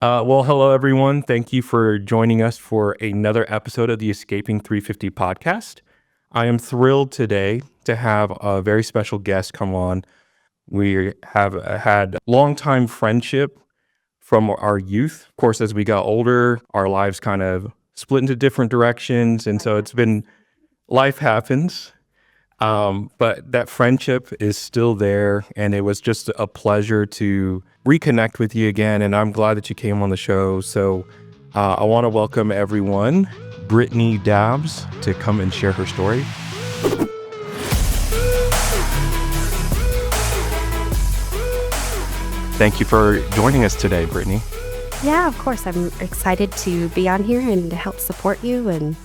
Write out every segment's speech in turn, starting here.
Well, hello, everyone. Thank you for joining us for another episode of the Escaping 350 podcast. I am thrilled today to have a very special guest come on. We have had longtime friendship from our youth. Of course, as we got older, our lives kind of split into different directions. And so it's been, life happens. But that friendship is still there, and it was just a pleasure to reconnect with you again. And I'm glad that you came on the show. So I want to welcome everyone, Bryttani Dabbs, to come and share her story. Thank you for joining us today, Bryttani. Yeah, of course. I'm excited to be on here and to help support you and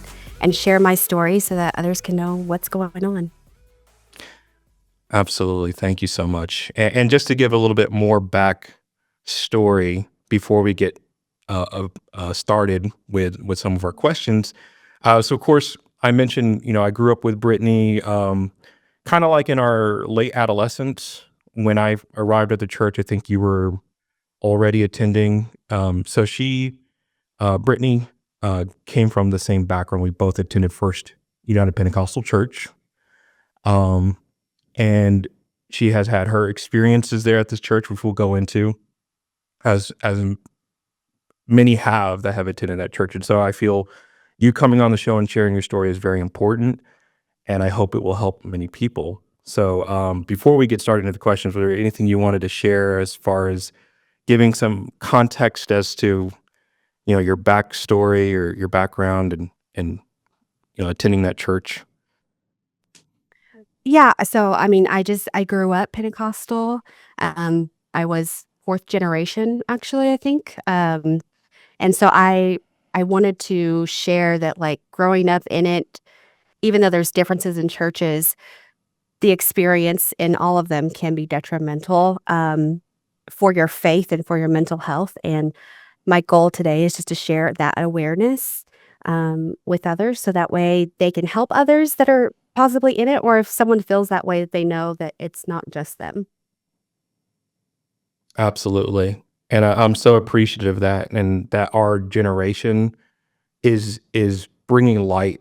share my story so that others can know what's going on. Absolutely. Thank you so much. And just to give a little bit more back story before we get started with some of our questions. So of course, I mentioned, I grew up with Bryttani, kind of like in our late adolescence. When I arrived at the church, I think you were already attending. So Bryttani, came from the same background. We both attended First United Pentecostal Church. And she has had her experiences there at this church, which we'll go into, as many have that have attended that church. And so I feel you coming on the show and sharing your story is very important, and I hope it will help many people. So before we get started into the questions, was there anything you wanted to share as far as giving some context as to, your backstory or your background and attending that church? Yeah, so I grew up Pentecostal. I was fourth generation, actually, I think. And so I wanted to share that, like, growing up in it, even though there's differences in churches, the experience in all of them can be detrimental for your faith and for your mental health. And my goal today is just to share that awareness with others, so that way they can help others that are possibly in it, or if someone feels that way, that they know that it's not just them. Absolutely. And I'm so appreciative of that, and that our generation is bringing light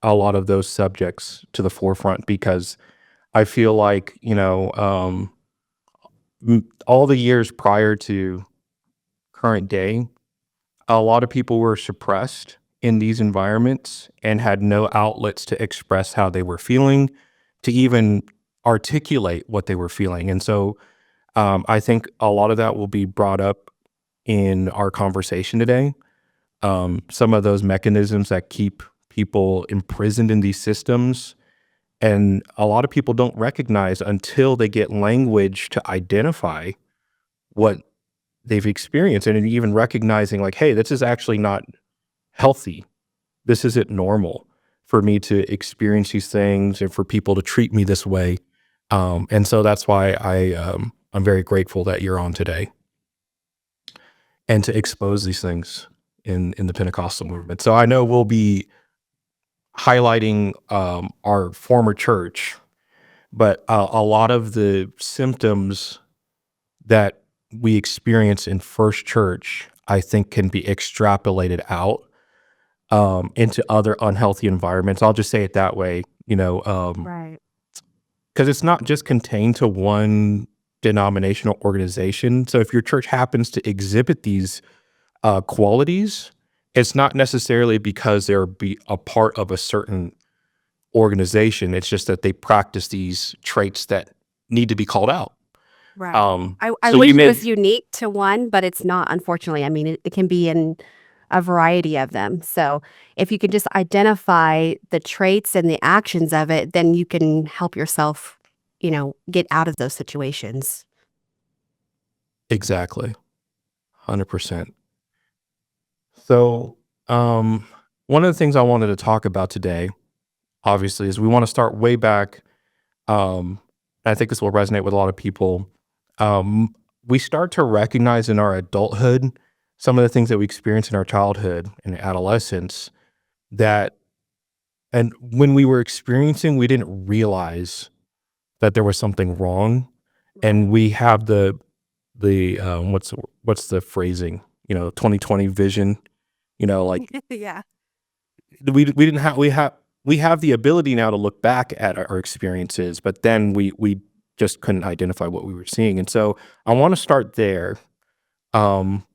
a lot of those subjects to the forefront, because I feel like, all the years prior to current day, a lot of people were suppressed in these environments and had no outlets to express how they were feeling, to even articulate what they were feeling. And so I think a lot of that will be brought up in our conversation today. Some of those mechanisms that keep people imprisoned in these systems, and a lot of people don't recognize until they get language to identify what they've experienced, and even recognizing, like, hey, this is actually not healthy. This isn't normal for me to experience these things and for people to treat me this way. And so that's why I'm very grateful that you're on today and to expose these things in the Pentecostal movement. So I know we'll be highlighting our former church, but a lot of the symptoms that we experience in First Church, I think, can be extrapolated out into other unhealthy environments. I'll just say it that way, Right. because it's not just contained to one denominational organization. So if your church happens to exhibit these qualities, it's not necessarily because they're a part of a certain organization. It's just that they practice these traits that need to be called out. Right. Um, I so wish you it may, was unique to one, but it's not, unfortunately. I mean, it can be in a variety of them. So if you can just identify the traits and the actions of it, then you can help yourself, get out of those situations. exactly, 100%. So one of the things I wanted to talk about today, obviously, is we want to start way back. I think this will resonate with a lot of people. We start to recognize in our adulthood some of the things that we experience in our childhood and adolescence, and when we were experiencing, we didn't realize that there was something wrong. And we have the what's the phrasing? 2020 vision, like Yeah. we didn't have we have the ability now to look back at our experiences, but then we just couldn't identify what we were seeing. And so I want to start there, um,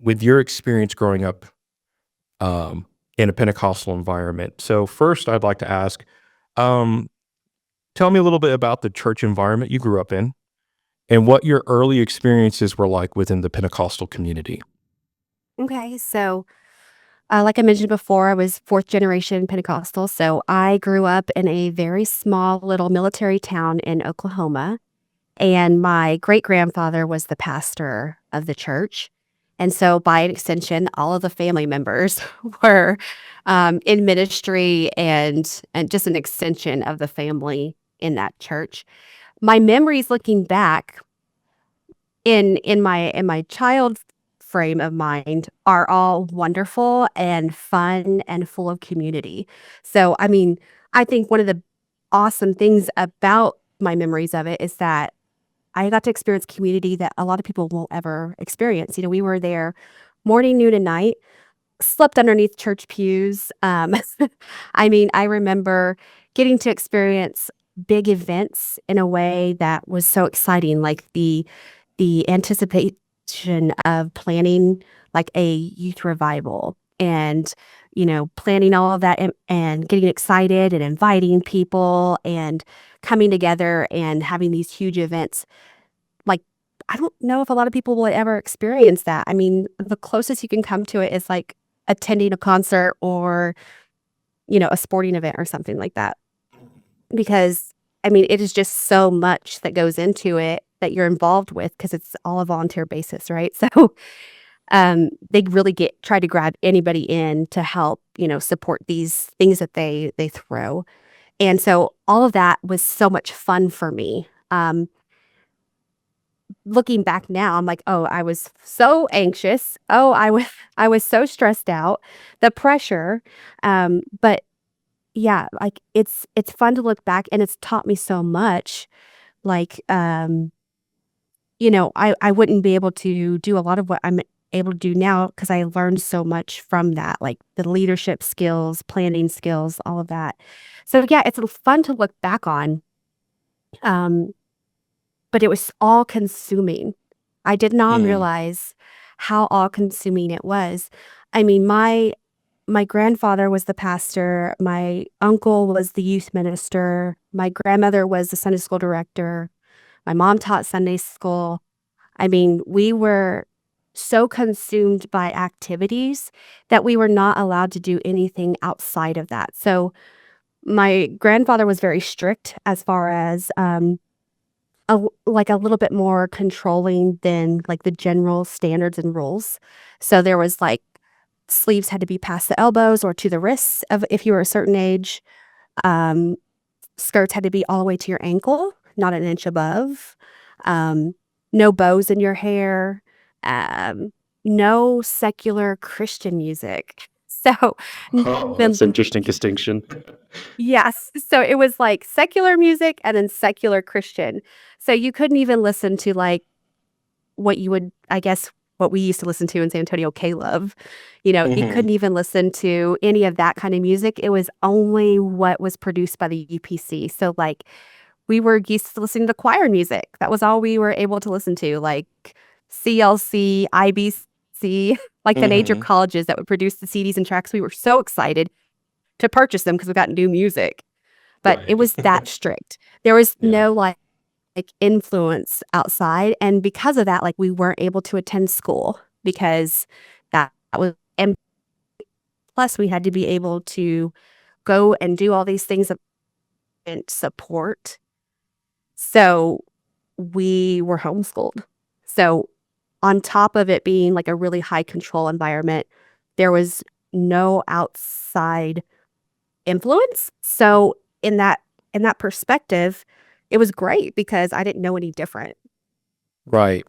with your experience growing up in a Pentecostal environment. So first, I'd like to ask, um, tell me a little bit about the church environment you grew up in and what your early experiences were like within the Pentecostal community. Okay. So, like I mentioned before, I was fourth generation Pentecostal. So I grew up in a very small little military town in Oklahoma. And my great grandfather was the pastor of the church. And so, by an extension, all of the family members were in ministry and just an extension of the family in that church. My memories looking back in my child frame of mind are all wonderful and fun and full of community. So, I mean, I think one of the awesome things about my memories of it is that I got to experience community that a lot of people won't ever experience. We were there morning, noon, and night, slept underneath church pews. I mean, I remember getting to experience big events in a way that was so exciting, like the anticipation of planning like a youth revival and planning all of that and getting excited and inviting people and coming together and having these huge events. Like, I don't know if a lot of people will ever experience that. I mean, the closest you can come to it is like attending a concert or a sporting event or something like that, because I mean, it is just so much that goes into it that you're involved with because it's all a volunteer basis, right? So they really try to grab anybody in to help, support these things that they throw. And so all of that was so much fun for me. Looking back now, I'm like, oh, I was so anxious. Oh, I was so stressed out. The pressure. But yeah, like it's fun to look back, and it's taught me so much. Like, I wouldn't be able to do a lot of what I'm able to do now because I learned so much from that, like the leadership skills, planning skills, all of that. So yeah, it's fun to look back on. Um, but it was all consuming. I did not Mm, realize how all consuming it was. I mean, my grandfather was the pastor, my uncle was the youth minister, my grandmother was the Sunday school director, my mom taught Sunday school. I mean, we were so consumed by activities that we were not allowed to do anything outside of that. So my grandfather was very strict as far as like a little bit more controlling than like the general standards and rules. So there was like sleeves had to be past the elbows or to the wrists of if you were a certain age. Um, Skirts had to be all the way to your ankle, not an inch above. Um, no bows in your hair. Um, no secular Christian music. So Oh, then that's an interesting distinction. yes. So it was like secular music and then secular Christian. So you couldn't even listen to like what you would, I guess, what we used to listen to in San Antonio, K-Love. You Mhm. couldn't even listen to any of that kind of music. It was only what was produced by the UPC. So like we were used to listening to choir music. That was all we were able to listen to, like CLC, IBC, like the major Mhm. colleges that would produce the CDs and tracks. We were so excited to purchase them because we got new music. But it Right. was that strict. There was Yeah. no like influence outside, and because of that, like we weren't able to attend school because that was, and plus we had to be able to go and do all these things that didn't support. So we were homeschooled. So on top of it being like a really high control environment, there was no outside influence. So in that perspective, it was great because I didn't know any different. right.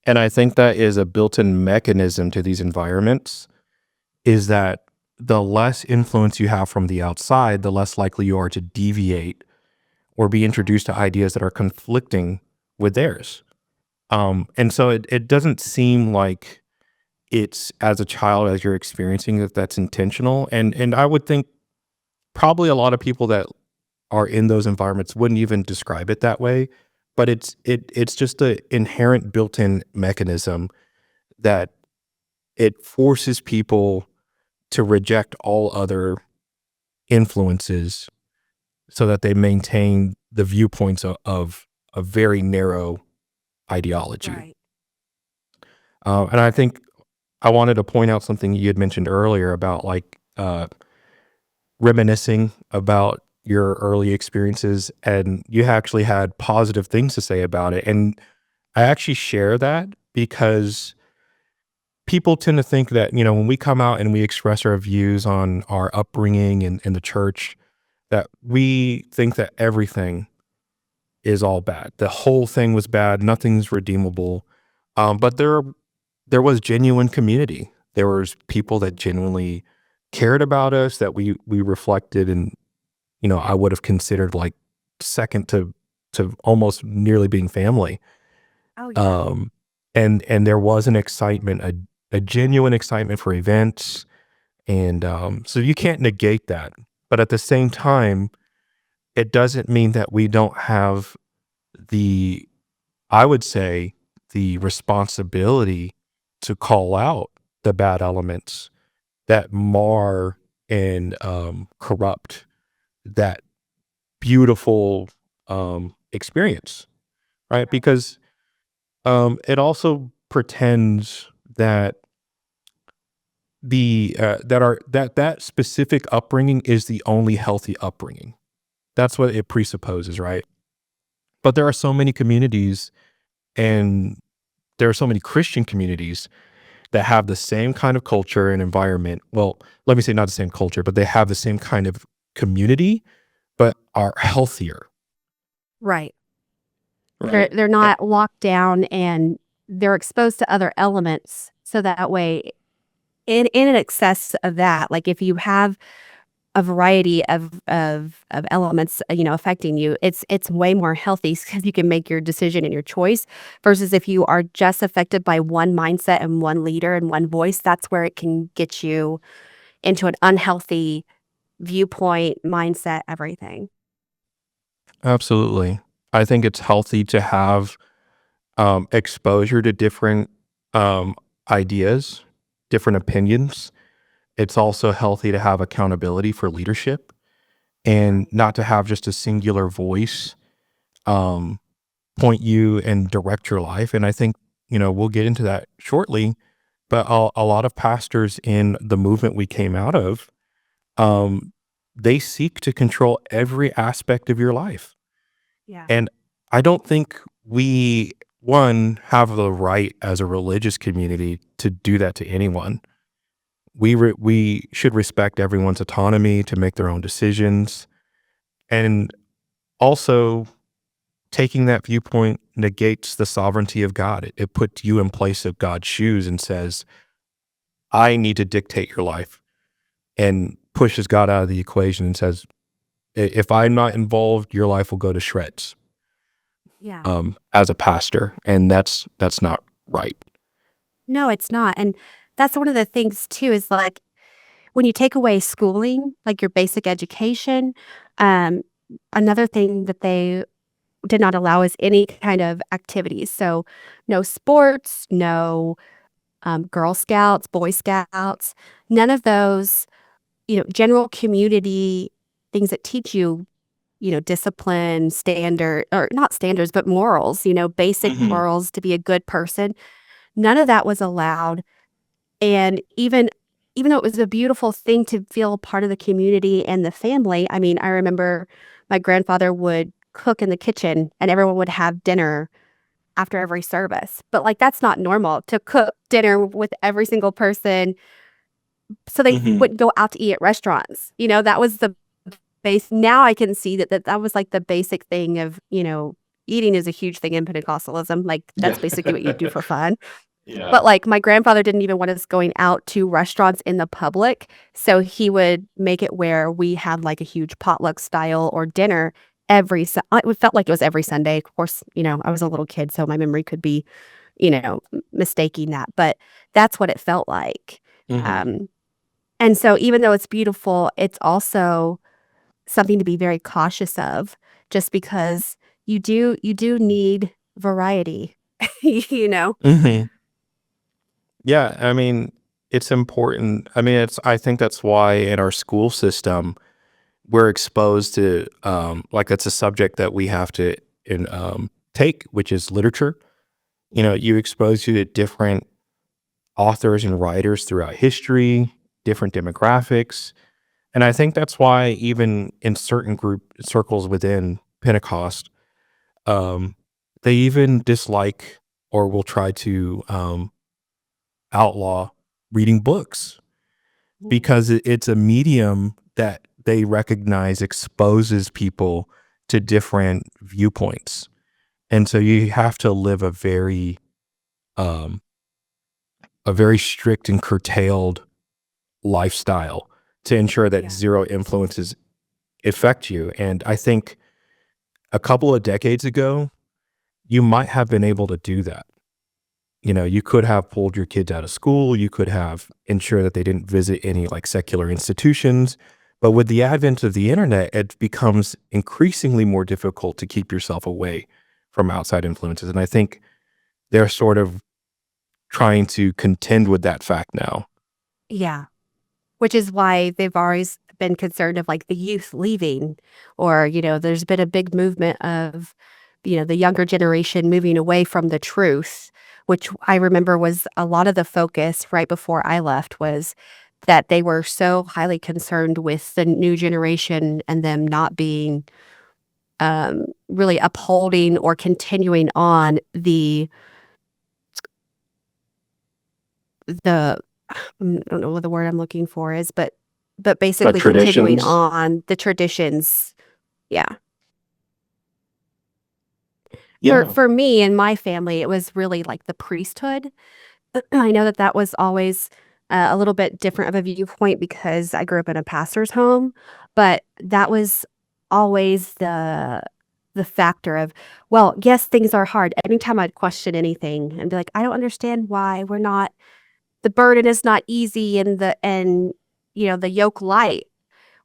And I think that is a built-in mechanism to these environments, is that the less influence you have from the outside, the less likely you are to deviate or be introduced to ideas that are conflicting with theirs. And so it doesn't seem like it's as a child, as you're experiencing it, that's intentional. And I would think probably a lot of people that are in those environments wouldn't even describe it that way, but it's just an inherent built-in mechanism that it forces people to reject all other influences so that they maintain the viewpoints of a very narrow ideology. Right. And I think I wanted to point out something you had mentioned earlier about like reminiscing about your early experiences, and you actually had positive things to say about it. And I actually share that because people tend to think that, you know, when we come out and we express our views on our upbringing in the church, that we think that everything is all bad. The whole thing was bad. Nothing's redeemable. But there was genuine community. There was people that genuinely cared about us, that we reflected, and you know, I would have considered like second to almost nearly being family. Oh, yeah. And there was an excitement, a genuine excitement for events, and so you can't negate that. But at the same time, it doesn't mean that we don't have the, I would say, the responsibility to call out the bad elements that mar and corrupt that beautiful experience, right? Because it also pretends that that specific upbringing is the only healthy upbringing. That's what it presupposes, right? But there are so many communities, and there are so many Christian communities that have the same kind of culture and environment. Well, let me say not the same culture, but they have the same kind of community, but are healthier, Right. right? They're not locked down and they're exposed to other elements. So that way, in an excess of that, like if you have a variety of elements, affecting you, it's way more healthy because you can make your decision and your choice versus if you are just affected by one mindset and one leader and one voice, that's where it can get you into an unhealthy viewpoint, mindset, everything. Absolutely. I think it's healthy to have exposure to different um, ideas, different opinions. It's also healthy to have accountability for leadership and not to have just a singular voice um, point you and direct your life. And I think, you know, we'll get into that shortly, but a lot of pastors in the movement we came out of, um, they seek to control every aspect of your life. Yeah. And I don't think we, one, have the right as a religious community to do that to anyone. We should respect everyone's autonomy to make their own decisions. And also, taking that viewpoint negates the sovereignty of God. It puts you in place of God's shoes and says, I need to dictate your life, and pushes God out of the equation and says, if I'm not involved, your life will go to shreds Yeah. as a pastor. And that's not right. No, it's not. And that's one of the things too is like when you take away schooling, like your basic education, um, another thing that they did not allow is any kind of activities. So no sports, no Girl Scouts, Boy Scouts, none of those, general community things that teach you, discipline, standard, or not standards, but morals, basic Hmm. morals to be a good person. None of that was allowed. And even though it was a beautiful thing to feel part of the community and the family, I mean, I remember my grandfather would cook in the kitchen and everyone would have dinner after every service. But like that's not normal to cook dinner with every single person so they Hmm. wouldn't go out to eat at restaurants. That was the base. Now I can see that was like the basic thing of, eating is a huge thing in Pentecostalism. Like Yeah. that's basically what you do for fun. Yeah. But, like, my grandfather didn't even want us going out to restaurants in the public, so he would make it where we had, like, a huge potluck style or dinner every it felt like it was every Sunday. Of course, I was a little kid, so my memory could be mistaking that, but that's what it felt like. Hmm. And so even though it's beautiful, it's also something to be very cautious of, just because you do need variety, you know? Hmm. Yeah, I mean, it's important. I mean, I think that's why in our school system, we're exposed to, like, that's a subject that we have to take, which is literature. You expose you to different authors and writers throughout history, different demographics. And I think that's why even in certain group circles within Pentecost, um, they even dislike or will try to outlaw reading books because it's a medium that they recognize exposes people to different viewpoints. And so you have to live um, a very strict and curtailed lifestyle to ensure that Yeah. zero influences affect you. And I think a couple of decades ago, you might have been able to do that. You could have pulled your kids out of school. You could have ensured that they didn't visit any like secular institutions. But with the advent of the internet, it becomes increasingly more difficult to keep yourself away from outside influences. And I think they're sort of trying to contend with that fact now. Yeah. Which is why they've always been concerned of, like, the youth leaving, or, there's been a big movement of, the younger generation moving away from the truth, which I remember was a lot of the focus right before I left, was that they were so highly concerned with the new generation and them not being, really upholding or continuing on the I don't know what the word I'm looking for is, but The basically continuing traditions. on the traditions. Yeah. For Yeah. for me and my family, it was really like the priesthood. I know that that was always a little bit different of a viewpoint because I grew up in a pastor's home, but that was always the factor of, well, yes, things are hard. Anytime I'd question anything and be like, I don't understand why we're not the burden is not easy and the yoke light.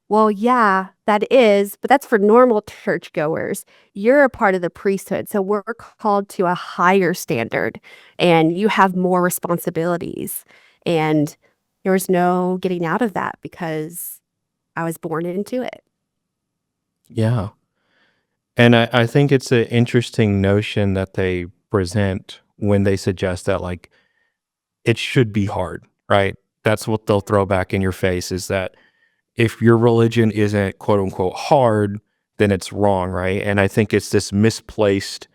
Well, yeah, that is, but that's for normal churchgoers. You're a part of the priesthood, so we're called to a higher standard, and you have more responsibilities. And there was no getting out of that because I was born into it. Yeah. And I think it's an interesting notion that they present when they suggest that, like, it should be hard, right? That's what they'll throw back in your face is that if your religion isn't quote unquote hard, then it's wrong, right? And I think it's this misplaced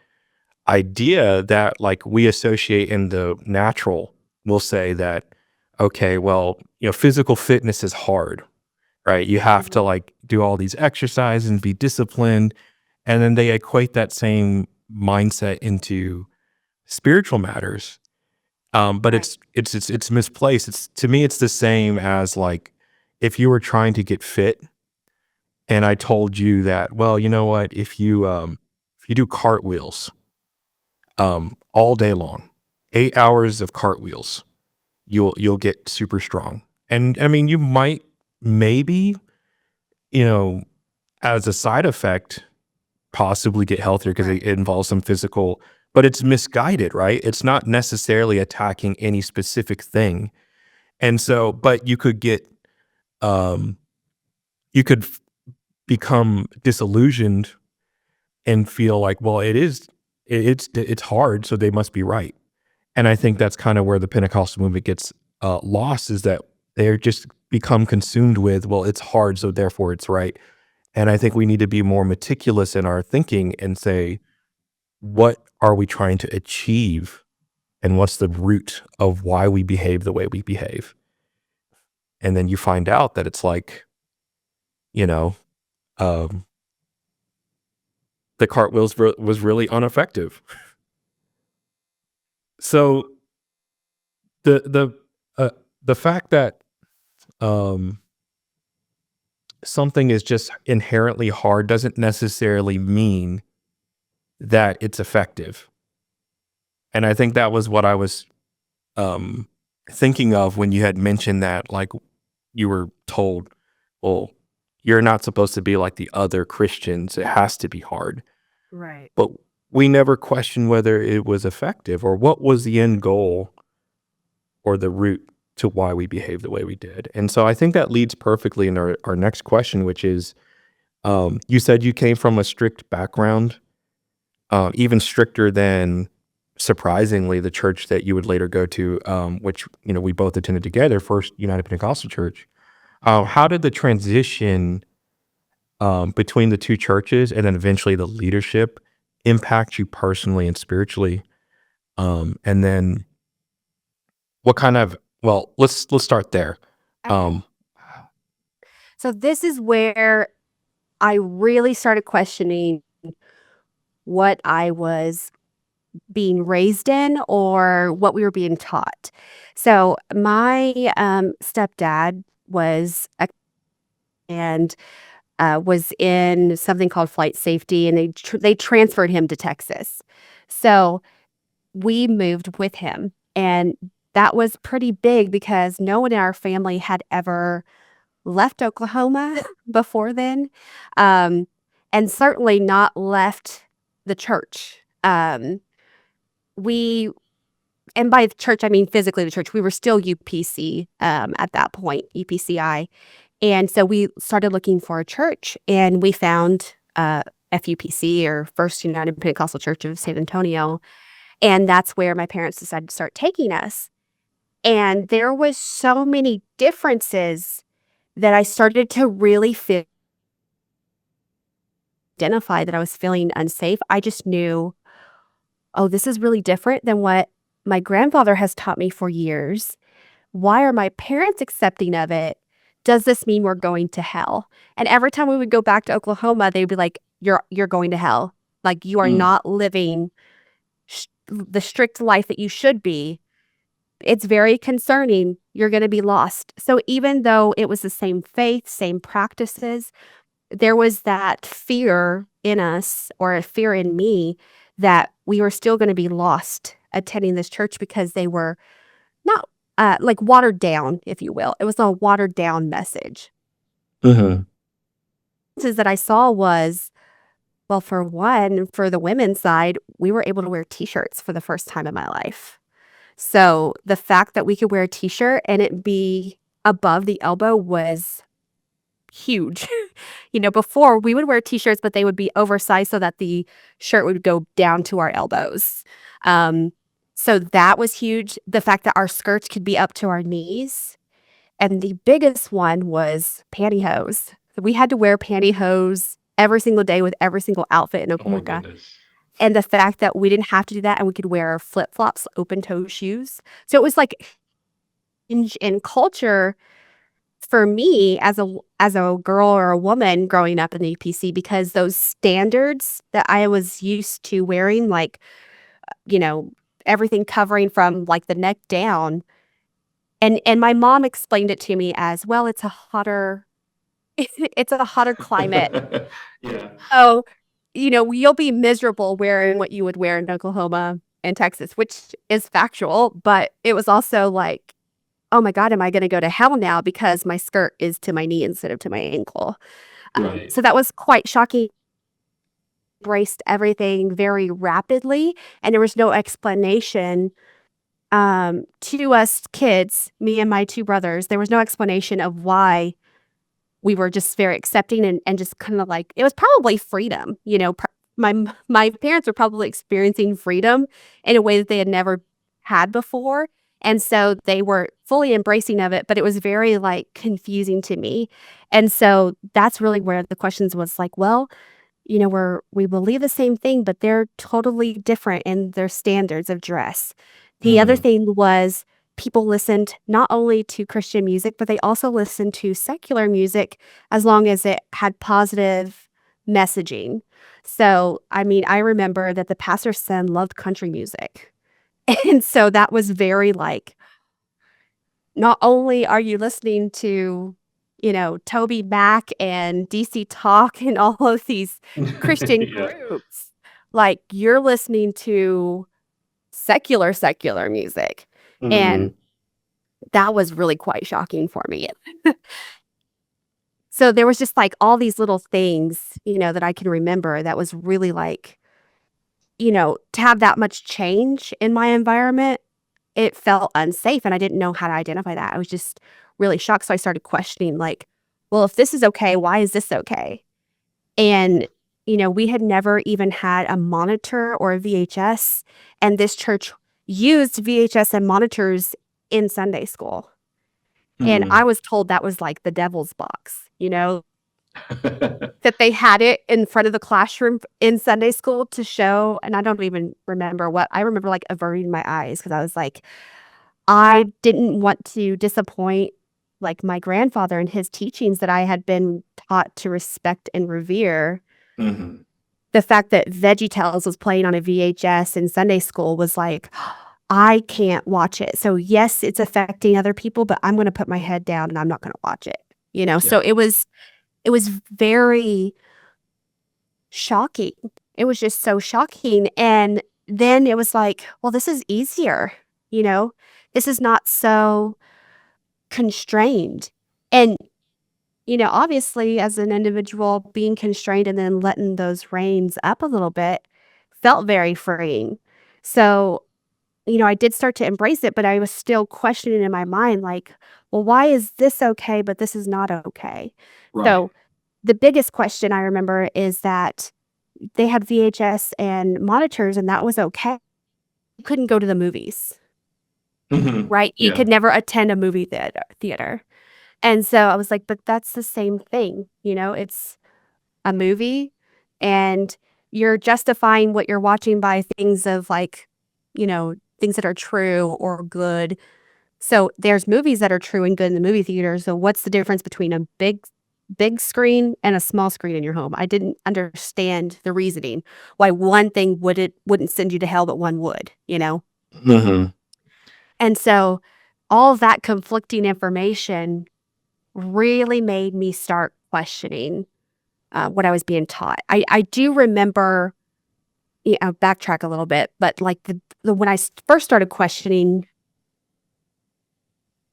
idea that like we associate in the natural. We'll say that, okay, well, physical fitness is hard, right? You have to Mhm. like do all these exercises and be disciplined. And then they equate that same mindset into spiritual matters. But Right. it's misplaced. It's to me, it's the same as like if you were trying to get fit, and I told you that, well, you know what, if you do cartwheels, all day long, 8 hours of cartwheels, you'll get super strong. And I mean, you might maybe you know as a side effect possibly get healthier because Right. it involves some physical, but it's misguided, right? It's not necessarily attacking any specific thing. And so, but um, you could become disillusioned and feel like, well, it's hard, so they must be right. And I think that's kind of where the Pentecostal movement gets lost is that they're just become consumed with, well, it's hard, so therefore it's right. And I think we need to be more meticulous in our thinking and say, what are we trying to achieve? And what's the root of why we behave the way we behave? And then you find out that it's like, you know, um, the was really ineffective. So the uh, the fact that um, something is just inherently hard doesn't necessarily mean that it's effective. And I think that was what I was thinking of when you had mentioned that, like, you were told, well, you're not supposed to be like the other Christians. It has to be hard. Right. But we never questioned whether it was effective or what was the end goal or the root to why we behaved the way we did. And so I think that leads perfectly into our next question, which is, you said you came from a strict background, even stricter than, surprisingly, the church that you would later go to, which, we both attended together, First United Pentecostal Church. How did the transition between the two churches and then eventually the leadership impact you personally and spiritually? And then what kind of, well, let's start there. Okay. So this is where I really started questioning what I was being raised in or what we were being taught. So my stepdad was and was in something called flight safety, and they transferred him to Texas. So we moved with him, and that was pretty big because no one in our family had ever left Oklahoma before then, and certainly not left the church. We And by the church, I mean physically the church. We were still UPC at that point, UPCI. And so we started looking for a church, and we found FUPC, or First United Pentecostal Church of San Antonio. And that's where my parents decided to start taking us. And there was so many differences that I started to really identify that I was feeling unsafe. I just knew, oh, this is really different than what my grandfather has taught me for years. Why are my parents accepting of it? Does this mean we're going to hell? And every time we would go back to Oklahoma, they'd be like, you're going to hell. Like, you are not living the strict life that you should be. It's very concerning. You're going to be lost. So even though it was the same faith, same practices, there was that fear in us, or a fear in me, that we were still going to be lost attending this church because they were not like watered down, if you will. It was a watered down message. Mm-hmm. That I saw was, well, for one, for the women's side, we were able to wear t-shirts for the first time in my life. So the fact that we could wear a t-shirt and it be above the elbow was huge. Before we would wear t-shirts, but they would be oversized so that the shirt would go down to our elbows. So that was huge. The fact that our skirts could be up to our knees. And the biggest one was pantyhose. So we had to wear pantyhose every single day with every single outfit in Oklahoma. And the fact that we didn't have to do that, and we could wear flip-flops, open-toe shoes. So it was like in culture for me as a girl or a woman growing up in the UPC, because those standards that I was used to wearing, like, everything covering from like the neck down. And my mom explained it to me as, well, it's a hotter climate. Yeah. So, you'll be miserable wearing what you would wear in Oklahoma and Texas, which is factual, but it was also like, oh my God, am I going to go to hell now because my skirt is to my knee instead of to my ankle? Right. So that was quite shocking. Embraced everything very rapidly, and there was no explanation to us kids, me and my two brothers. There was no explanation of why. We were just very accepting and just kind of like, it was probably freedom. My parents were probably experiencing freedom in a way that they had never had before. And so they were fully embracing of it, but it was very like confusing to me. And so that's really where the questions was like, well, we believe the same thing, but they're totally different in their standards of dress. The other thing was, people listened not only to Christian music, but they also listened to secular music as long as it had positive messaging. So, I mean, I remember that the pastor's son loved country music. And so that was very like, not only are you listening to, Toby Mac and DC Talk and all of these Christian Yeah. groups, like, you're listening to secular music. And that was really quite shocking for me. So there was just like all these little things, that I can remember that was really like, to have that much change in my environment, it felt unsafe and I didn't know how to identify that. I was just really shocked. So I started questioning like, well, if this is okay, why is this okay? And, we had never even had a monitor or a VHS, and this church used VHS and monitors in Sunday school. And I was told that was like the devil's box, that they had it in front of the classroom in Sunday school to show. And I don't even remember what I remember, like averting my eyes because I was like, I didn't want to disappoint like my grandfather and his teachings that I had been taught to respect and revere. The fact that VeggieTales was playing on a VHS in Sunday school was like, I can't watch it. So yes, it's affecting other people, but I'm going to put my head down and I'm not going to watch it. So it was very shocking. It was just so shocking. And then it was like, well, this is easier. This is not so constrained. And, obviously as an individual being constrained and then letting those reins up a little bit felt very freeing. So, I did start to embrace it, but I was still questioning in my mind, like, well, why is this okay, but this is not okay? Right. So the biggest question I remember is that they had VHS and monitors and that was okay. You couldn't go to the movies. Right? You could never attend a movie theater. And so I was like, but that's the same thing, it's a movie and you're justifying what you're watching by things of like, things that are true or good. So there's movies that are true and good in the movie theater. So what's the difference between a big screen and a small screen in your home? I didn't understand the reasoning why one thing wouldn't send you to hell, but one would, And so all of that conflicting information really made me start questioning what I was being taught. I do remember, backtrack a little bit, but like the when I first started questioning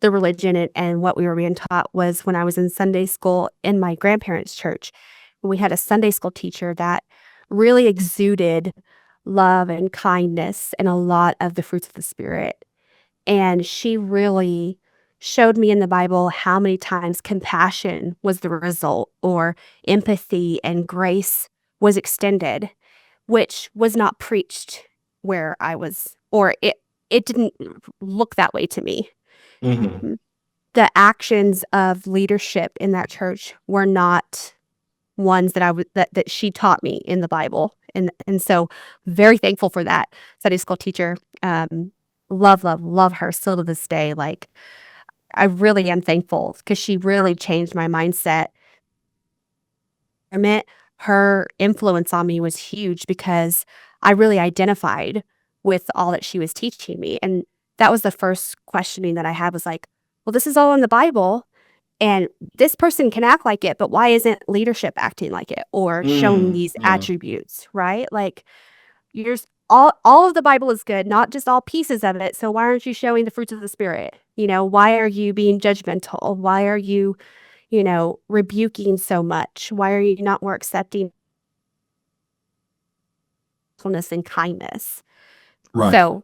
the religion and what we were being taught was when I was in Sunday school in my grandparents' church. We had a Sunday school teacher that really exuded love and kindness and a lot of the fruits of the Spirit. And she really showed me in the Bible how many times compassion was the result or empathy and grace was extended, which was not preached where I was, or it didn't look that way to me. The actions of leadership in that church were not ones that she taught me in the Bible. And so very thankful for that Sunday school teacher. Love her still to this day. Like, I really am thankful because she really changed my mindset. Her influence on me was huge because I really identified with all that she was teaching me. And that was the first questioning that I had was like, well, this is all in the Bible and this person can act like it, but why isn't leadership acting like it or showing these attributes, right? Like, all of the Bible is good, not just all pieces of it. So why aren't you showing the fruits of the Spirit? Why are you being judgmental? Why are you, rebuking so much? Why are you not more accepting and kindness? Right. So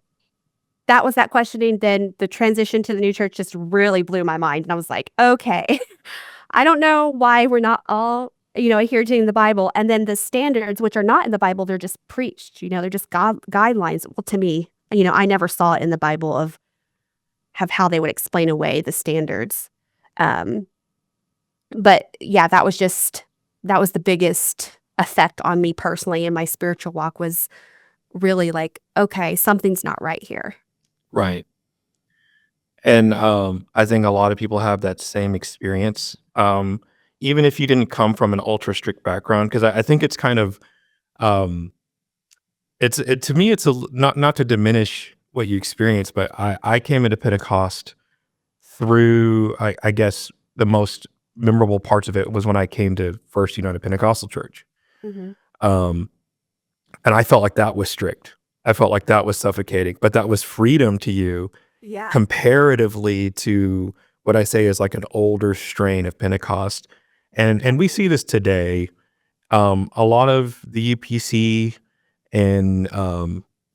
that was that questioning. Then the transition to the new church just really blew my mind. And I was like, okay, I don't know why we're not all adhering to the Bible. And then the standards, which are not in the Bible, they're just preached, they're just guidelines. Well, to me, I never saw it in the Bible of how they would explain away the standards. But yeah, that was the biggest effect on me personally in my spiritual walk was really like, okay, something's not right here. Right. And I think a lot of people have that same experience. Even if you didn't come from an ultra strict background, because I think it's kind of, to me, it's not to diminish what you experienced, but I came into Pentecost through, I guess, the most memorable parts of it was when I came to First United Pentecostal Church. And I felt like that was strict. I felt like that was suffocating, but that was freedom to you Yeah. comparatively to what I say is like an older strain of Pentecost. And we see this today. A lot of the UPC and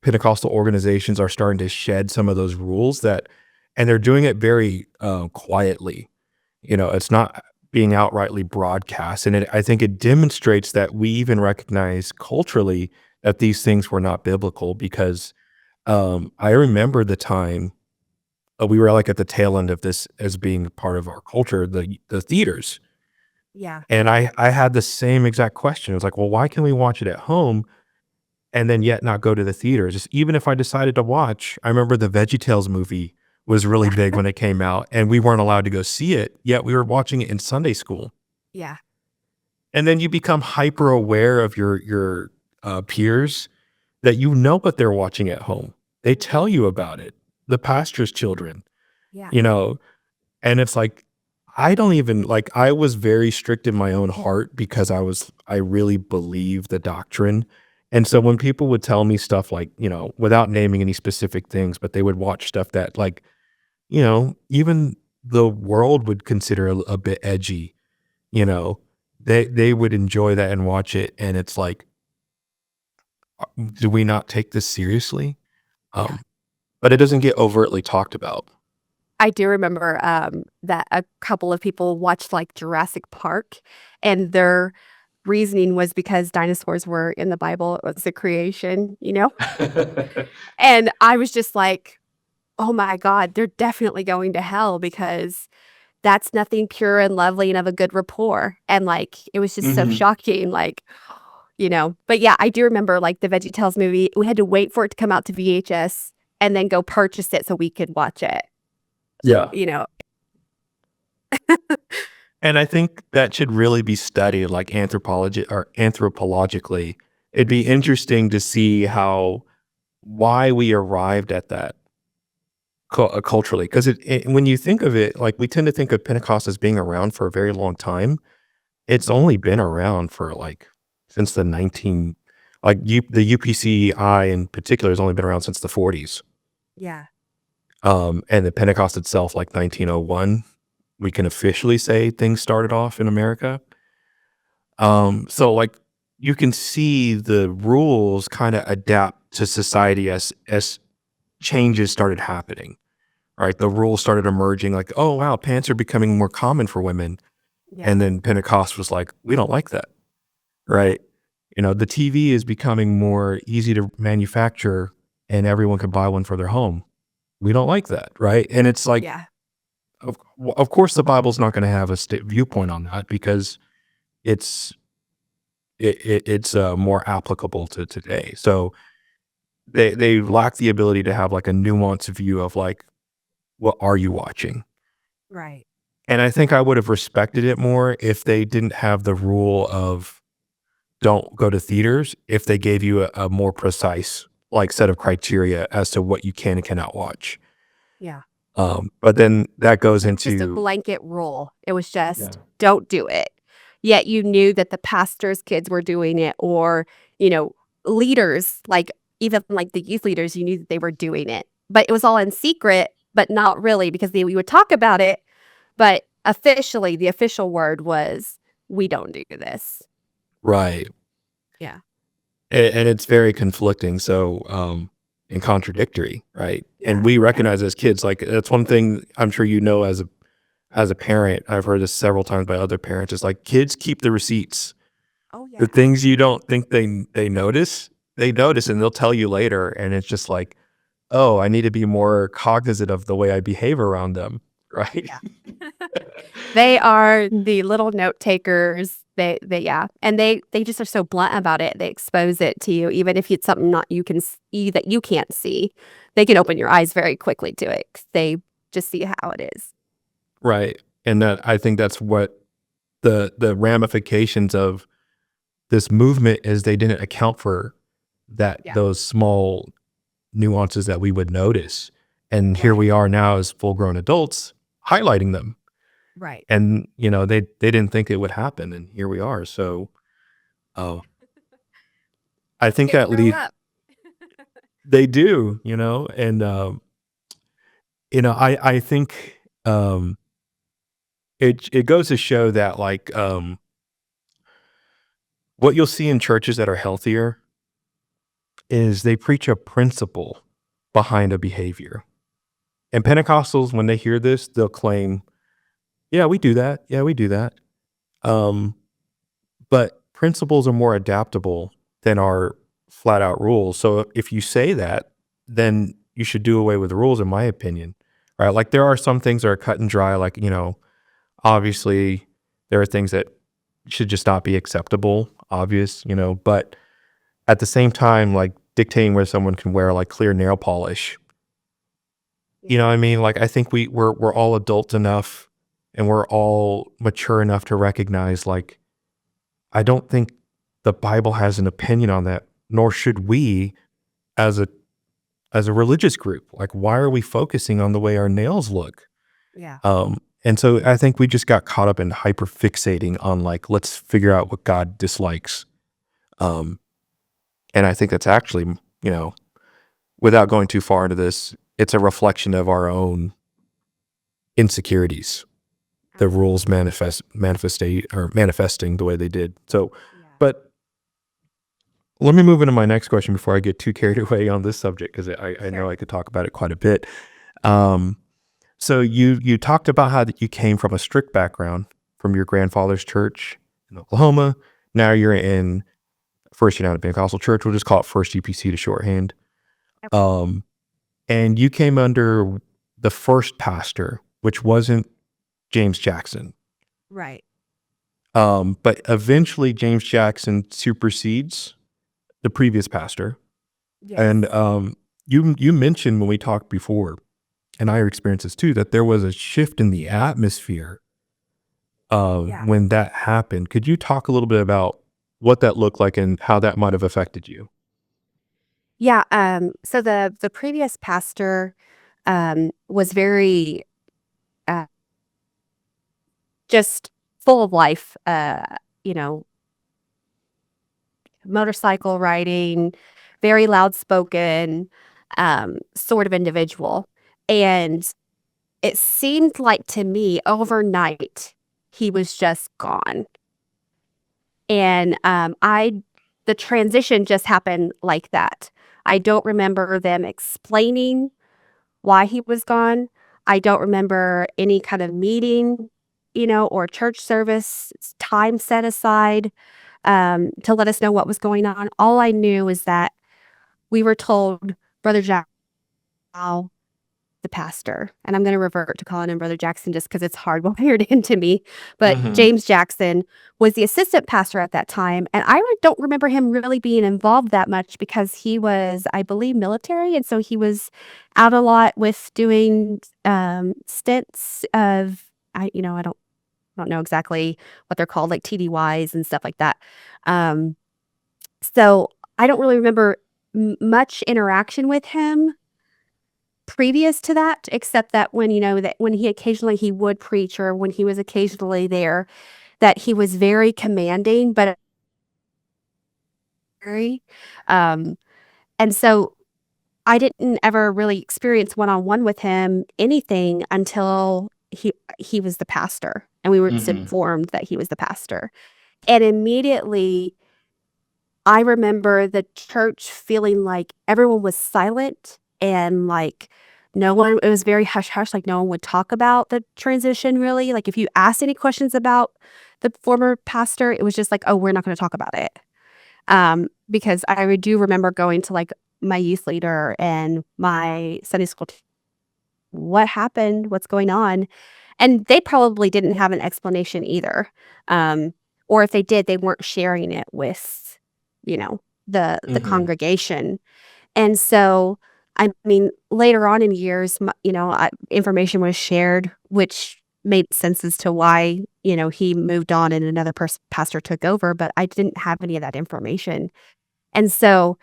Pentecostal organizations are starting to shed some of those rules and they're doing it very quietly. It's not being outrightly broadcast, and I think it demonstrates that we even recognize culturally that these things were not biblical. Because I remember the time we were like at the tail end of this as being part of our culture, the theaters, Yeah. and I had the same exact question. It was like, well, why can we watch it at home and then yet not go to the theaters? Just even if I decided to watch, I remember the VeggieTales movie was really big when it came out, and we weren't allowed to go see it, yet we were watching it in Sunday school. Yeah. And then you become hyper aware of your peers that what they're watching at home. They tell you about it. The pastor's children, Yeah. you know, and it's like, I don't even like, I was very strict in my own heart because I really believe the doctrine. And so when people would tell me stuff like, without naming any specific things, but they would watch stuff that like, even the world would consider a bit edgy, you know, they would enjoy that and watch it. And it's like, do we not take this seriously? Yeah. Um, but it doesn't get overtly talked about. I do remember that a couple of people watched like Jurassic Park, and their reasoning was because dinosaurs were in the Bible. It was a creation, you know? And I was just like, oh my God, they're definitely going to hell because that's nothing pure and lovely and of a good rapport. And like, it was just so Mhm. shocking. Like, but yeah, I do remember like the VeggieTales movie. We had to wait for it to come out to VHS and then go purchase it so we could watch it, Yeah. you know? And I think that should really be studied like anthropologically. It'd be interesting to see why we arrived at that culturally. Because when you think of it, like we tend to think of Pentecost as being around for a very long time. It's only been around for like since the 19, like the UPCI in particular has only been around since the 40s. Yeah. And the Pentecost itself, like 1901, we can officially say things started off in America. So like you can see the rules kind of adapt to society as changes started happening, right? The rules started emerging like, oh wow, pants are becoming more common for women. Yeah. And then Pentecost was like, we don't like that, right? The TV is becoming more easy to manufacture and everyone can buy one for their home. We don't like that, right? And it's like, Yeah. of course, the Bible's not going to have a viewpoint on that because it's it's more applicable to today. So they lack the ability to have like a nuanced view of like, what are you watching? Right. And I think I would have respected it more if they didn't have the rule of don't go to theaters, if they gave you a more precise like set of criteria as to what you can and cannot watch. Yeah. But then that goes Just a into blanket rule. It was yeah, just, don't do it. Yet you knew that the pastor's kids were doing it, or, leaders, like even like the youth leaders, you knew that they were doing it. But it was all in secret, but not really, because we would talk about it. But officially, the official word was, we don't do this. right. Yeah. And it's very conflicting, so, and contradictory, right? And we recognize as kids, like, that's one thing I'm sure as a parent, I've heard this several times by other parents, is like, kids keep the receipts. Oh, The yeah. things you don't think they notice, they notice, and they'll tell you later, and it's just like, "Oh, I need to be more cognizant of the way I behave around them," right? Yeah. They are the little note takers. Yeah. And they just are so blunt about it. They expose it to you, even if it's something not you can see that you can't see. They can open your eyes very quickly to it 'cause they just see how it is. Right, and that I think that's what the ramifications of this movement is they didn't account for Yeah. those small nuances that we would notice. And here Right. we are now as full-grown adults highlighting them. Right. And, they didn't think it would happen, and here we are. So, oh, I think Kids that grow lead up. They do, and I think it goes to show that like what you'll see in churches that are healthier is they preach a principle behind a behavior. And Pentecostals, when they hear this, they'll claim, "Yeah, we do that. Yeah, we do that." Um, but principles are more adaptable than our flat out rules. So if you say that, then you should do away with the rules, in my opinion. Right? Like there are some things that are cut and dry, like, obviously there are things that should just not be acceptable, obvious, but at the same time, like dictating where someone can wear like clear nail polish. You know what I mean? Like I think we're all adults enough and we're all mature enough to recognize like I don't think the Bible has an opinion on that, nor should we as a religious group. Like why are we focusing on the way our nails look? Yeah. And so I think we just got caught up in hyper fixating on like let's figure out what God dislikes. Um and I think that's actually, without going too far into this, it's a reflection of our own insecurities. The rules manifesting the way they did. So, Yeah. but let me move into my next question before I get too carried away on this subject because I know Sure. I could talk about it quite a bit. So you talked about how that you came from a strict background from your grandfather's church in Oklahoma. Now you're in First United Pentecostal Church. We'll just call it First UPC to shorthand. Okay. And you came under the first pastor, which wasn't James Jackson. Right. But eventually James Jackson supersedes the previous pastor. Yes. And you mentioned when we talked before, and I experienced this too, that there was a shift in the atmosphere Yeah. when that happened. Could you talk a little bit about what that looked like and how that might have affected you? Yeah. So the previous pastor was very uh, just full of life. You know, motorcycle riding, very loud spoken, sort of individual, and it seemed like to me overnight he was just gone. And the transition just happened like that. I don't remember them explaining why he was gone. I don't remember any kind of meeting, or church service time set aside to let us know what was going on. All I knew is that we were told Brother Jack, the pastor, and I'm going to revert to calling him Brother Jackson just because it's hardwired into me. But Mm-hmm. James Jackson was the assistant pastor at that time, and I don't remember him really being involved that much because he was, I believe, military, and so he was out a lot with doing stints of I don't know exactly what they're called, like TDYs and stuff like that. Um, so I don't really remember much interaction with him previous to that, except that when he occasionally he would preach or when he was occasionally there, that he was very commanding, but very, um, and so I didn't ever really experience one-on-one with him anything until he was the pastor, and we were just Mm-hmm. informed that he was the pastor. And immediately, I remember the church feeling like everyone was silent and, like, no one it was very hush hush, like, no one would talk about the transition really. Like, if you asked any questions about the former pastor, it was just like, "Oh, we're not gonna talk about it." Because do remember going to, like, my youth leader and my Sunday school "What happened? What's going on?" And they probably didn't have an explanation either. Um, or if they did, they weren't sharing it with, you know, the Mm-hmm. congregation. And so, I mean, later on in years, information was shared, which made sense as to why, he moved on and another pastor took over, but I didn't have any of that information. And so,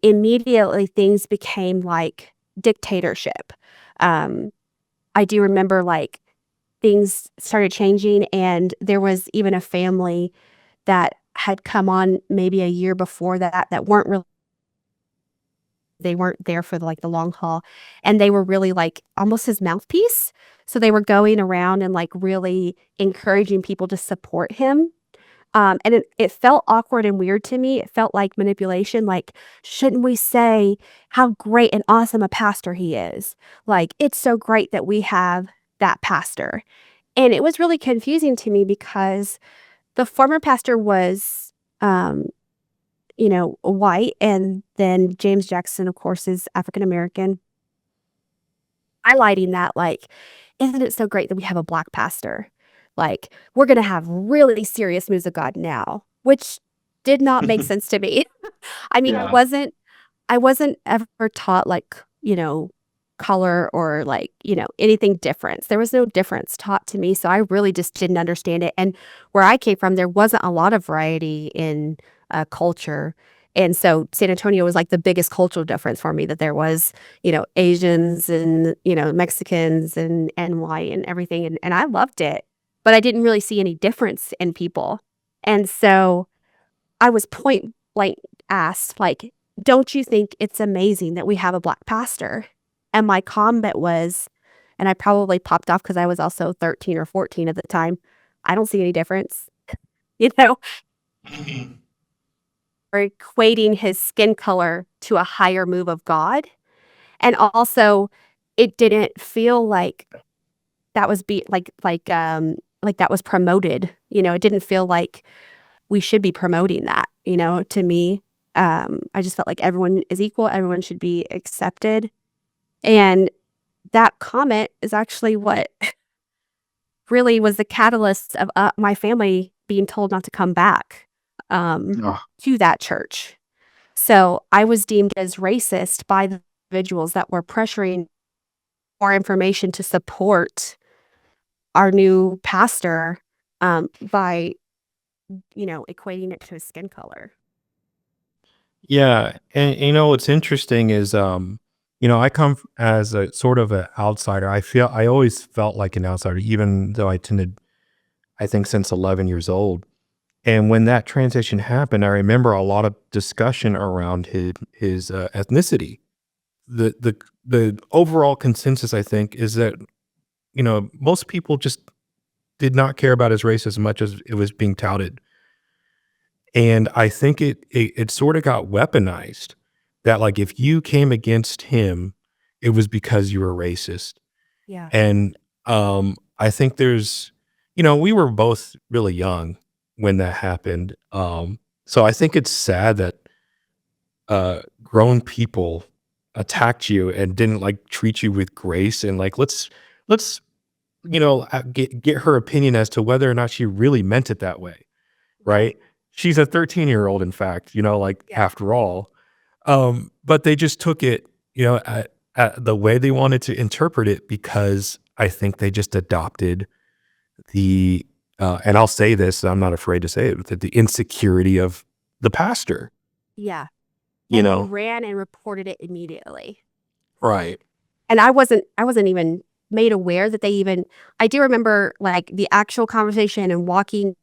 immediately things became like dictatorship. Um, I do remember, like, things started changing, and there was even a family that had come on maybe a year before that weren't really They weren't there for the long haul, and they were really, like, almost his mouthpiece. So they were going around and, like, really encouraging people to support him. And it felt awkward and weird to me. It felt like manipulation, like, "Shouldn't we say how great and awesome a pastor he is? Like, it's so great that we have that pastor." And it was really confusing to me because the former pastor was, white, and then James Jackson, of course, is African American. Highlighting that, like, "Isn't it so great that we have a Black pastor? Like, we're gonna have really serious moves of God now," which did not make sense to me. I mean, Yeah. I wasn't ever taught, like, color or, like, anything difference. There was no difference taught to me, so I really just didn't understand it, and where I came from, there wasn't a lot of variety in, culture, and so San Antonio was, like, the biggest cultural difference for me that there was, Asians and, Mexicans and white and everything, and I loved it, but I didn't really see any difference in people, and so I was point blank asked, like, "Don't you think it's amazing that we have a Black pastor?" And my comment was, and I probably popped off because I was also 13 or 14 at the time, "I don't see any difference." You know, or equating his skin color to a higher move of God. And also, it didn't feel like that was like that was promoted. It didn't feel like we should be promoting that, to me. I just felt like everyone is equal, everyone should be accepted. And that comment is actually what really was the catalyst of, my family being told not to come back, Ugh. to that church. So, I was deemed as racist by the individuals that were pressuring more information to support our new pastor, by, equating it to his skin color. Yeah, and what's interesting is, I come as a sort of an outsider. I always felt like an outsider, even though I attended, I think, since 11 years old. And when that transition happened, I remember a lot of discussion around his ethnicity. The overall consensus, I think, is that most people just did not care about his race as much as it was being touted. And I think it sort of got weaponized that, like, if you came against him, it was because you were racist. Yeah. And, I think we were both really young when that happened. So I think it's sad that, grown people attacked you and didn't, like, treat you with grace and, like, let's, get her opinion as to whether or not she really meant it that way. Right? She's a 13-year-old, in fact, like, Yeah. after all. But they just took it, at the way they wanted to interpret it because I think they just adopted the, and I'll say this, I'm not afraid to say it, the insecurity of the pastor, Yeah. you And they know? ran and reported it immediately. Right. And I wasn't even made aware that they even I do remember, like, the actual conversation and walking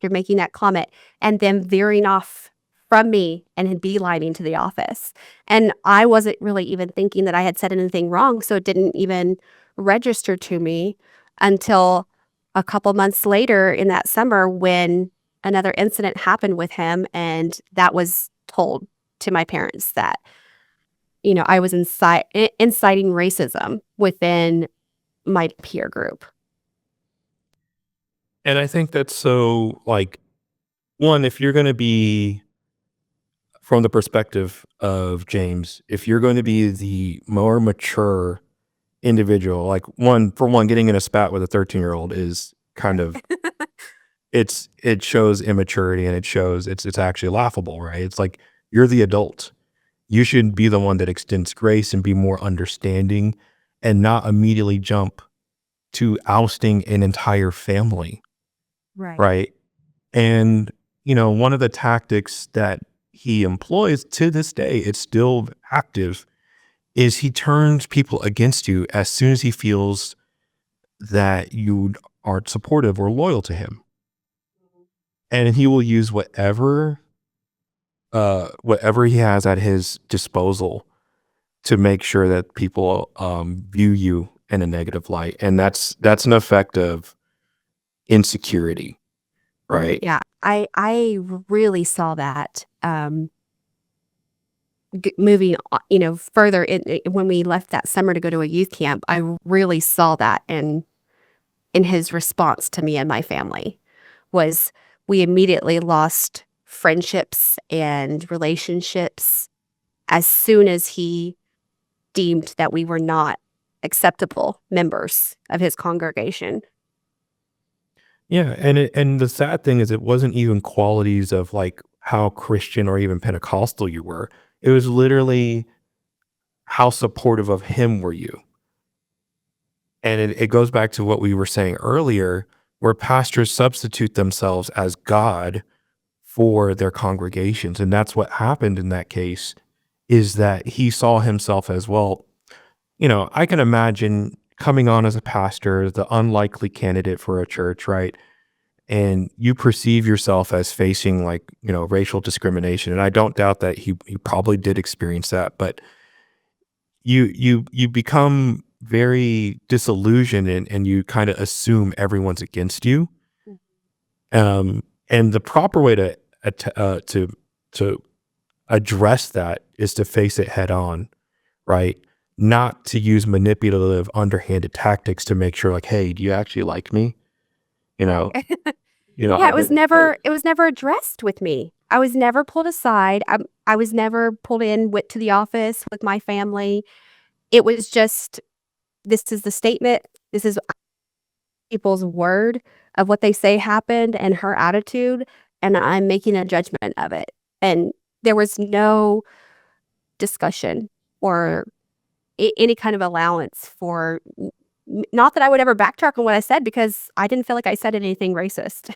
you're making that comment and them veering off from me and beelining to the office. And I wasn't really even thinking that I had said anything wrong, so it didn't even register to me until a couple months later in that summer when another incident happened with him, and that was told to my parents that, I was inciting racism within my peer group. And I think that's so, like, one, if you're gonna be from the perspective of James, if you're going to be the more mature individual, like, for one, getting in a spat with a 13-year-old is kind of it shows immaturity and it shows it's actually laughable, right? It's like you're the adult. You should be the one that extends grace and be more understanding and not immediately jump to ousting an entire family, Right. right? And, one of the tactics that he employs to this day, it's still active, is he turns people against you as soon as he feels that you aren't supportive or loyal to him. And he will use whatever whatever he has at his disposal to make sure that people view you in a negative light, and that's an effect of insecurity, right? Yeah, I really saw that, moving, further when we left that summer to go to a youth camp. I really saw that in his response to me and my family was we immediately lost friendships and relationships as soon as he deemed that we were not acceptable members of his congregation. Yeah, and the sad thing is it wasn't even qualities of, like, how Christian or even Pentecostal you were. It was literally how supportive of him were you? And it goes back to what we were saying earlier, where pastors substitute themselves as God for their congregations, and that's what happened in that case, is that he saw himself as, well, I can imagine coming on as a pastor, the unlikely candidate for a church, right? And you perceive yourself as facing, like, racial discrimination, and I don't doubt that he probably did experience that, but you become very disillusioned, and you kind of assume everyone's against you. And the proper way to address that is to face it head on, right? Not to use manipulative, underhanded tactics to make sure, like, hey, do you actually like me? You Right. know, you know, Yeah, I did. it was never addressed with me. I was never pulled aside. I was never pulled in with to the office with my family. It was just, "This is the statement. This is people's word of what they say happened and her attitude, and I'm making a judgment of it." And there was no discussion or any kind of allowance for not that I would ever backtrack on what I said because I didn't feel like I said anything racist.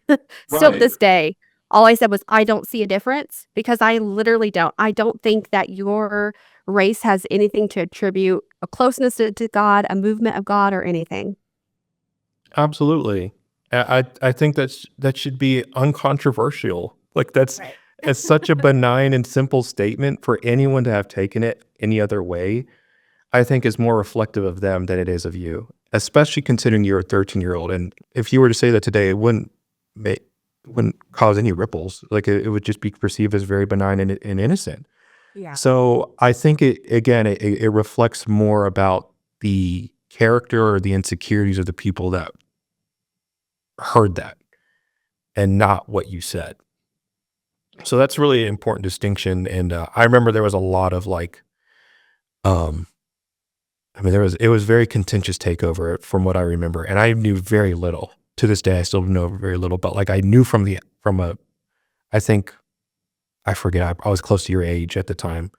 Still to Right. this day, all I said was, "I don't see a difference," because I literally don't. I don't think that your race has anything to attribute a closeness to God, a movement of God, or anything. Absolutely. I think that should be uncontroversial. Like, Right. it's such a benign and simple statement for anyone to have taken it any other way. I think is more reflective of them than it is of you, especially considering you're a 13-year-old. And if you were to say that today, it wouldn't cause any ripples. Like, it would just be perceived as very benign and innocent. Yeah. So I think it reflects more about the character or the insecurities of the people that heard that, and not what you said. So that's really an important distinction. And I remember there was a lot of, like, um, I mean, it was very contentious takeover from what I remember, and I knew very little. To this day, I still know very little, but, like, I knew from a I think I forget, I was close to your age at the time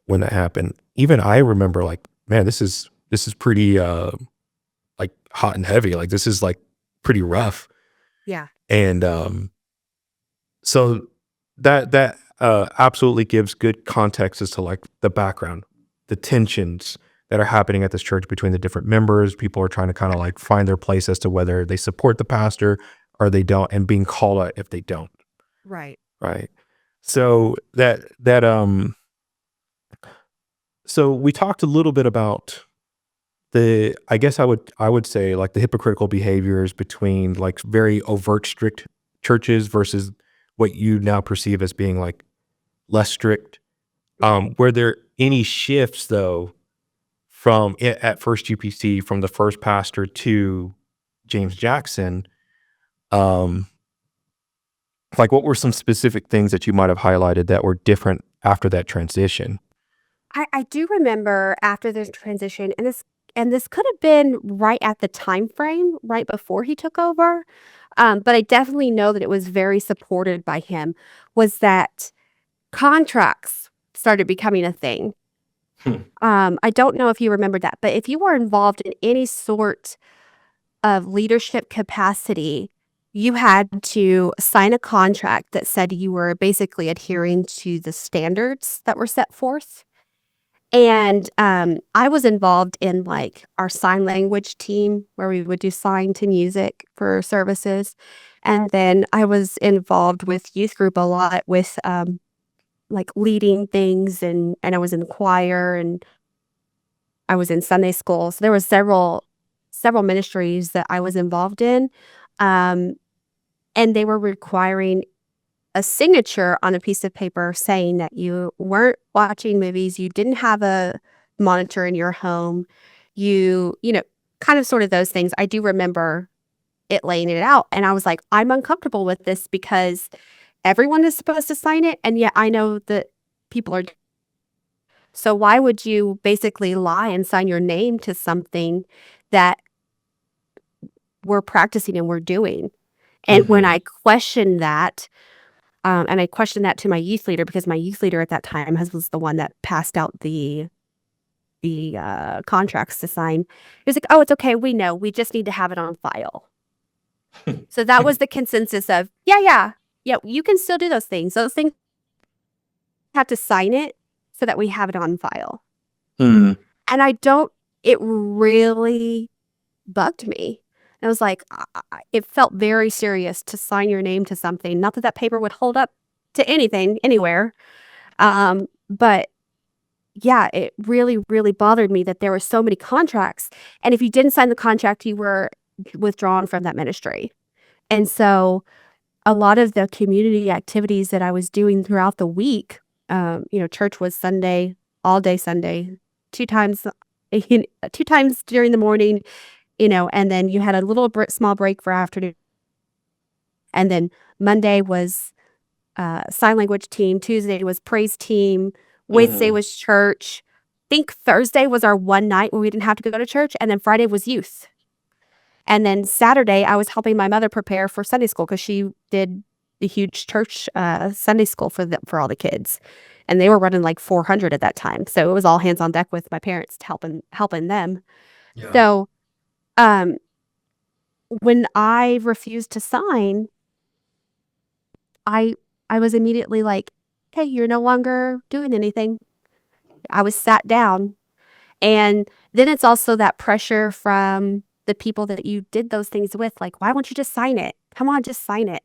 when that happened. Even I remember, like, man, this is pretty, like, hot and heavy, like, this is, like, pretty rough. Yeah. And, so that absolutely gives good context as to, like, the background, the tensions that are happening at this church between the different members. People are trying to kinda, like, find their place as to whether they support the pastor or they don't, and being called out if they don't, Right. right? So so we talked a little bit about I guess I would say, like, the hypocritical behaviors between, like, very overt strict churches versus what you now perceive as being, like, less strict. Were there any shifts, though, at First UPC, from the first pastor to James Jackson? Um, like, what were some specific things that you might have highlighted that were different after that transition? I do remember after the transition, and this could have been right at the time frame, right before he took over, but I definitely know that it was very supported by him, was that contracts started becoming a thing. Hmm. I don't know if you remember that, but if you were involved in any sort of leadership capacity, you had to sign a contract that said you were basically adhering to the standards that were set forth. And, I was involved in, like, our sign language team where we would do sign to music for services, and then I was involved with youth group a lot with, like leading things, and I was in the choir, and I was in Sunday school. So there was several ministries that I was involved in. Um, and they were requiring a signature on a piece of paper saying that you weren't watching movies, you didn't have a monitor in your home, you know, kind of sort of those things. I do remember it laying it out, and I was like, I'm uncomfortable with this because everyone is supposed to sign it, and yet I know that people are. So why would you basically lie and sign your name to something that we're practicing and we're doing? And when I questioned that, and I questioned that to my youth leader, because my youth leader at that time was the one that passed out the contracts to sign. He was like, "Oh, it's okay. We know. We just need to have it on file." So that was the consensus of, yeah, you can still do those things. Those things have to sign it so that we have it on file. And it really bugged me. And I was like, it felt very serious to sign your name to something. Not that that paper would hold up to anything, anywhere. But yeah, it really, really bothered me that there were so many contracts. And if you didn't sign the contract, you were withdrawn from that ministry. And so a lot of the community activities that I was doing throughout the week, church was Sunday, all day Sunday, two times during the morning, and then you had a little small break for afternoon. And then Monday was sign language team, Tuesday was praise team, Wednesday was church. I think Thursday was our one night where we didn't have to go to church, and then Friday was youth. And then Saturday, I was helping my mother prepare for Sunday school because she did the huge church Sunday school for all the kids, and they were running like 400 at that time. So it was all hands on deck with my parents helping them. Yeah. So, when I refused to sign, I was immediately like, "Hey, you're no longer doing anything." I was sat down. And then it's also that pressure from the people that you did those things with, like, "Why won't you just sign it? Come on, just sign it."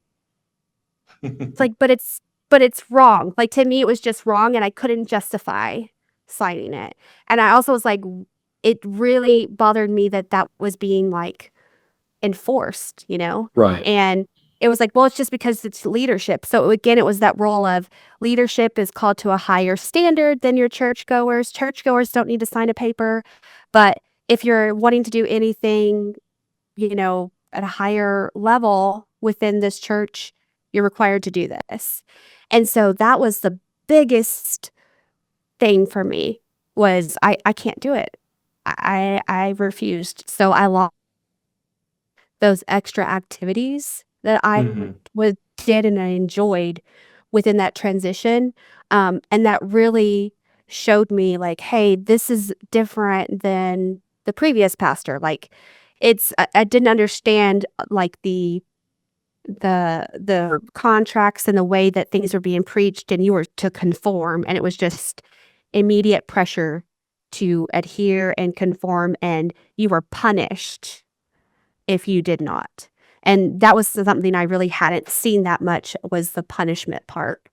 It's like, but it's wrong. Like, to me, it was just wrong, and I couldn't justify signing it. And I also was like, it really bothered me that that was being, like, enforced, Right. And it was like, well, it's just because it's leadership. So again, it was that role of leadership is called to a higher standard than your churchgoers. Churchgoers don't need to sign a paper, but if you're wanting to do anything, at a higher level within this church, you're required to do this. And so that was the biggest thing for me, was I can't do it. I refused. So I lost those extra activities that I did and I enjoyed within that transition. And that really showed me, like, hey, this is different than the previous pastor. Like, I didn't understand, like, the contracts and the way that things were being preached, and you were to conform, and it was just immediate pressure to adhere and conform, and you were punished if you did not. And that was something I really hadn't seen that much, was the punishment part,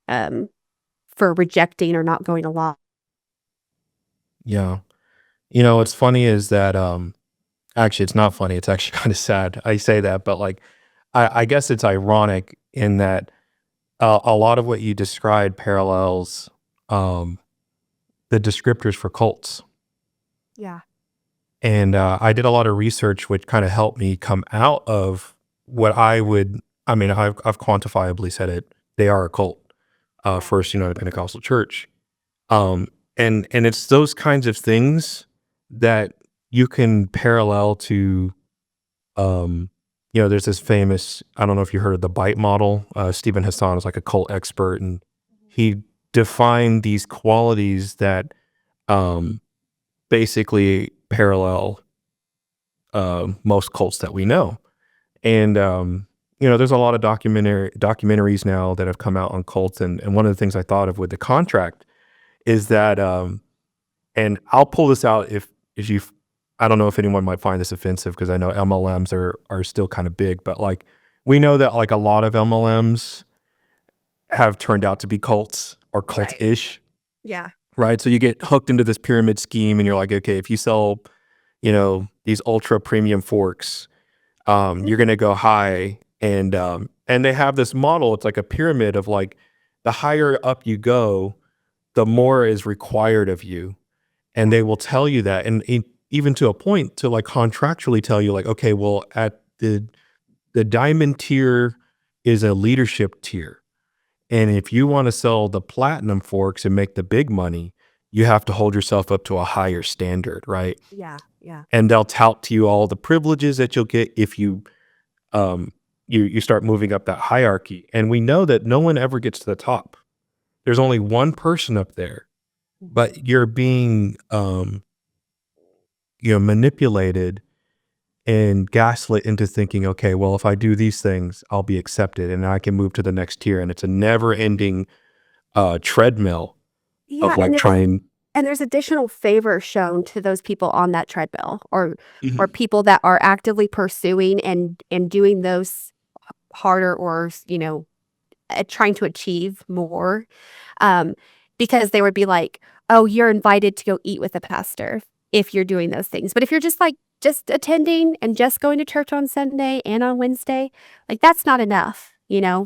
for rejecting or not going along. Yeah. What's funny is that actually it's not funny, it's actually kind of sad. I say that, but like I guess it's ironic in that a lot of what you described parallels the descriptors for cults. Yeah. And I did a lot of research which kind of helped me come out of what I've quantifiably said it. They are a cult. First United Pentecostal Church. And it's those kinds of things that you can parallel to, there's this famous, I don't know if you heard of the bite model. Stephen Hassan is like a cult expert, and he defined these qualities that basically parallel most cults that we know. And there's a lot of documentaries now that have come out on cults, and one of the things I thought of with the contract is that, and I'll pull this out if you, I don't know if anyone might find this offensive, because I know MLMs are still kind of big, but like we know that like a lot of MLMs have turned out to be cults. or cult-ish, Yeah. right? So you get hooked into this pyramid scheme and you're like, okay, if you sell, these ultra premium forks, you're going to go high. And they have this model. It's like a pyramid of like, the higher up you go, the more is required of you. And they will tell you that. And even to a point to like contractually tell you like, okay, well, at the diamond tier is a leadership tier. And if you want to sell the platinum forks and make the big money, you have to hold yourself up to a higher standard, right? Yeah. Yeah. And they'll tout to you all the privileges that you'll get if you start moving up that hierarchy. And we know that no one ever gets to the top. There's only one person up there, but you're being manipulated and gaslit into thinking, okay, well, if I do these things, I'll be accepted and I can move to the next tier. And it's a never ending treadmill Yeah. of like trying. And there's additional favor shown to those people on that treadmill or Mhm. people that are actively pursuing and doing those harder or, trying to achieve more. Because they would be like, oh, you're invited to go eat with the pastor if you're doing those things. But if you're just attending and just going to church on Sunday and on Wednesday, like that's not enough,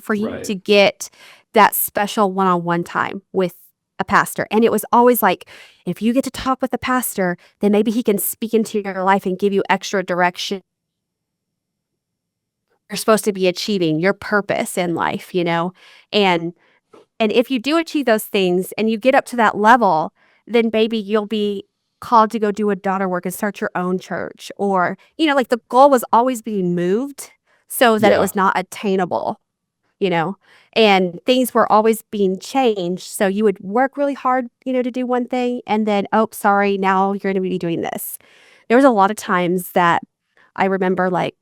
for you Right. to get that special one-on-one time with a pastor. And it was always like, if you get to talk with the pastor, then maybe he can speak into your life and give you extra direction. You're supposed to be achieving your purpose in life, and if you do achieve those things and you get up to that level, then maybe you'll be called to go do a daughter work and start your own church. Or, like the goal was always being moved so that it Yeah. was not attainable, and things were always being changed. So you would work really hard, to do one thing and then, oh, sorry, now you're going to be doing this. There was a lot of times that I remember like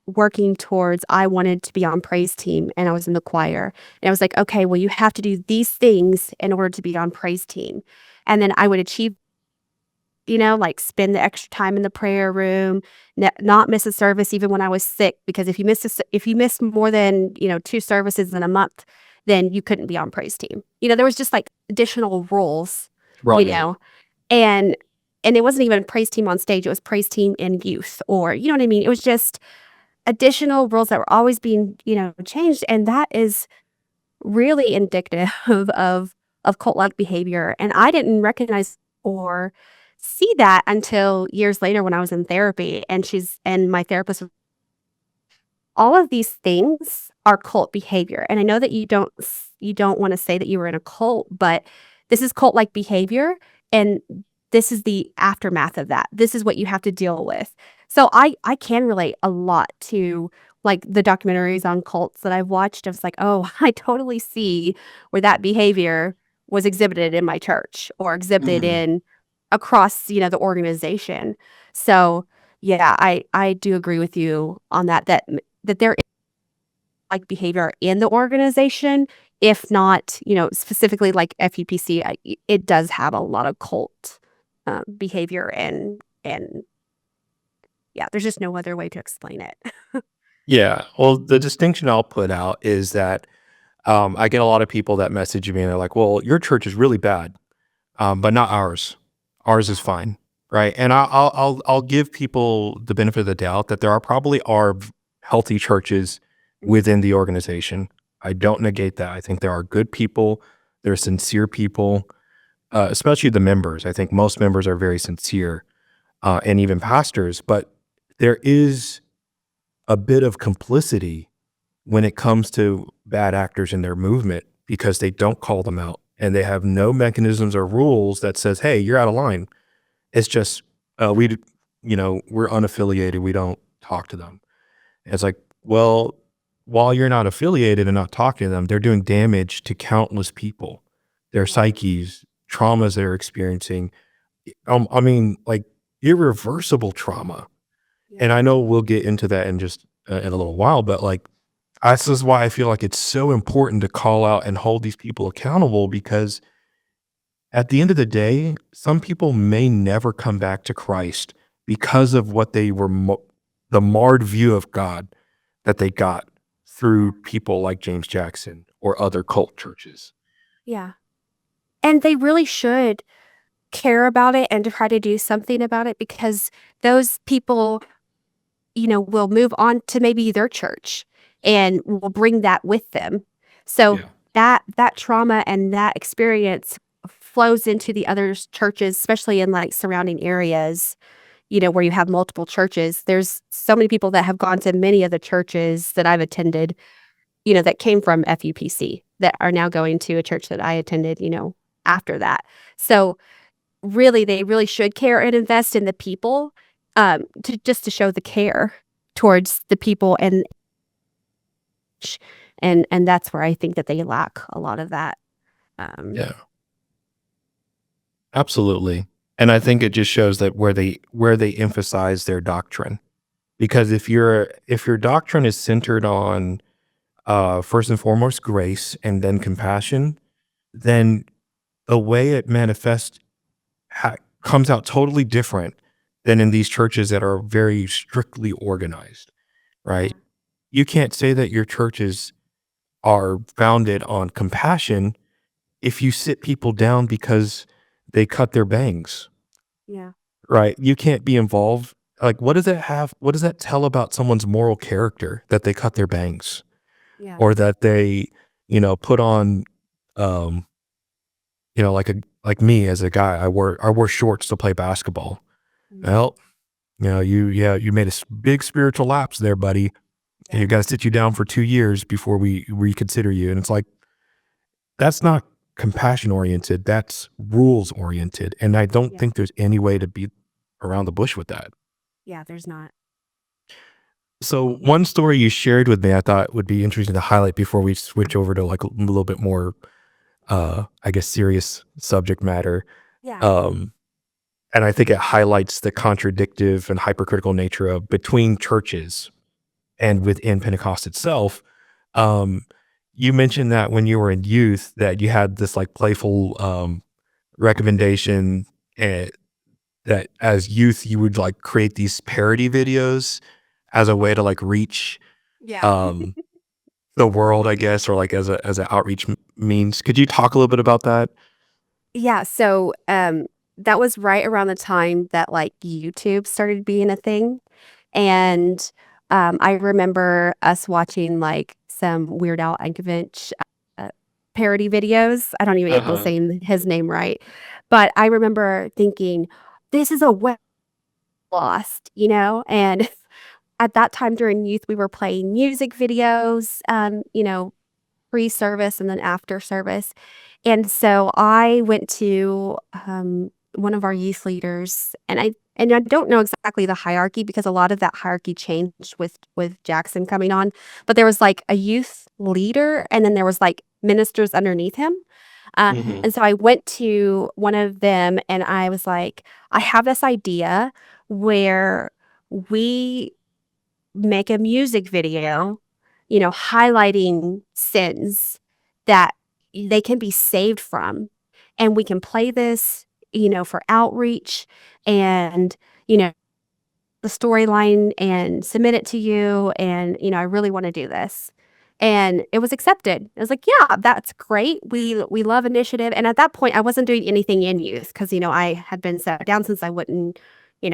working towards, I wanted to be on praise team and I was in the choir. And I was like, okay, well, you have to do these things in order to be on praise team. And then I would achieve, like spend the extra time in the prayer room, not miss a service even when I was sick, because if you miss more than, 2 services in a month, then you couldn't be on praise team. There was just like additional rules, Right. and it wasn't even praise team on stage. It was praise team in youth, or, you know what I mean? It was just additional rules that were always being, changed. And that is really indicative of cult-like behavior. And I didn't recognize or see that until years later when I was in therapy and my therapist was, all of these things are cult behavior. And I know that you don't want to say that you were in a cult, but this is cult-like behavior, and this is the aftermath of that. This is what you have to deal with. So I can relate a lot to like the documentaries on cults that I've watched. I was like, oh, I totally see where that behavior was exhibited in my church or exhibited Mhm. in across, the organization. So yeah, I do agree with you on that there is like behavior in the organization, if not, specifically like FUPC, it does have a lot of cult behavior and yeah, there's just no other way to explain it. Yeah. Well, the distinction I'll put out is that I get a lot of people that message me and they're like, well, your church is really bad, but not ours. Ours is fine. Right. And I'll give people the benefit of the doubt that there probably are healthy churches within the organization. I don't negate that. I think there are good people. There are sincere people, especially the members. I think most members are very sincere, and even pastors. But there is a bit of complicity when it comes to bad actors in their movement because they don't call them out and they have no mechanisms or rules that says, hey, you're out of line. It's just, we're unaffiliated. We don't talk to them. And it's like, well, while you're not affiliated and not talking to them, they're doing damage to countless people, their psyches, traumas they're experiencing. I mean, like irreversible trauma. And I know we'll get into that in just in a little while, but like, this is why I feel like it's so important to call out and hold these people accountable because at the end of the day, some people may never come back to Christ because of what they were, the marred view of God that they got through people like James Jackson or other cult churches. Yeah. And they really should care about it and to try to do something about it, because those people, will move on to maybe their church and will bring that with them. So Yeah. that trauma and that experience flows into the other churches, especially in like surrounding areas, where you have multiple churches. There's so many people that have gone to many of the churches that I've attended, that came from FUPC that are now going to a church that I attended, after that. So really, they really should care and invest in the people, to show the care towards the people, and that's where I think that they lack a lot of that. Yeah. Absolutely. And I think it just shows that where they emphasize their doctrine. Because if your doctrine is centered on first and foremost grace and then compassion, then the way it manifests comes out totally different than in these churches that are very strictly organized, right? Yeah. You can't say that your churches are founded on compassion if you sit people down because they cut their bangs, Yeah. right? You can't be involved. Like, what does that tell about someone's moral character that they cut their bangs Yeah. or that they, put on, um, like me as a guy, I wore shorts to play basketball. Mm. Well, you made a big spiritual lapse there, buddy. And you got to sit you down for 2 years before we reconsider you. And it's like, that's not compassion oriented. That's rules oriented. And I don't Yeah. think there's any way to beat around the bush with that. Yeah, there's not. So one story you shared with me, I thought would be interesting to highlight before we switch over to like a little bit more, I guess, serious subject matter. Yeah. And I think it highlights the contradictive and hypercritical nature of between churches and within Pentecost itself. You mentioned that when you were in youth that you had this like playful recommendation that as youth you would like create these parody videos as a way to like reach Yeah. um, the world, I guess, or like as an outreach means. Could you talk a little bit about that? Yeah, so, that was right around the time that, like, YouTube started being a thing, and, I remember us watching, like, some Weird Al Yankovic, parody videos. I don't even know if I'm Uh-huh. saying his name right, but I remember thinking, "This is a way lost," and at that time during youth, we were playing music videos, pre-service and then after service. And so I went to, one of our youth leaders, and I don't know exactly the hierarchy because a lot of that hierarchy changed with Jackson coming on, but there was, like, a youth leader, and then there was, like, ministers underneath him. Mhm. And so I went to one of them, and I was like, "I have this idea where we make a music video, highlighting sins that they can be saved from. And we can play this, for outreach and, you know, the storyline and submit it to you. And, I really want to do this." And it was accepted. I was like, "Yeah, that's great. We love initiative." And at that point, I wasn't doing anything in youth because, I had been set down since I wouldn't,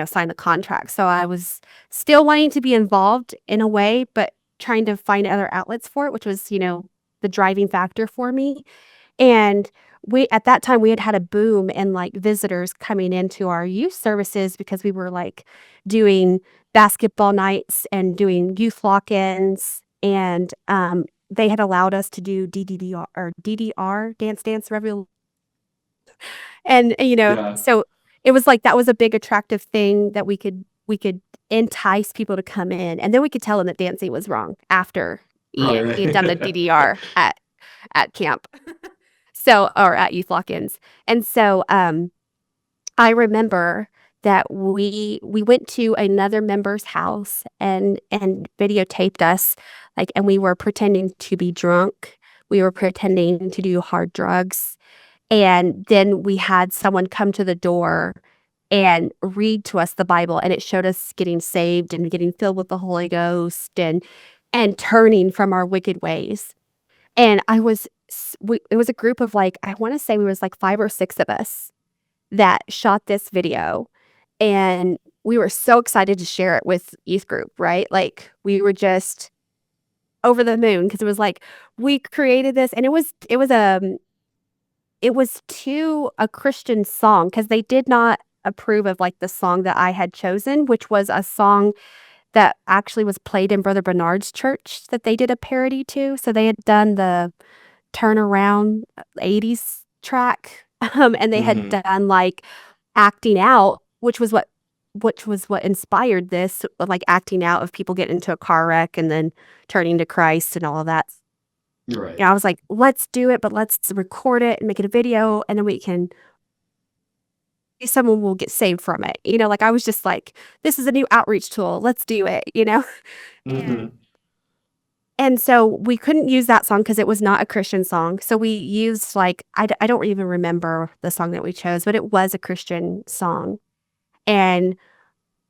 sign the contract. So I was still wanting to be involved in a way, but trying to find other outlets for it, which was, the driving factor for me. And we at that time, we had had a boom in, like, visitors coming into our youth services because we were, like, doing basketball nights and doing youth lock-ins, and, they had allowed us to do DDR, Dance Revolution. And, Yeah. so it was like that was a big attractive thing that we could entice people to come in, and then we could tell them that dancing was wrong after he had done the Right. DDR at camp. So or at youth lock-ins. And so, I remember that we went to another member's house and videotaped us, like, and we were pretending to be drunk. We were pretending to do hard drugs, and then we had someone come to the door and read to us the Bible, and it showed us getting saved and getting filled with the Holy Ghost and turning from our wicked ways. And I was it was a group of like, I want to say we was like 5 or 6 of us that shot this video, and we were so excited to share it with youth group, right? Like we were just over the moon because it was like we created this, and it was to a Christian song because they did not approve of like the song that I had chosen, which was a song that actually was played in Brother Bernard's church that they did a parody to. So they had done the turnaround 80s track, and they had done like acting out, which was what inspired this, like acting out of people getting into a car wreck and then turning to Christ and all of that. Right. Yeah, I was like, let's do it, but let's record it and make it a video, and then we can someone will get saved from it. Like I was just like, this is a new outreach tool. Let's do it. And so we couldn't use that song because it was not a Christian song. So we used like, I don't even remember the song that we chose, but it was a Christian song. And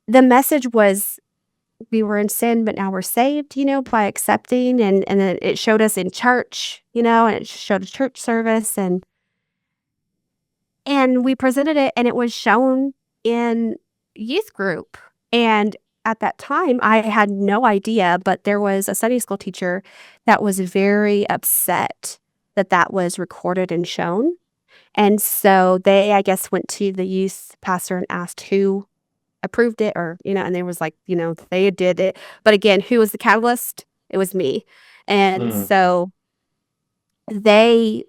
the message was we were in sin, but now we're saved, by accepting. And then it showed us in church, and it showed a church service. And we presented it, and it was shown in youth group. And at that time, I had no idea, but there was a Sunday school teacher that was very upset that that was recorded and shown. And so they, I guess, went to the youth pastor and asked who approved it, or, and they was like, they did it. But again, who was the catalyst? It was me. And so they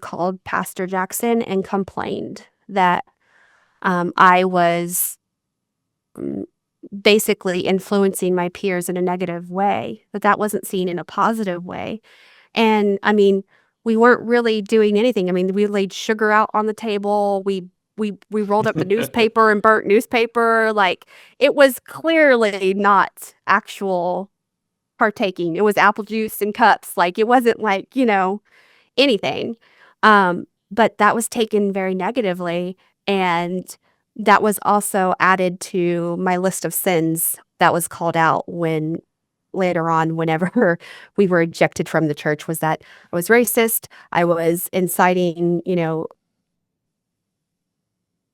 called Pastor Jackson and complained that I was basically influencing my peers in a negative way, that wasn't seen in a positive way. And I mean, we weren't really doing anything. I mean, we laid sugar out on the table. We rolled up the newspaper and burnt newspaper. Like, it was clearly not actual partaking. It was apple juice and cups. Like, it wasn't like, anything. But that was taken very negatively. And that was also added to my list of sins that was called out when later on, whenever we were ejected from the church, was that I was racist. I was inciting,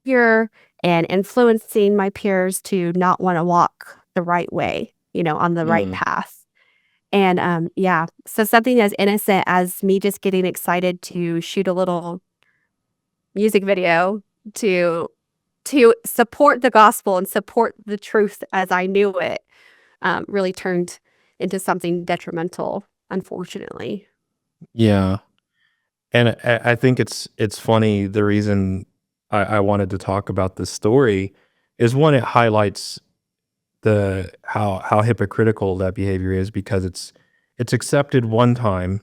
fear and influencing my peers to not want to walk the right way, on the right path. And yeah, so something as innocent as me just getting excited to shoot a little music video to support the gospel and support the truth as I knew it, really turned into something detrimental, unfortunately. Yeah. And I think it's funny. The reason I wanted to talk about this story is, one, it highlights how hypocritical that behavior is, because it's accepted one time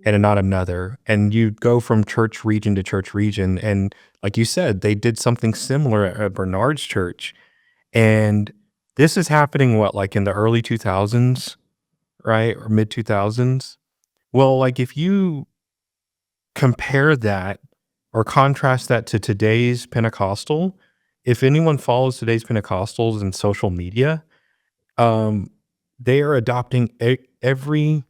and not another. And you go from church region to church region. And like you said, they did something similar at Bernard's church. And this is happening, like in the early 2000s, right? Or mid 2000s. Well, like if you compare that or contrast that to today's Pentecostal, if anyone follows today's Pentecostals in social media, they are adopting every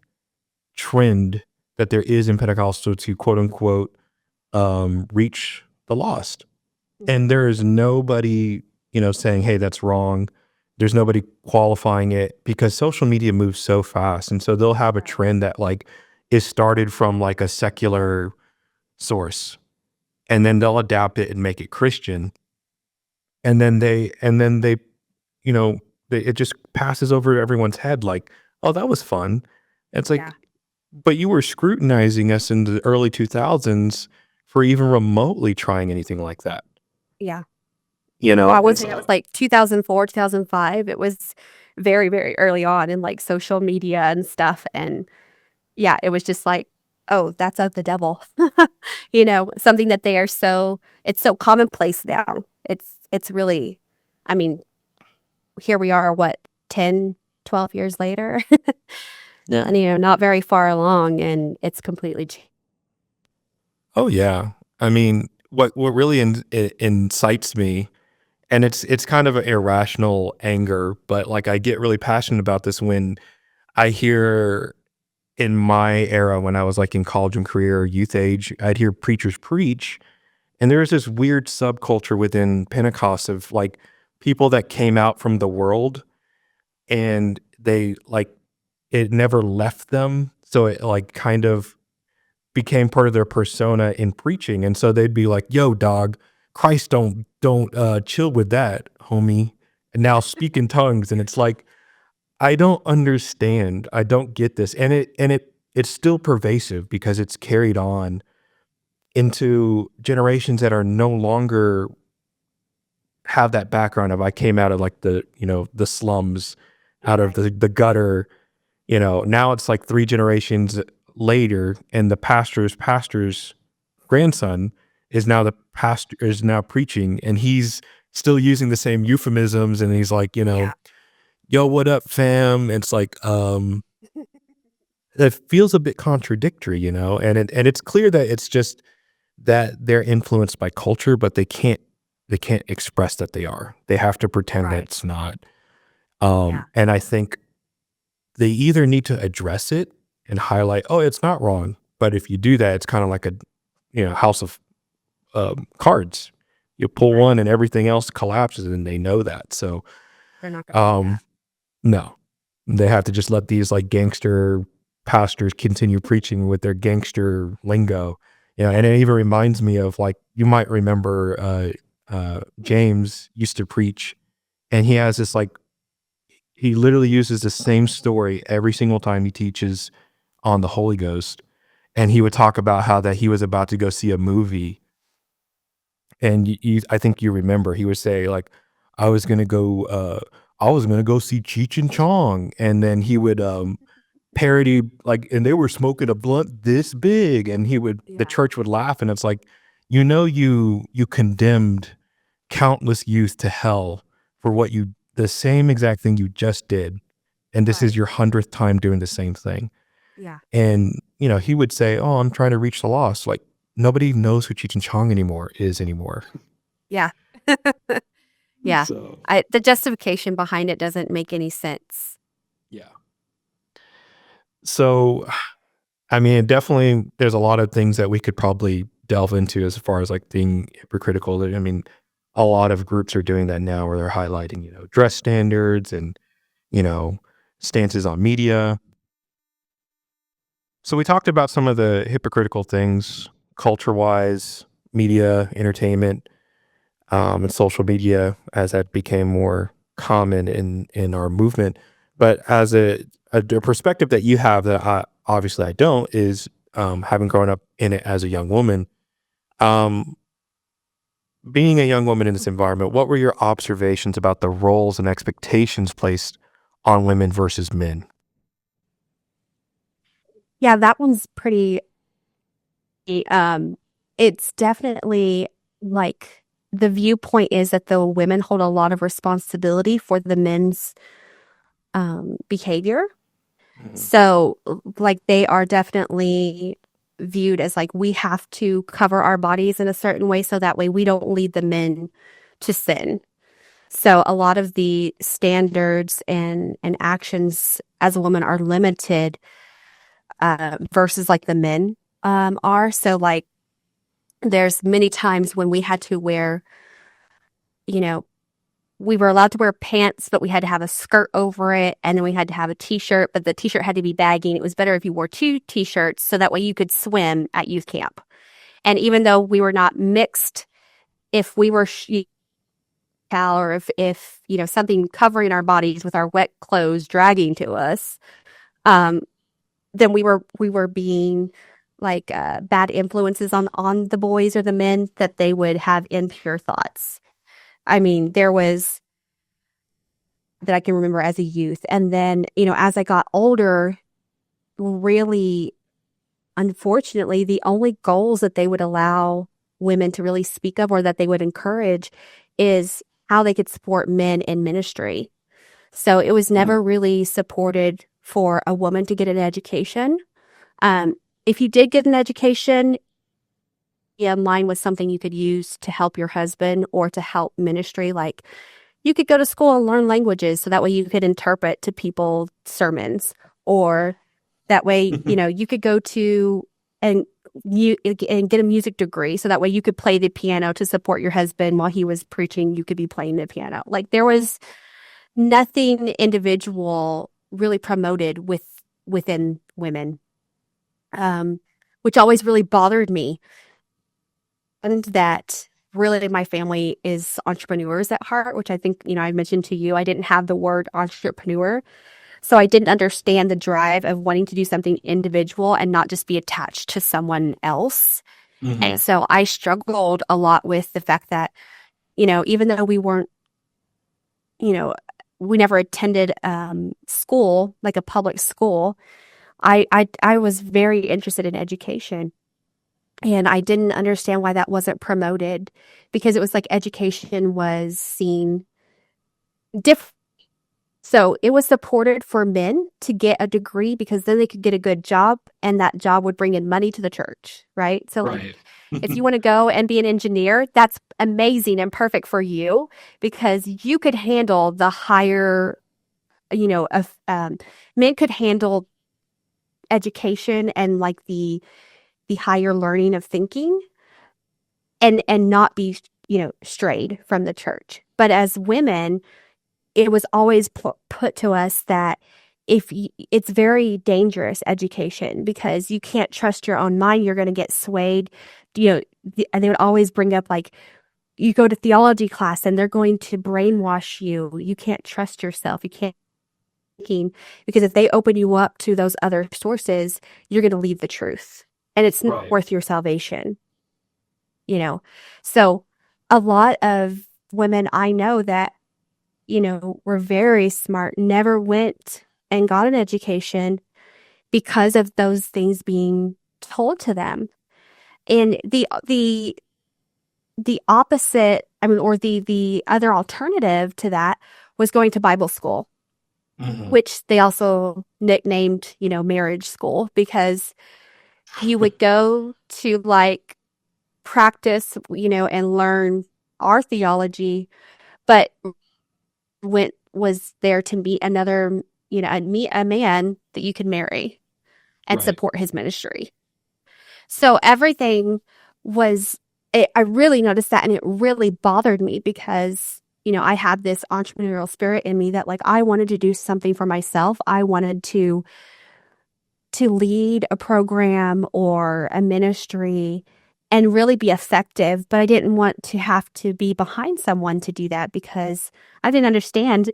trend that there is in Pentecostal to quote unquote reach the lost. And there is nobody, saying, hey, that's wrong. There's nobody qualifying it, because social media moves so fast. And so they'll have a trend that like is started from like a secular source, and then they'll adapt it and make it Christian. And then they, it just passes over everyone's head like, oh, that was fun. And it's like, Yeah. but you were scrutinizing us in the early 2000s for even remotely trying anything like that. Yeah. I would say it was like 2004, 2005. It was very, very early on in like social media and stuff. And yeah, it was just like, oh, that's of the devil. Something that it's so commonplace now. It's really, I mean, here we are, 10, 12 years later? Yeah. And, not very far along, and it's completely changed. Oh yeah. I mean, what really incites me, and it's kind of an irrational anger, but like I get really passionate about this when I hear in my era when I was like in college and career or youth age, I'd hear preachers preach, and there was this weird subculture within Pentecost of like people that came out from the world and they like it never left them. So it like kind of became part of their persona in preaching. And so they'd be like, yo, dog, Christ don't chill with that, homie. And now speak in tongues. And it's like, I don't understand. I don't get this. And it's still pervasive because it's carried on into generations that are no longer have that background of I came out of like the, the slums, out of the gutter. Now it's like 3 generations later, and the pastor's grandson is now the pastor is now preaching, and he's still using the same euphemisms, and he's like, Yeah. yo, what up, fam? And it's like, it feels a bit contradictory, and it's clear that it's just that they're influenced by culture, but they can't express that they are. They have to pretend that Right. it's not. Yeah. And I think they either need to address it and highlight, oh, it's not wrong. But if you do that, it's kind of like a house of cards. You pull one and everything else collapses, and they know that. So, They're not gonna do that. no, they have to just let these like gangster pastors continue preaching with their gangster lingo. And it even reminds me of like, you might remember James used to preach, and he has this like, he literally uses the same story every single time he teaches on the Holy Ghost. And he would talk about how that he was about to go see a movie. And I think you remember, he would say like, I was going to go see Cheech and Chong. And then he would parody like, and they were smoking a blunt this big. And the Yeah. church would laugh. And it's like, you condemned countless youth to hell for the same exact thing you just did. And this is Right. your 100th time doing the same thing. Yeah. And, he would say, oh, I'm trying to reach the lost. Like, nobody knows who Cheech and Chong is anymore. Yeah. Yeah. So, The justification behind it doesn't make any sense. yeah. So, I mean, definitely there's a lot of things that we could probably delve into as far as like being hypocritical. I mean, a lot of groups are doing that now where they're highlighting, dress standards and, stances on media. So we talked about some of the hypocritical things, culture-wise, media, entertainment, and social media as that became more common in our movement. But as a perspective that you have that obviously I don't is having grown up in it as a young woman, being a young woman in this environment, what were your observations about the roles and expectations placed on women versus men? Yeah, that one's pretty it's definitely like the viewpoint is that the women hold a lot of responsibility for the men's behavior. So like they are definitely viewed as like we have to cover our bodies in a certain way so that way we don't lead the men to sin. So a lot of the standards and actions as a woman are limited versus like the men are. So like there's many times when we had to wear, we were allowed to wear pants, but we had to have a skirt over it. And then we had to have a t-shirt, but the t-shirt had to be baggy. And it was better if you wore 2 t-shirts so that way you could swim at youth camp. And even though we were not mixed, if we were or if something covering our bodies with our wet clothes dragging to us, then we were being like bad influences on the boys or the men that they would have impure thoughts. I mean, there was that I can remember as a youth. And then, as I got older, really, unfortunately, the only goals that they would allow women to really speak of or that they would encourage is how they could support men in ministry. So it was never really supported for a woman to get an education. If you did get an education, in line with something you could use to help your husband or to help ministry, like you could go to school and learn languages so that way you could interpret to people sermons, or That way, you could go to and get a music degree. So that way you could play the piano to support your husband while he was preaching. You could be playing the piano. Like there was nothing individual really promoted within women, which always really bothered me. And that really my family is entrepreneurs at heart, which I think, I mentioned to you, I didn't have the word entrepreneur. So I didn't understand the drive of wanting to do something individual and not just be attached to someone else. Mm-hmm. And so I struggled a lot with the fact that, even though we weren't, we never attended school, like a public school, I was very interested in education. And I didn't understand why that wasn't promoted, because it was like education was seen different. So it was supported for men to get a degree because then they could get a good job and that job would bring in money to the church, right? So Right. like, if you want to go and be an engineer, that's amazing and perfect for you because you could handle the higher, men could handle education and like the higher learning of thinking and not be, strayed from the church. But as women, it was always put to us that it's very dangerous education because you can't trust your own mind. You're going to get swayed. And they would always bring up like, you go to theology class and they're going to brainwash you. You can't trust yourself. You can't thinking because if they open you up to those other sources, you're going to leave the truth and it's not Right. worth your salvation. So a lot of women I know that were very smart, never went and got an education because of those things being told to them. And the opposite, or the other alternative to that was going to Bible school, Mm-hmm. which they also nicknamed, marriage school, because you would go to like practice, and learn our theology, but was there to meet another, meet a man that you could marry and Right. support his ministry. So everything was, I really noticed that, and it really bothered me because, I had this entrepreneurial spirit in me that like I wanted to do something for myself. I wanted to lead a program or a ministry and really be effective, but I didn't want to have to be behind someone to do that because I didn't understand,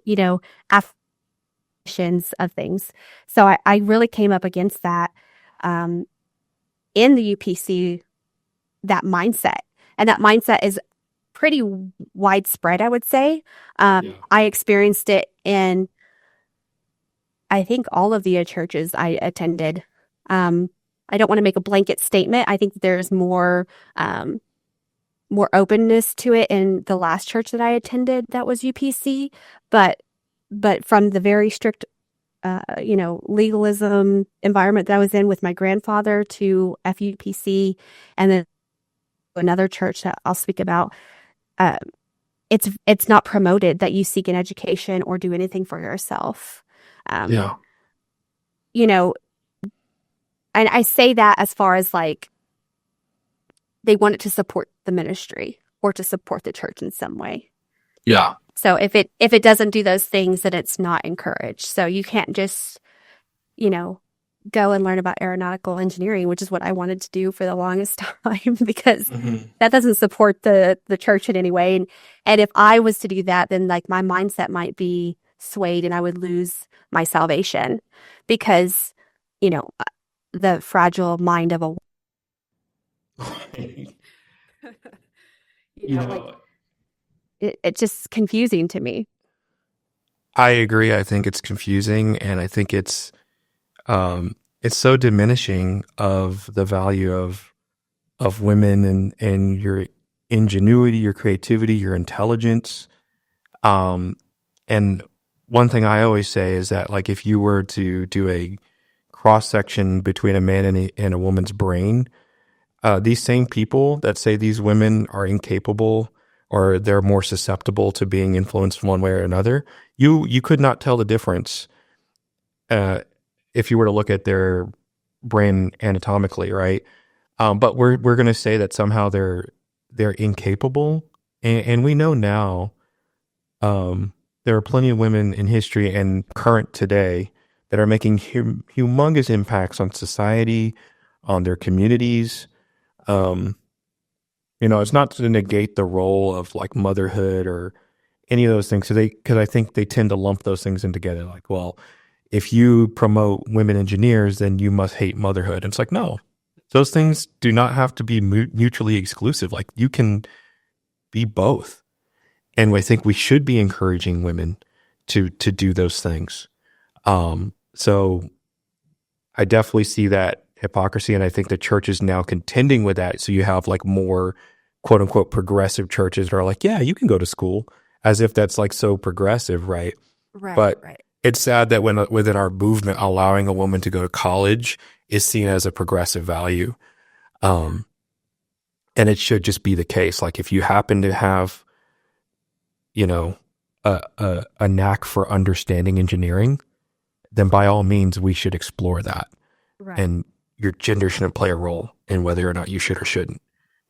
affirmations of things. So I really came up against that in the UPC, that mindset. And that mindset is pretty widespread, I would say. Yeah. I experienced it in, I think, all of the churches I attended. I don't want to make a blanket statement. I think there's more openness to it in the last church that I attended that was UPC, but from the very strict, legalism environment that I was in with my grandfather to FUPC, and then another church that I'll speak about, it's not promoted that you seek an education or do anything for yourself. Yeah. And I say that as far as like they want it to support the ministry or to support the church in some way. Yeah. So if it doesn't do those things, then it's not encouraged. So you can't just, go and learn about aeronautical engineering, which is what I wanted to do for the longest time because Mm-hmm. that doesn't support the church in any way. And if I was to do that, then like my mindset might be swayed and I would lose my salvation because, the fragile mind of a like it's just confusing to me. I agree. I think it's confusing, and I think it's so diminishing of the value of women and your ingenuity, your creativity, your intelligence. And one thing I always say is that, like, if you were to do a cross section between a man and a woman's brain, these same people that say these women are incapable or they're more susceptible to being influenced one way or another, you could not tell the difference if you were to look at their brain anatomically, right? But we're going to say that somehow they're incapable, and we know now there are plenty of women in history and current today that are making humongous impacts on society, on their communities. It's not to negate the role of like motherhood or any of those things, because I think they tend to lump those things in together. Like, well, if you promote women engineers, then you must hate motherhood. And it's like, no, those things do not have to be mutually exclusive. Like, you can be both. And I think we should be encouraging women to do those things. So I definitely see that hypocrisy, and I think the church is now contending with that. So you have like more quote unquote progressive churches that are like, yeah, you can go to school, as if that's like so progressive, right? But it's sad that within our movement, allowing a woman to go to college is seen as a progressive value. And it should just be the case. Like, if you happen to have, a knack for understanding engineering, then by all means, we should explore that. Right. And your gender shouldn't play a role in whether or not you should or shouldn't.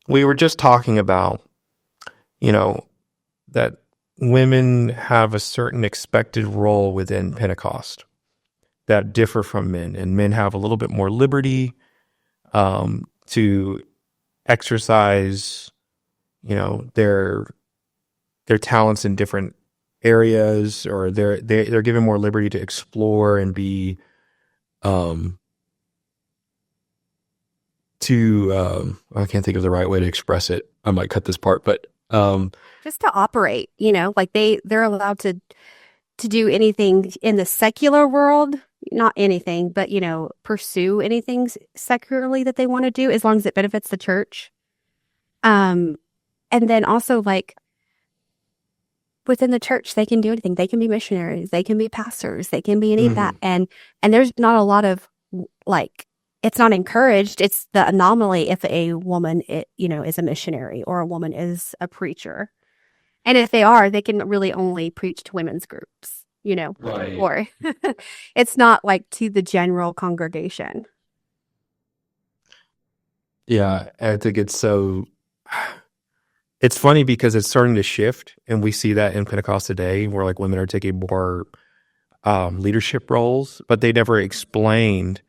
We were just talking about, that women have a certain expected role within Pentecost that differ from men, and men have a little bit more liberty to exercise, their talents in different areas, or they're given more liberty to explore and be I can't think of the right way to express it. I might cut this part, but just to operate, like they're allowed to do anything in the secular world, not anything, but pursue anything secularly that they want to do, as long as it benefits the church. And then also, like, within the church, they can do anything. They can be missionaries, they can be pastors, they can be any of that. And there's not a lot of, like, it's not encouraged. It's the anomaly if a woman, is a missionary, or a woman is a preacher. And if they are, they can really only preach to women's groups, Right. or it's not like to the general congregation. yeah, I think it's funny because it's starting to shift, and we see that in Pentecost today, where like women are taking more leadership roles, but they never explained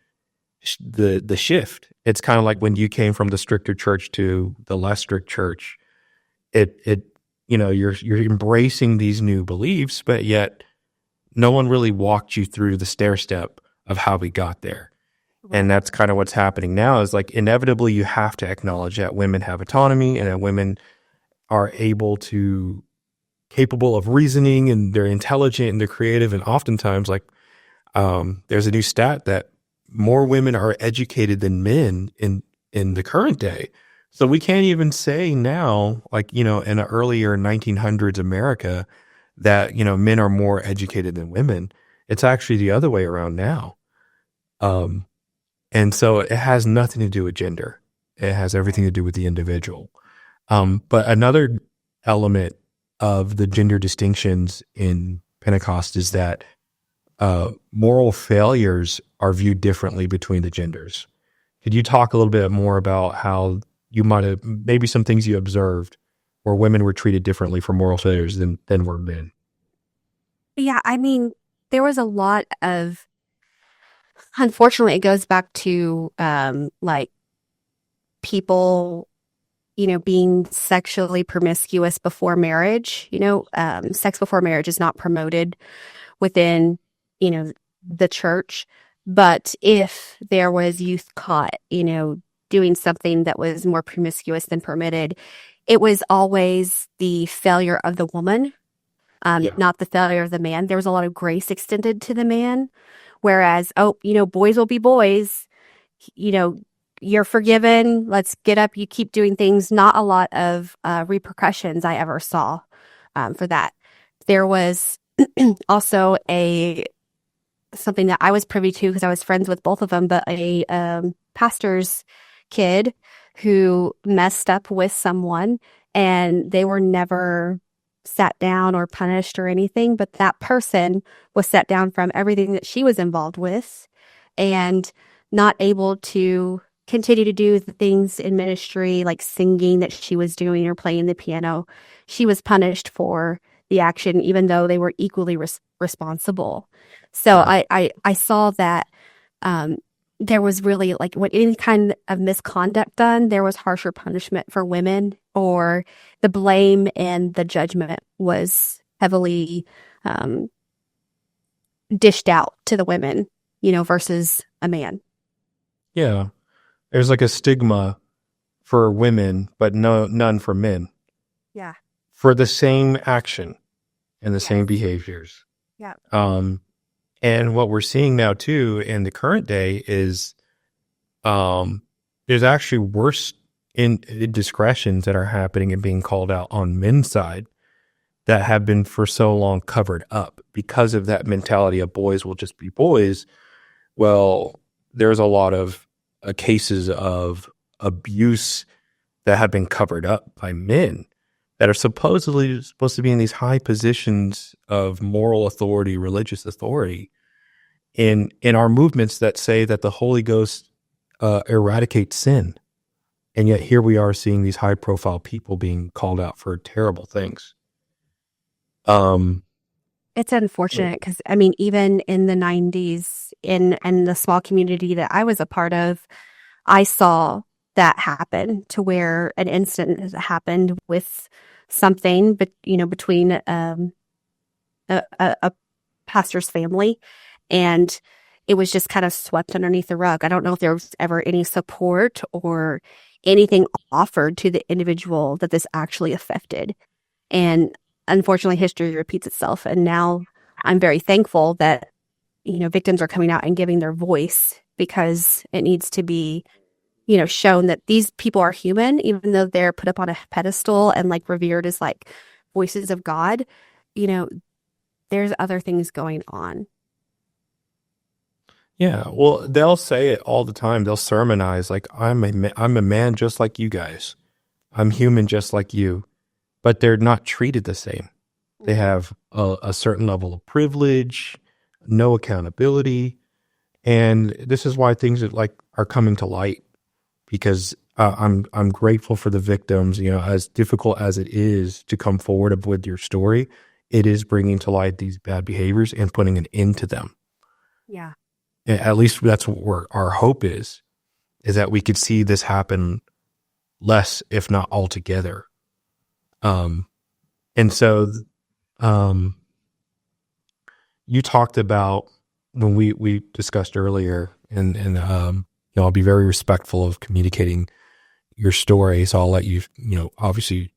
the shift. It's kind of like when you came from the stricter church to the less strict church. You're embracing these new beliefs, but yet no one really walked you through the stair step of how we got there. Right. And that's kind of what's happening now, is like inevitably you have to acknowledge that women have autonomy, and that women are capable of reasoning, and they're intelligent and they're creative. And oftentimes, like, there's a new stat that more women are educated than men in the current day. So we can't even say now, like, in an earlier 1900s America, that, men are more educated than women. It's actually the other way around now. And so it has nothing to do with gender. It has everything to do with the individual. But another element of the gender distinctions in Pentecost is that moral failures are viewed differently between the genders. Could you talk a little bit more about how you might have, maybe some things you observed where women were treated differently for moral failures than were men? Yeah, I mean, there was a lot of, unfortunately, it goes back to like people, being sexually promiscuous before marriage. Sex before marriage is not promoted within, the church. But if there was youth caught, doing something that was more promiscuous than permitted, it was always the failure of the woman, not the failure of the man. There was a lot of grace extended to the man, whereas, boys will be boys, you're forgiven, let's get up, you keep doing things. Not a lot of repercussions I ever saw for that. There was also something that I was privy to, because I was friends with both of them, but a pastor's kid who messed up with someone, and they were never sat down or punished or anything, but that person was set down from everything that she was involved with. and not able to continue to do the things in ministry, like singing that she was doing or playing the piano. She was punished for the action, even though they were equally responsible. So I saw that there was really, like, when any kind of misconduct done, there was harsher punishment for women, or the blame and the judgment was heavily dished out to the women, versus a man. Yeah. There's like a stigma for women, but none for men. Yeah. For the same action and the same behaviors. Yeah. And what we're seeing now too in the current day is there's actually worse indiscretions that are happening and being called out on men's side that have been for so long covered up because of that mentality of boys will just be boys. Well, there's a lot of cases of abuse that have been covered up by men that are supposed to be in these high positions of moral authority, religious authority, in our movements that say that the Holy Ghost eradicates sin. And yet here we are seeing these high profile people being called out for terrible things. It's unfortunate because, even in the 90s, in the small community that I was a part of, I saw that happen, to where an incident has happened with something, but between a pastor's family, and it was just kind of swept underneath the rug. I don't know if there was ever any support or anything offered to the individual that this actually affected. And unfortunately, history repeats itself. And now I'm very thankful that, victims are coming out and giving their voice, because it needs to be, shown that these people are human, even though they're put up on a pedestal and like revered as like voices of God. There's other things going on. Yeah, well, they'll say it all the time. They'll sermonize like, I'm a man just like you guys. I'm human just like you. But they're not treated the same. They have a certain level of privilege, no accountability. And this is why things are coming to light, because I'm grateful for the victims. As difficult as it is to come forward with your story, it is bringing to light these bad behaviors and putting an end to them. Yeah. At least that's what our hope is that we could see this happen less, if not altogether. And so, you talked about, when we discussed earlier, and I'll be very respectful of communicating your story, so I'll let you, obviously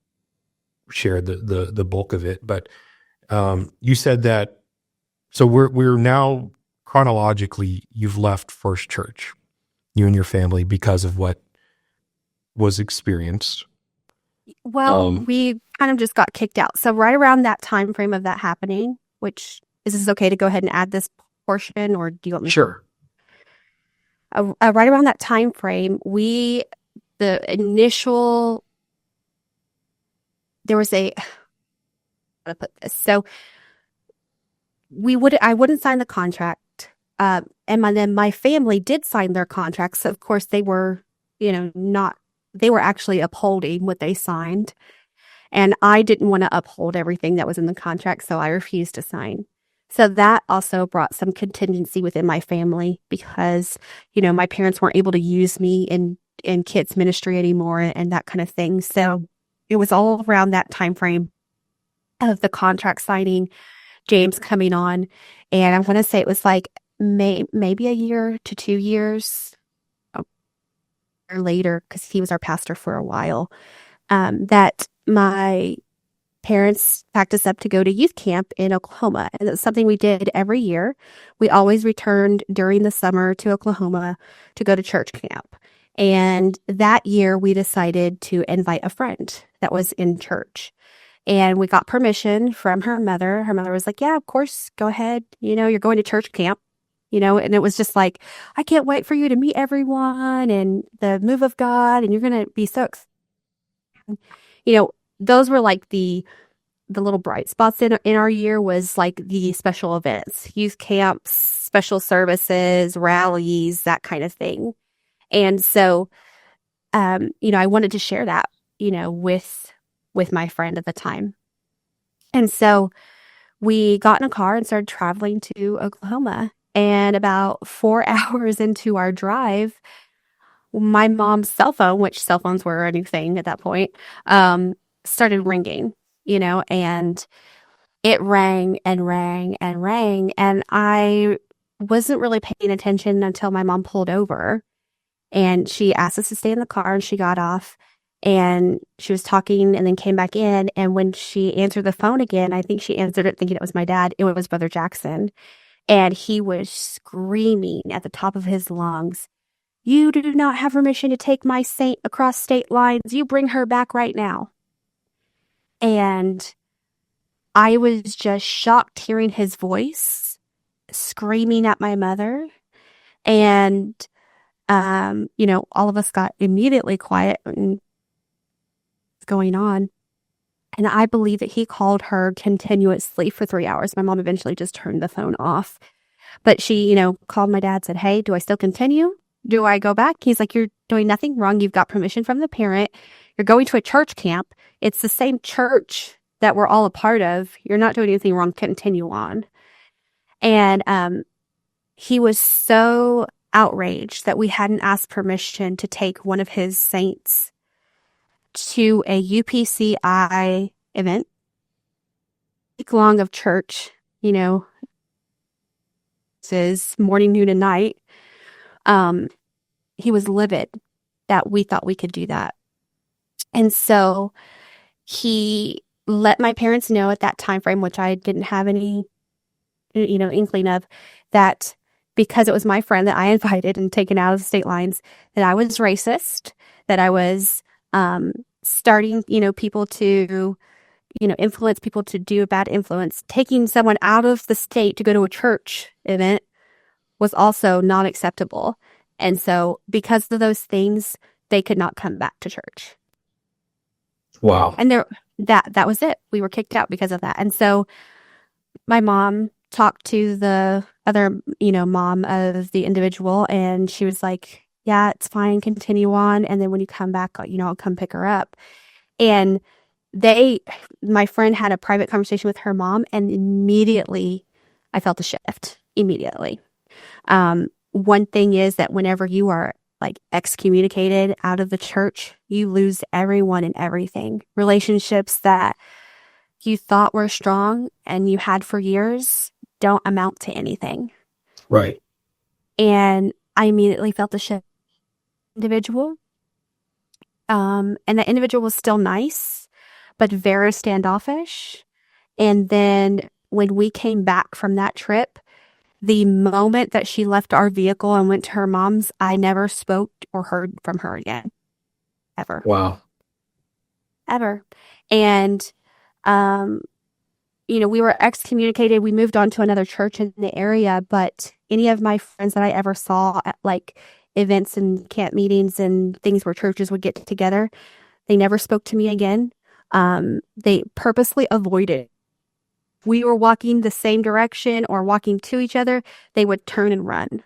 share the bulk of it. But you said that, so we're now chronologically, you've left First Church, you and your family, because of what was experienced. Well, we kind of just got kicked out. So right around that time frame of that happening, which, is this okay to go ahead and add this portion, or do you want me? Sure. Right around that time frame, there was how to put this. So I wouldn't sign the contract. And then my family did sign their contracts. So of course they were, they were actually upholding what they signed. And I didn't want to uphold everything that was in the contract, so I refused to sign. So that also brought some contingency within my family, because, my parents weren't able to use me in kids ministry anymore and that kind of thing. So it was all around that time frame of the contract signing, James coming on. And I'm going to say it was like maybe a year to 2 years later, because he was our pastor for a while, that my parents packed us up to go to youth camp in Oklahoma. And it's something we did every year. We always returned during the summer to Oklahoma to go to church camp. And that year we decided to invite a friend that was in church. And we got permission from her mother. Her mother was like, yeah, of course, go ahead. You're going to church camp. And it was just like, I can't wait for you to meet everyone and the move of God, and you're going to be so excited. Those were like the little bright spots in our year, was like the special events, youth camps, special services, rallies, that kind of thing. And so, I wanted to share that, with my friend at the time. And so we got in a car and started traveling to Oklahoma. And about 4 hours into our drive, my mom's cell phone, which cell phones were a new thing at that point, started ringing, and it rang and rang and rang. And I wasn't really paying attention until my mom pulled over and she asked us to stay in the car, and she got off and she was talking and then came back in. And when she answered the phone again, I think she answered it thinking it was my dad. It was Brother Jackson. And he was screaming at the top of his lungs, "You do not have permission to take my saint across state lines. You bring her back right now." And I was just shocked hearing his voice screaming at my mother. And, all of us got immediately quiet and what's going on. And I believe that he called her continuously for 3 hours. My mom eventually just turned the phone off. But she, called my dad, said, "Hey, do I still continue? Do I go back?" He's like, "You're doing nothing wrong. You've got permission from the parent. You're going to a church camp. It's the same church that we're all a part of. You're not doing anything wrong. Continue on." And he was so outraged that we hadn't asked permission to take one of his saints to a UPCI event, week long of church, this is morning, noon, and night. He was livid that we thought we could do that. And so he let my parents know at that time frame, which I didn't have any, inkling of, that because it was my friend that I invited and taken out of the state lines, that I was racist, that I was starting, people to, influence people to do a bad influence. Taking someone out of the state to go to a church event was also not acceptable. And so because of those things, they could not come back to church. Wow. And that was it. We were kicked out because of that. And so my mom talked to the other, mom of the individual, and she was like, "Yeah, it's fine. Continue on. And then when you come back, I'll come pick her up." And my friend had a private conversation with her mom, and immediately I felt a shift. Immediately. One thing is that whenever you are excommunicated out of the church, you lose everyone and everything. Relationships that you thought were strong and you had for years don't amount to anything. Right. And I immediately felt the shift. Individual. And that individual was still nice, but very standoffish. And then when we came back from that trip, the moment that she left our vehicle and went to her mom's, I never spoke or heard from her again. Ever. Wow. Ever. And, we were excommunicated. We moved on to another church in the area, but any of my friends that I ever saw at events and camp meetings and things where churches would get together, they never spoke to me again. They purposely avoided. We were walking the same direction or walking to each other, they would turn and run.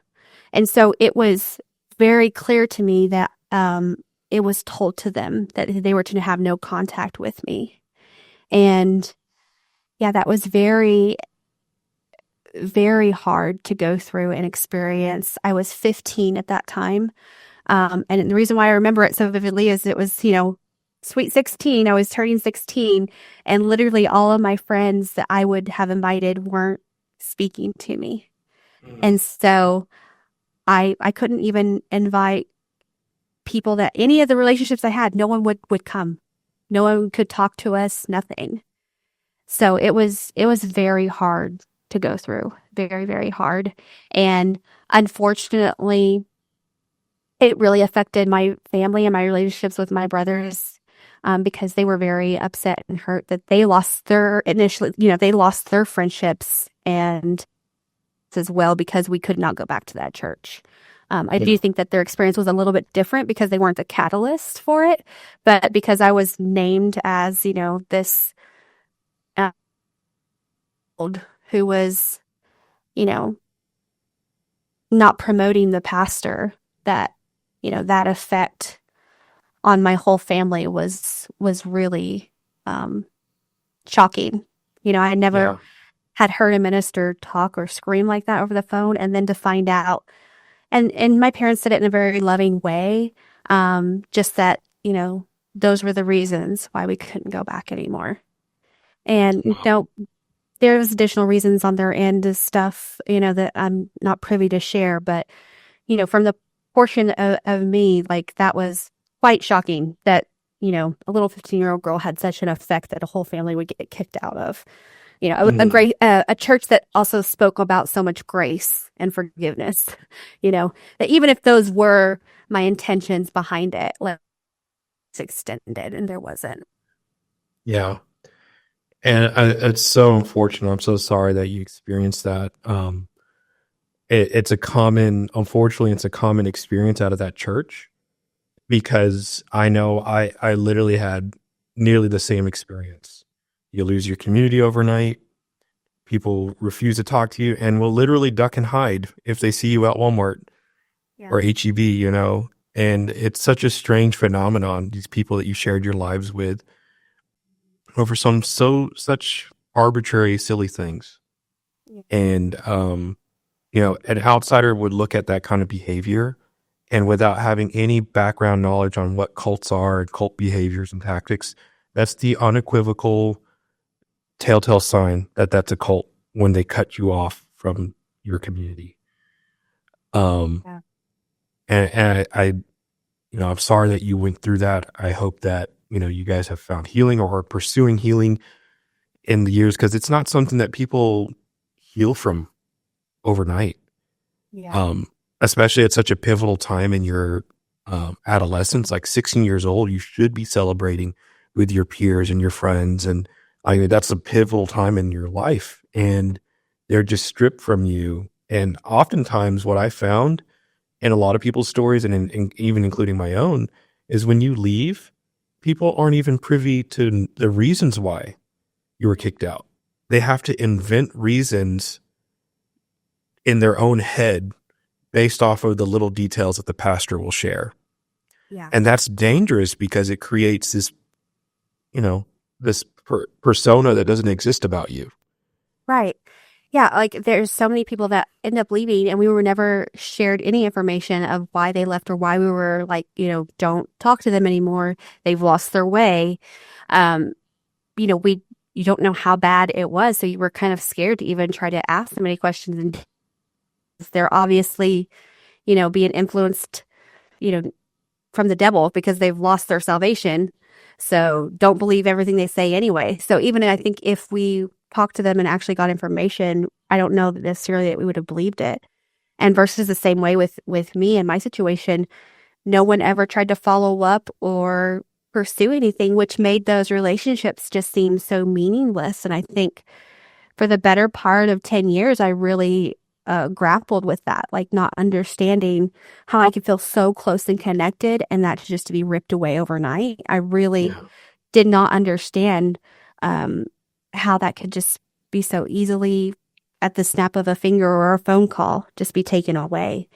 And so it was very clear to me that it was told to them that they were to have no contact with me. And yeah, that was very, very hard to go through and experience. I was 15 at that time. And the reason why I remember it so vividly is it was, sweet 16. I was turning 16, and literally all of my friends that I would have invited weren't speaking to me. Mm-hmm. And so I couldn't even invite people that any of the relationships I had, no one would come. No one could talk to us, nothing. So it was very hard to go through, very, very hard. And unfortunately, it really affected my family and my relationships with my brothers, because they were very upset and hurt that they lost their they lost their friendships and as well because we could not go back to that church. I do think that their experience was a little bit different because they weren't the catalyst for it, but because I was named as, this who was, not promoting the pastor, that, you know, that effect on my whole family was really shocking. You know, I never Yeah. had heard a minister talk or scream like that over the phone, and then to find out, and my parents did it in a very loving way, just that, you know, those were the reasons why we couldn't go back anymore. And, you know, there was additional reasons on their end of stuff, you know, that I'm not privy to share, but, you know, from the portion of me, like, that was quite shocking that, you know, a little 15-year-old girl had such an effect that a whole family would get kicked out of. You know, a church that also spoke about so much grace and forgiveness, you know, that even if those were my intentions behind it, like, it's extended, and there wasn't. Yeah. And it's so unfortunate. I'm so sorry that you experienced that. Unfortunately, it's a common experience out of that church, because I know I literally had nearly the same experience. You lose your community overnight. People refuse to talk to you and will literally duck and hide if they see you at Walmart or HEB, you know. And it's such a strange phenomenon, these people that you shared your lives with, over such arbitrary, silly things. Yeah. And, you know, an outsider would look at that kind of behavior, and without having any background knowledge on what cults are and cult behaviors and tactics, that's the unequivocal telltale sign that that's a cult, when they cut you off from your community. Yeah. And I, you know, I'm sorry that you went through that. I hope that, you know, you guys have found healing or are pursuing healing in the years, because it's not something that people heal from overnight. Yeah. Especially at such a pivotal time in your adolescence, like 16 years old, you should be celebrating with your peers and your friends. And I mean, that's a pivotal time in your life, and they're just stripped from you. And oftentimes what I found in a lot of people's stories, and even including my own, is when you leave, people aren't even privy to the reasons why you were kicked out. They have to invent reasons in their own head based off of the little details that the pastor will share. Yeah. And that's dangerous, because it creates this, you know, this persona that doesn't exist about you. Right. Yeah. Like, there's so many people that end up leaving, and we were never shared any information of why they left, or why we were like, you know, don't talk to them anymore. They've lost their way. You know, you don't know how bad it was. So you were kind of scared to even try to ask them any questions. And they're obviously, you know, being influenced, you know, from the devil, because they've lost their salvation. So don't believe everything they say anyway. So even I think if we talked to them and actually got information, I don't know that necessarily that we would have believed it. And versus the same way with me and my situation, no one ever tried to follow up or pursue anything, which made those relationships just seem so meaningless. And I think for the better part of 10 years, I really grappled with that, like, not understanding how I could feel so close and connected, and that just to be ripped away overnight. I really did not understand how that could just be so easily, at the snap of a finger or a phone call, just be taken away.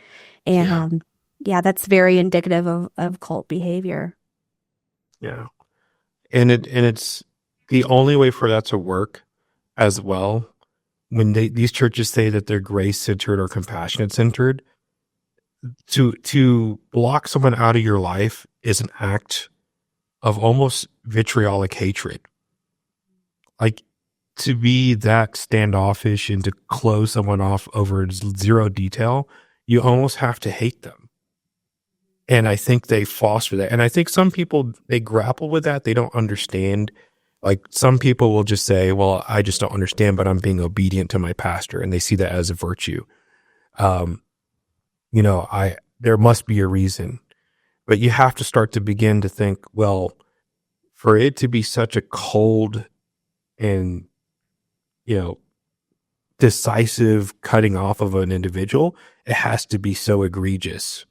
And that's very indicative of cult behavior. Yeah. And it's the only way for that to work as well, when these churches say that they're grace-centered or compassionate-centered, to block someone out of your life is an act of almost vitriolic hatred. Like, to be that standoffish and to close someone off over zero detail, you almost have to hate them. And I think they foster that. And I think some people, they grapple with that. They don't understand. Like, some people will just say, well, I just don't understand, but I'm being obedient to my pastor. And they see that as a virtue. You know, there must be a reason. But you have to start to begin to think, well, for it to be such a cold and, you know, decisive cutting off of an individual, it has to be so egregious.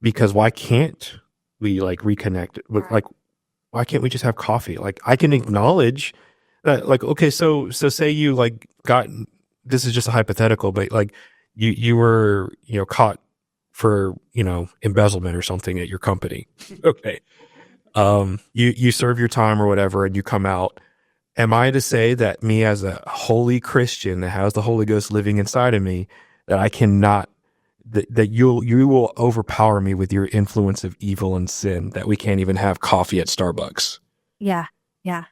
Because why can't we, like, reconnect? Like, why can't we just have coffee? Like, I can acknowledge that, like, okay, so say you, like, this is just a hypothetical, but, like, you were, caught for, embezzlement or something at your company. Okay. You serve your time or whatever, and you come out. Am I to say that me as a holy Christian that has the Holy Ghost living inside of me, that I cannot, that you will overpower me with your influence of evil and sin, that we can't even have coffee at Starbucks? Yeah. Yeah.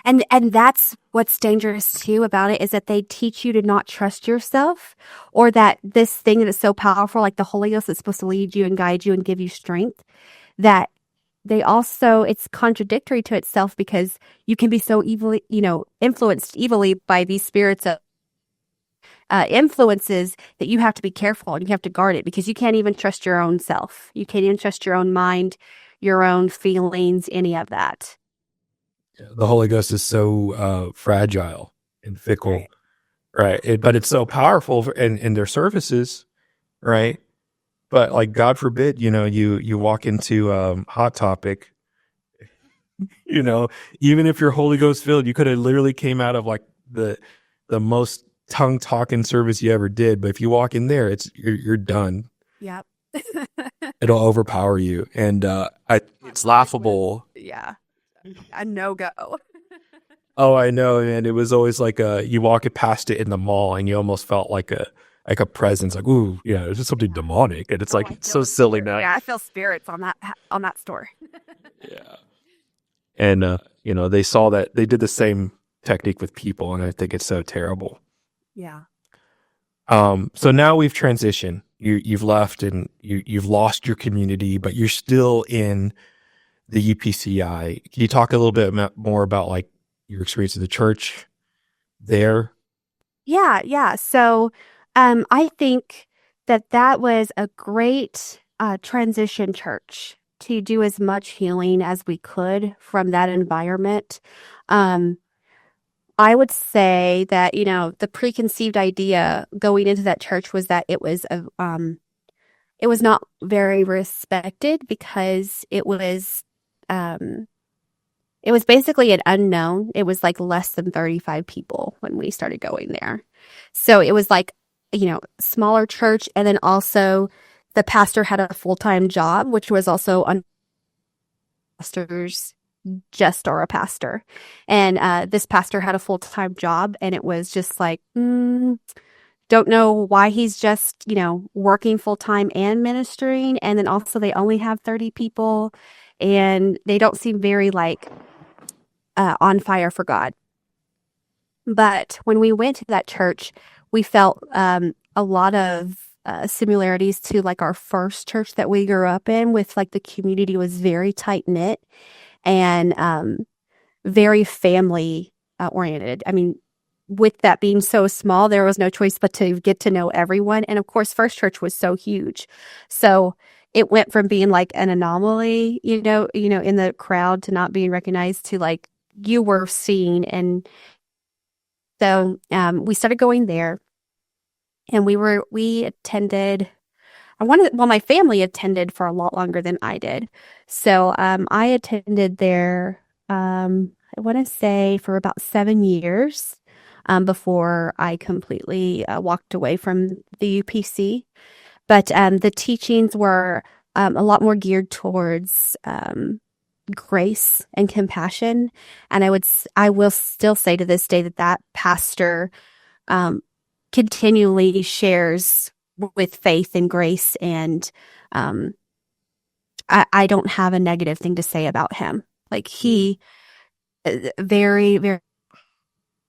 And that's what's dangerous too about it, is that they teach you to not trust yourself, or that this thing that is so powerful, like the Holy Ghost, is supposed to lead you and guide you and give you strength, that they also, it's contradictory to itself, because you can be so evilly, influenced evilly by these spirits of influences, that you have to be careful and you have to guard it, because you can't even trust your own self. You can't even trust your own mind, your own feelings, any of that. The Holy Ghost is so fragile and fickle, right? But it's so powerful in their services, right? But like, God forbid, you walk into Hot Topic, even if you're Holy Ghost filled, you could have literally came out of like the most tongue talking service you ever did. But if you walk in there, you're done. Yep. It'll overpower you, and it's laughable. Yeah. A no-go. Oh, I know, and it was always like you walk it past it in the mall, and you almost felt like a presence, like, ooh, yeah, it's just something demonic, and it's like, it's so silly now. Yeah, I feel spirits on that store. Yeah, and they saw that they did the same technique with people, and I think it's so terrible. Yeah. So now we've transitioned. You've left, and you've lost your community, but you're still in the UPCI. Can you talk a little bit more about like your experience of the church there? Yeah. So, I think that was a great transition church to do as much healing as we could from that environment. I would say that, the preconceived idea going into that church was that it was not very respected, because it was basically an unknown. It was like less than 35 people when we started going there. So it was like, smaller church. And then also the pastor had a full-time job, which was also pastors just or a pastor. And this pastor had a full-time job, and it was just like, don't know why he's just, working full-time and ministering. And then also they only have 30 people, and they don't seem very like on fire for God. But when we went to that church, we felt a lot of similarities to like our first church that we grew up in, with like the community was very tight-knit and very family oriented. I mean, with that being so small, there was no choice but to get to know everyone. And of course, First Church was so huge. So it went from being like an anomaly, in the crowd, to not being recognized, to like you were seen. And so we started going there, and we attended. My family attended for a lot longer than I did. So I attended there, I want to say, for about 7 years before I completely walked away from the UPC. But the teachings were a lot more geared towards grace and compassion. And I will still say to this day that pastor continually shares with faith and grace, and I don't have a negative thing to say about him. Like, he very, very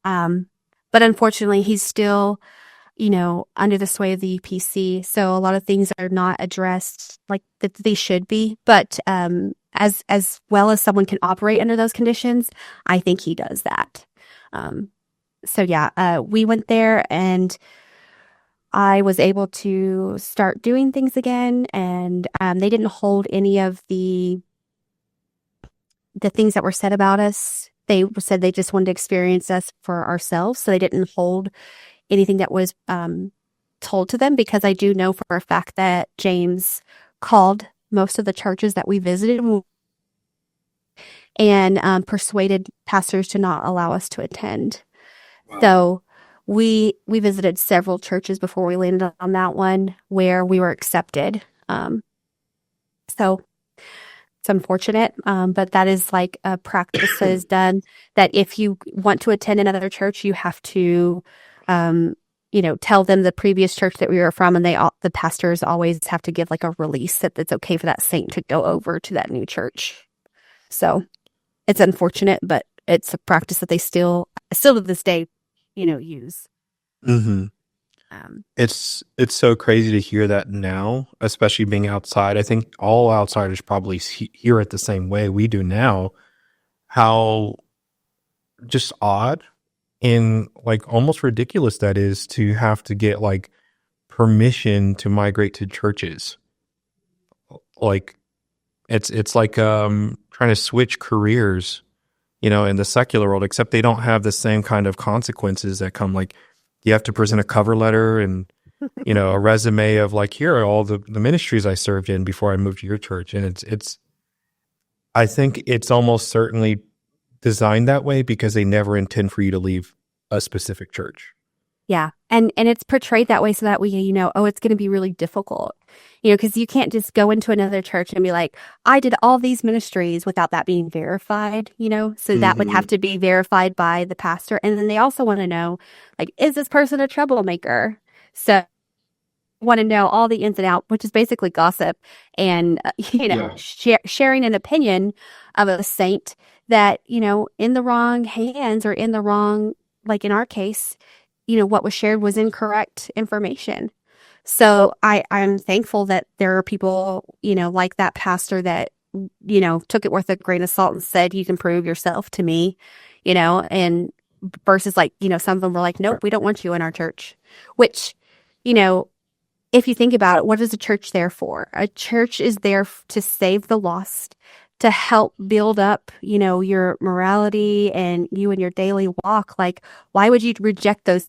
but unfortunately he's still under the sway of the UPC, so a lot of things are not addressed like that they should be. But as well as someone can operate under those conditions, I think he does that. So yeah, we went there, and I was able to start doing things again, and they didn't hold any of the things that were said about us. They said they just wanted to experience us for ourselves, so they didn't hold anything that was told to them, because I do know for a fact that James called most of the churches that we visited and persuaded pastors to not allow us to attend. Wow. So we visited several churches before we landed on that one where we were accepted. So it's unfortunate, but that is like a practice that is done, that if you want to attend another church, you have to, tell them the previous church that we were from, and the pastors always have to give like a release that it's okay for that saint to go over to that new church. So it's unfortunate, but it's a practice that they still to this day, use. Mm-hmm. It's so crazy to hear that now, especially being outside. I think all outsiders probably hear it the same way we do now. How just odd and like almost ridiculous that is, to have to get like permission to migrate to churches. Like it's like trying to switch careers, in the secular world, except they don't have the same kind of consequences that come, like you have to present a cover letter and a resume of like, here are all the ministries I served in before I moved to your church. And it's I think it's almost certainly designed that way because they never intend for you to leave a specific church. Yeah. And it's portrayed that way so that we, it's going to be really difficult, because you can't just go into another church and be like, I did all these ministries without that being verified, so that would have to be verified by the pastor. And then they also want to know, like, is this person a troublemaker? So want to know all the ins and outs, which is basically gossip and, sharing an opinion of a saint that, in the wrong hands or in the wrong, like in our case, what was shared was incorrect information. So I'm thankful that there are people, like that pastor that, took it with a grain of salt and said, you can prove yourself to me, and versus like, some of them were like, nope, we don't want you in our church, which, if you think about it, what is a church there for? A church is there to save the lost, to help build up, your morality and you and your daily walk. Like, why would you reject those?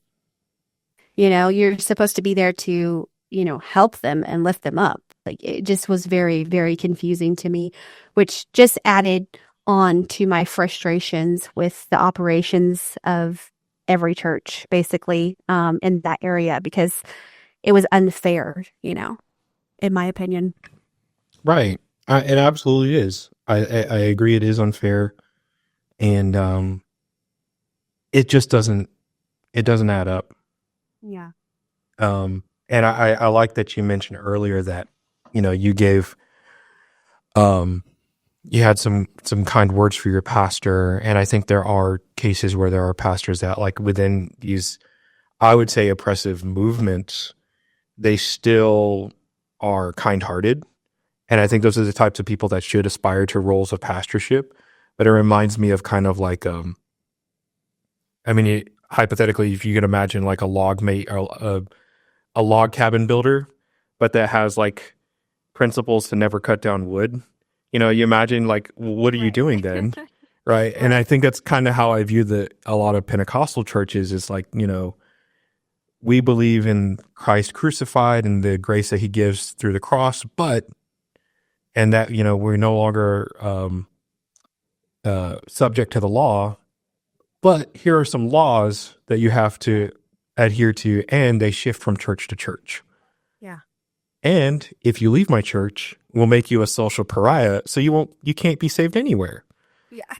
You're supposed to be there to, help them and lift them up. Like, it just was very, very confusing to me, which just added on to my frustrations with the operations of every church, basically, in that area, because it was unfair, in my opinion. Right. It absolutely is. I agree it is unfair. And it just doesn't add up. Yeah. And I like that you mentioned earlier that, you gave, you had some kind words for your pastor. And I think there are cases where there are pastors that, like, within these, I would say, oppressive movements, they still are kind-hearted. And I think those are the types of people that should aspire to roles of pastorship. But it reminds me of kind of like, hypothetically, if you can imagine like a log cabin builder, but that has like principles to never cut down wood. You imagine, like, what are you doing then? Right. And I think that's kind of how I view a lot of Pentecostal churches is like, we believe in Christ crucified and the grace that he gives through the cross, and that, we're no longer subject to the law, but here are some laws that you have to adhere to, and they shift from church to church. Yeah. And if you leave my church, we'll make you a social pariah, so you can't be saved anywhere. Yeah.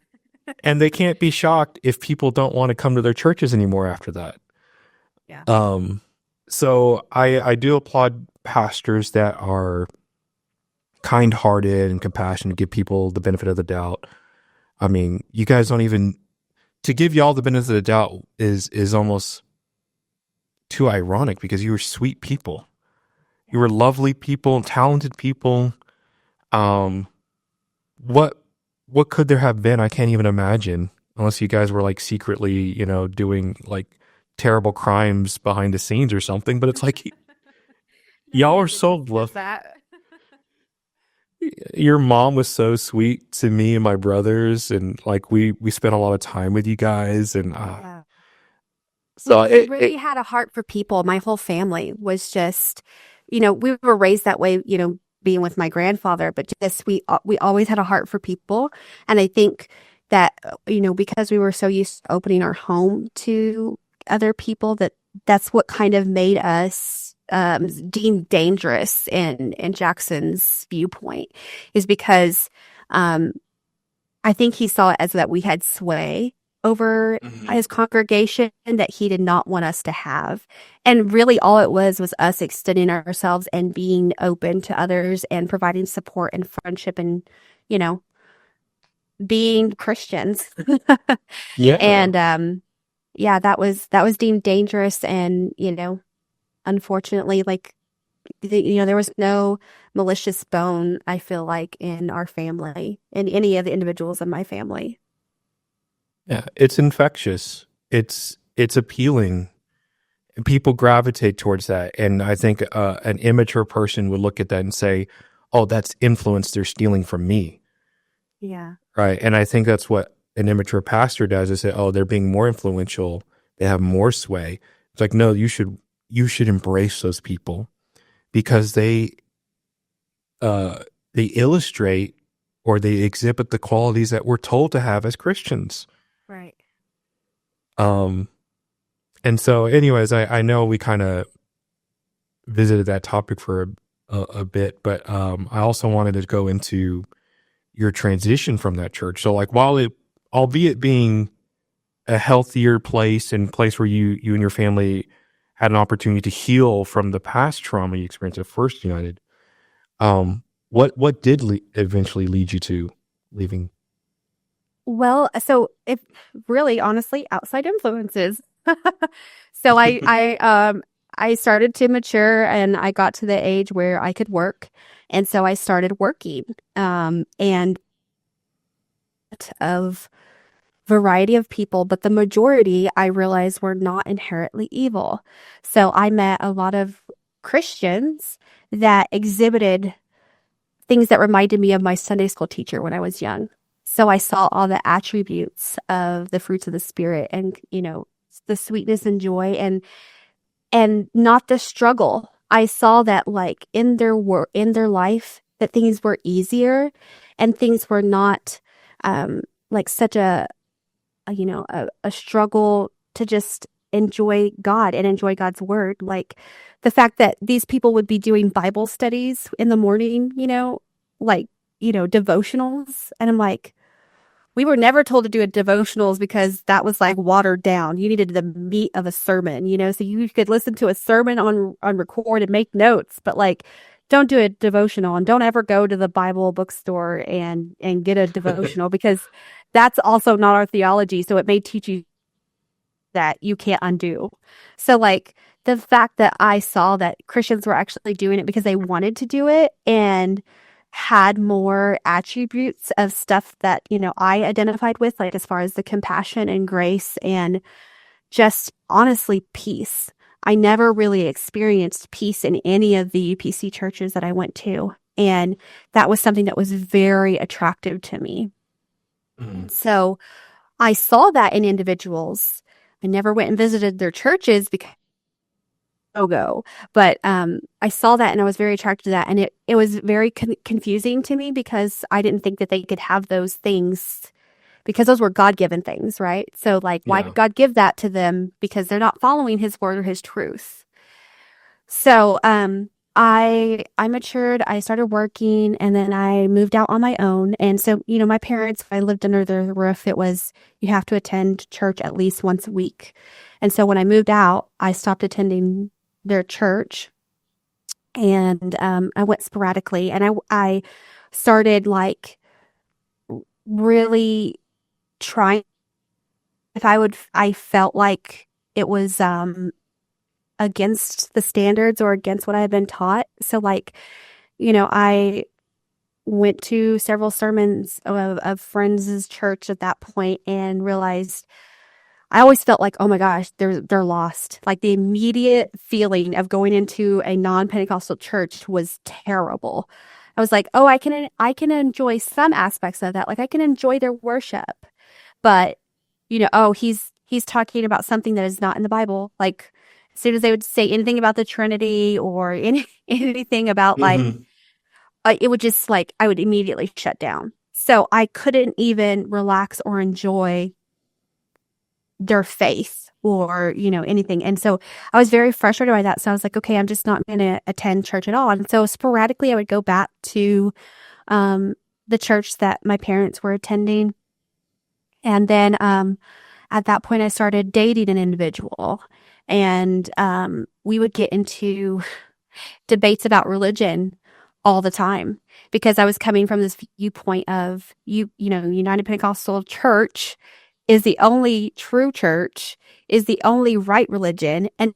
And they can't be shocked if people don't want to come to their churches anymore after that. Yeah. So I do applaud pastors that are kind-hearted and compassionate, give people the benefit of the doubt. I mean, you guys don't even, to give y'all the benefit of the doubt is almost too ironic, because you were sweet people. You were lovely people, talented people. What could there have been? I can't even imagine, unless you guys were like secretly, doing like terrible crimes behind the scenes or something. But it's like, y'all are so lovely. Your mom was so sweet to me and my brothers, and like we spent a lot of time with you guys, and Yeah. so We really had a heart for people. My whole family was just, we were raised that way, being with my grandfather, but just we always had a heart for people. And I think that, because we were so used to opening our home to other people, that's what kind of made us deemed dangerous in Jackson's viewpoint, is because I think he saw it as that we had sway over his congregation that he did not want us to have. And really all it was us extending ourselves and being open to others and providing support and friendship and, being Christians. Yeah. And yeah, that was deemed dangerous. And, unfortunately, like, there was no malicious bone, I feel like, in our family, in any of the individuals in my family. Yeah, it's infectious. It's appealing. People gravitate towards that, and I think an immature person would look at that and say, "Oh, that's influence they're stealing from me." Yeah. Right, and I think that's what an immature pastor does, is say, "Oh, they're being more influential. They have more sway." It's like, no, you should embrace those people, because they illustrate or they exhibit the qualities that we're told to have as Christians. Right. And so anyways, I know we kind of visited that topic for a bit, but I also wanted to go into your transition from that church. So like, albeit being a healthier place and place where you and your family had an opportunity to heal from the past trauma you experienced at First United, what did eventually lead you to leaving? Well, so if really honestly outside influences. So I started to mature and I got to the age where I could work. And so I started working, and of variety of people, but the majority I realized were not inherently evil. So I met a lot of Christians that exhibited things that reminded me of my Sunday school teacher when I was young. So I saw all the attributes of the fruits of the Spirit, and, the sweetness and joy, and not the struggle. I saw that, like, in their work, in their life, that things were easier and things were not like such a struggle to just enjoy God and enjoy God's word. Like the fact that these people would be doing Bible studies in the morning, devotionals. And I'm like, we were never told to do a devotionals because that was like watered down. You needed the meat of a sermon, so you could listen to a sermon on record and make notes, but like, don't do a devotional, and don't ever go to the Bible bookstore and get a devotional, because that's also not our theology. So it may teach you that you can't undo. So like the fact that I saw that Christians were actually doing it because they wanted to do it and had more attributes of stuff that, I identified with, like as far as the compassion and grace and just honestly peace. I never really experienced peace in any of the UPC churches that I went to. And that was something that was very attractive to me. So I saw that in individuals. I never went and visited their churches because but I saw that and I was very attracted to that. And it was very confusing to me because I didn't think that they could have those things, because those were God-given things, right? So like, why did God give that to them? Because they're not following his word or his truth. So I matured, I started working, and then I moved out on my own. And so, my parents, I lived under their roof. It was, you have to attend church at least once a week. And so when I moved out, I stopped attending their church, and I went sporadically, and I started like really trying, I felt like it was against the standards or against what I had been taught. So like, I went to several sermons of friends' church at that point and realized I always felt like, oh my gosh, they're lost. Like the immediate feeling of going into a non-Pentecostal church was terrible. I was like, oh, I can enjoy some aspects of that. Like I can enjoy their worship, but he's talking about something that is not in the Bible. Like as soon as they would say anything about the Trinity or anything about like, it would just like, I would immediately shut down. So I couldn't even relax or enjoy their faith or, anything. And so I was very frustrated by that. So I was like, okay, I'm just not going to attend church at all. And so sporadically I would go back to the church that my parents were attending. And then at that point, I started dating an individual. And we would get into debates about religion all the time because I was coming from this viewpoint of, United Pentecostal Church is the only true church, is the only right religion, and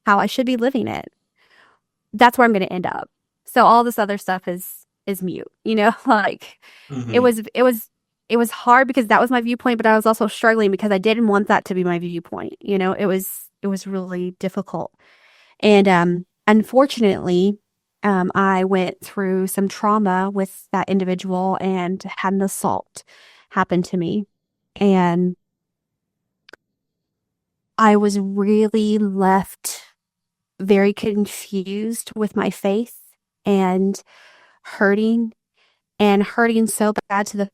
how I should be living it. That's where I'm going to end up. So all this other stuff is mute, like it was hard because that was my viewpoint, but I was also struggling because I didn't want that to be my viewpoint. It was really difficult. And unfortunately, I went through some trauma with that individual and had an assault happen to me. And I was really left very confused with my faith and hurting so bad to the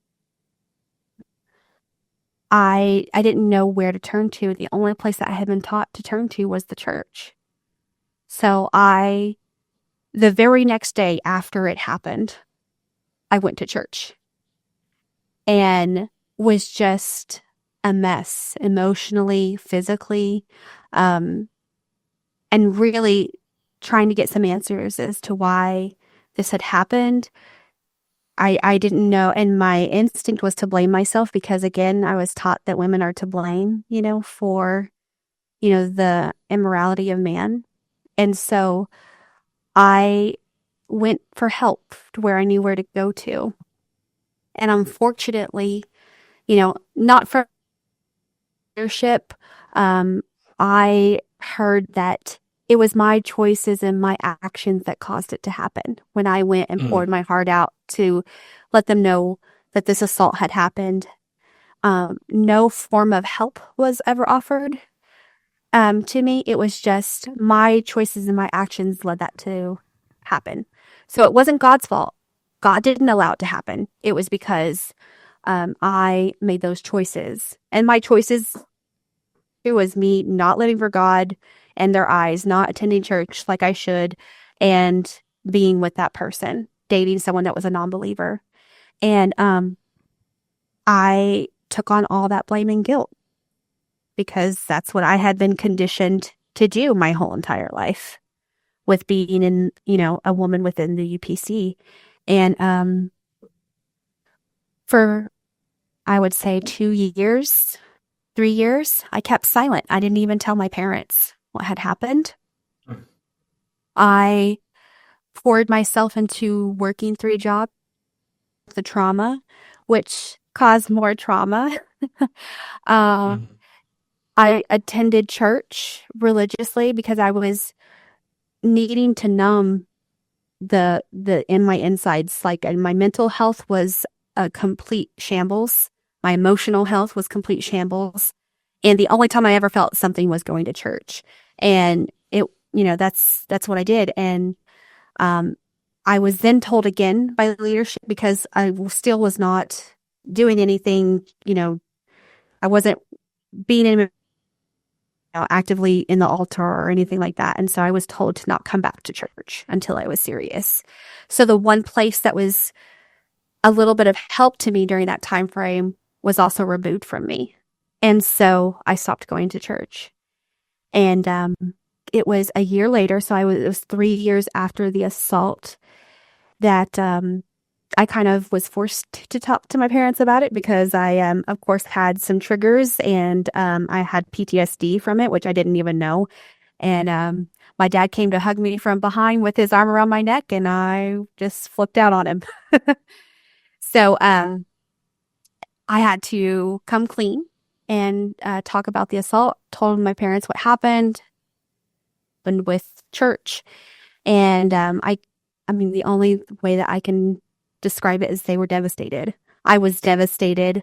I didn't know where to turn to. The only place that I had been taught to turn to was the church. So the very next day after it happened, I went to church and was just a mess emotionally, physically, and really trying to get some answers as to why this had happened. I didn't know, and my instinct was to blame myself because, again, I was taught that women are to blame, for, the immorality of man. And so I went for help to where I knew where to go to. And unfortunately, not for leadership, I heard that it was my choices and my actions that caused it to happen when I went and poured my heart out to let them know that this assault had happened. No form of help was ever offered to me. It was just my choices and my actions led that to happen. So it wasn't God's fault. God didn't allow it to happen. It was because I made those choices. And my choices, it was me not living for God and their eyes, not attending church like I should, and being with that person, dating someone that was a non-believer. And I took on all that blame and guilt because that's what I had been conditioned to do my whole entire life with being in, a woman within the UPC. And for, I would say 2 years, 3 years, I kept silent. I didn't even tell my parents what had happened. I poured myself into working 3 jobs, the trauma, which caused more trauma. I attended church religiously because I was needing to numb the in my insides. Like, and my mental health was a complete shambles. My emotional health was complete shambles. And the only time I ever felt something was going to church. And it, that's what I did. And I was then told again by the leadership, because I still was not doing anything, I wasn't being actively in the altar or anything like that. And so I was told to not come back to church until I was serious. So the one place that was a little bit of help to me during that time frame was also removed from me. And so I stopped going to church. And it was a year later, so it was 3 years after the assault, that I kind of was forced to talk to my parents about it because I, of course, had some triggers, and I had PTSD from it, which I didn't even know. And my dad came to hug me from behind with his arm around my neck, and I just flipped out on him. So I had to come clean and talk about the assault, told my parents what happened with church. And I mean, the only way that I can describe it is they were devastated. I was devastated,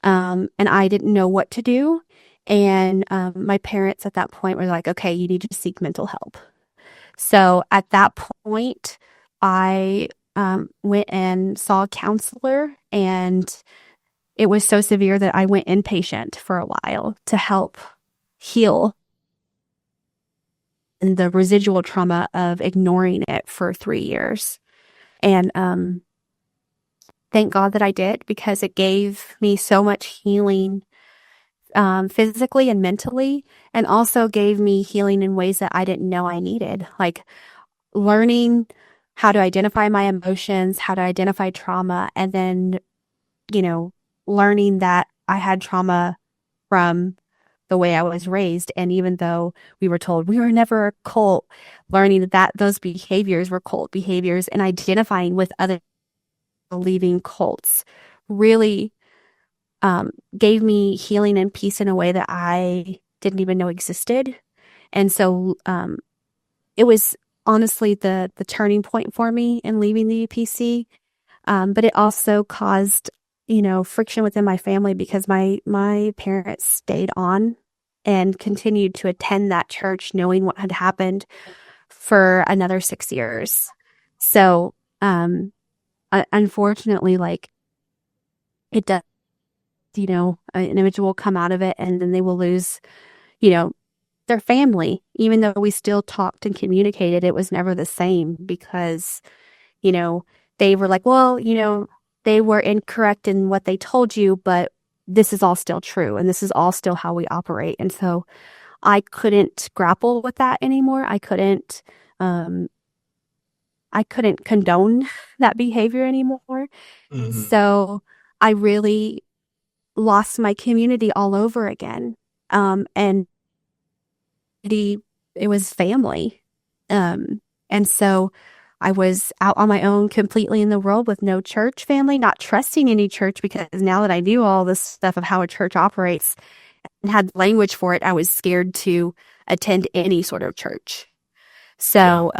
and I didn't know what to do. And my parents at that point were like, okay, you need to seek mental help. So at that point, I went and saw a counselor, and it was so severe that I went inpatient for a while to help heal and the residual trauma of ignoring it for 3 years. And thank God that I did, because it gave me so much healing physically and mentally, and also gave me healing in ways that I didn't know I needed, like learning how to identify my emotions, how to identify trauma, and then, learning that I had trauma from the way I was raised. And even though we were told we were never a cult, learning that those behaviors were cult behaviors and identifying with other believing cults really gave me healing and peace in a way that I didn't even know existed. And so it was honestly the turning point for me in leaving the UPC. But it also caused, friction within my family, because my parents stayed on and continued to attend that church knowing what had happened for another 6 years. So unfortunately, like, it does, an individual will come out of it and then they will lose, their family. Even though we still talked and communicated, it was never the same, because, they were like, well, they were incorrect in what they told you, but this is all still true, and this is all still how we operate. And so I couldn't grapple with that anymore. I couldn't condone that behavior anymore. Mhm. So I really lost my community all over again. And it was family. And so I was out on my own completely in the world with no church family, not trusting any church, because now that I knew all this stuff of how a church operates and had language for it, I was scared to attend any sort of church. So,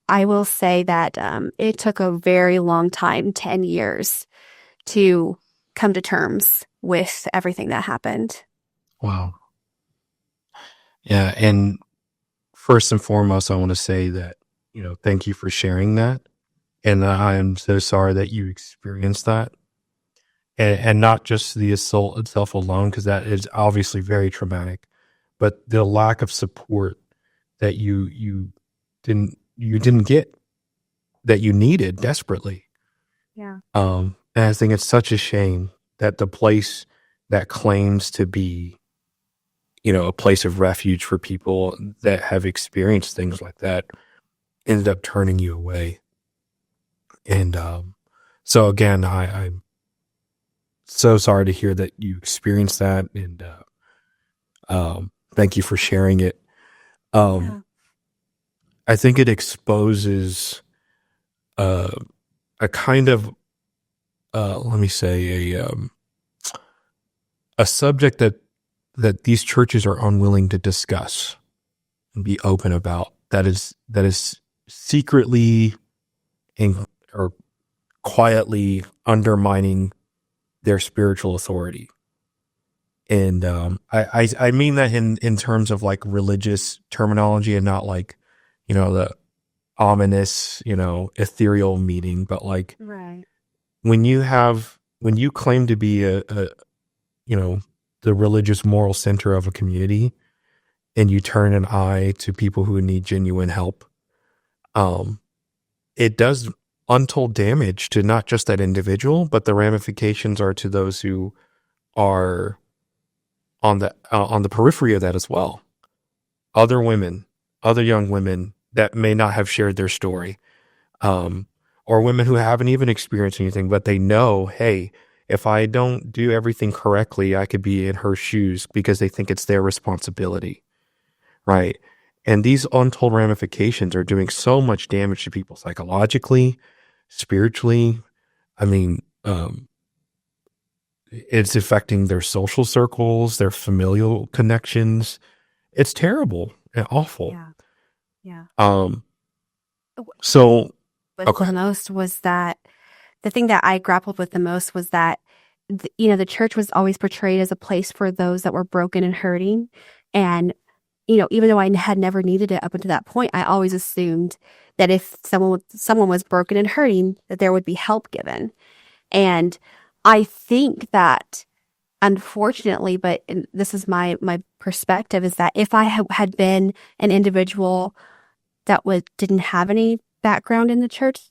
I will say that it took a very long time, 10 years, to come to terms with everything that happened. Wow. Yeah. And first and foremost, I want to say that, thank you for sharing that. And I am so sorry that you experienced that. And not just the assault itself alone, because that is obviously very traumatic, but the lack of support that you didn't get, that you needed desperately. Yeah. And I think it's such a shame that the place that claims to be, a place of refuge for people that have experienced things like that ended up turning you away. And so again, I'm so sorry to hear that you experienced that, and thank you for sharing it. I think it exposes a kind of let me say a subject that these churches are unwilling to discuss and be open about, that is secretly or quietly undermining their spiritual authority. And I mean that in terms of like religious terminology, and not like, the ominous, ethereal meaning, but like, Right. when you claim to be a the religious moral center of a community, and you turn an eye to people who need genuine help, it does untold damage to not just that individual, but the ramifications are to those who are on the periphery of that as well. Other women, other young women that may not have shared their story, or women who haven't even experienced anything, but they know, hey, if I don't do everything correctly, I could be in her shoes, because they think it's their responsibility, right? And these untold ramifications are doing so much damage to people psychologically, spiritually. I mean, it's affecting their social circles, their familial connections. It's terrible and awful. Yeah. So The most was that the thing that I grappled with the most was that, the church was always portrayed as a place for those that were broken and hurting. And, even though I had never needed it up until that point, I always assumed that if someone was broken and hurting, that there would be help given. And I think that, unfortunately, but this is my perspective, is that if I had been an individual that didn't have any background in the church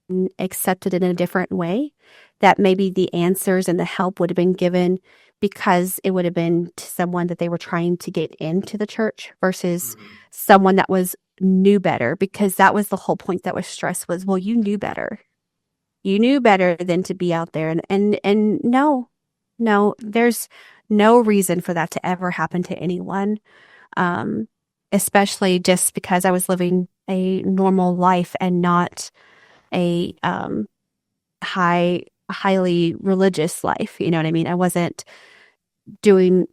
and accepted it in a different way, that maybe the answers and the help would have been given because it would have been to someone that they were trying to get into the church versus someone that knew better, because that was the whole point that was stressed was, well, you knew better. You knew better than to be out there. And no, there's no reason for that to ever happen to anyone. Especially just because I was living a normal life and not a highly religious life. You know what I mean? I wasn't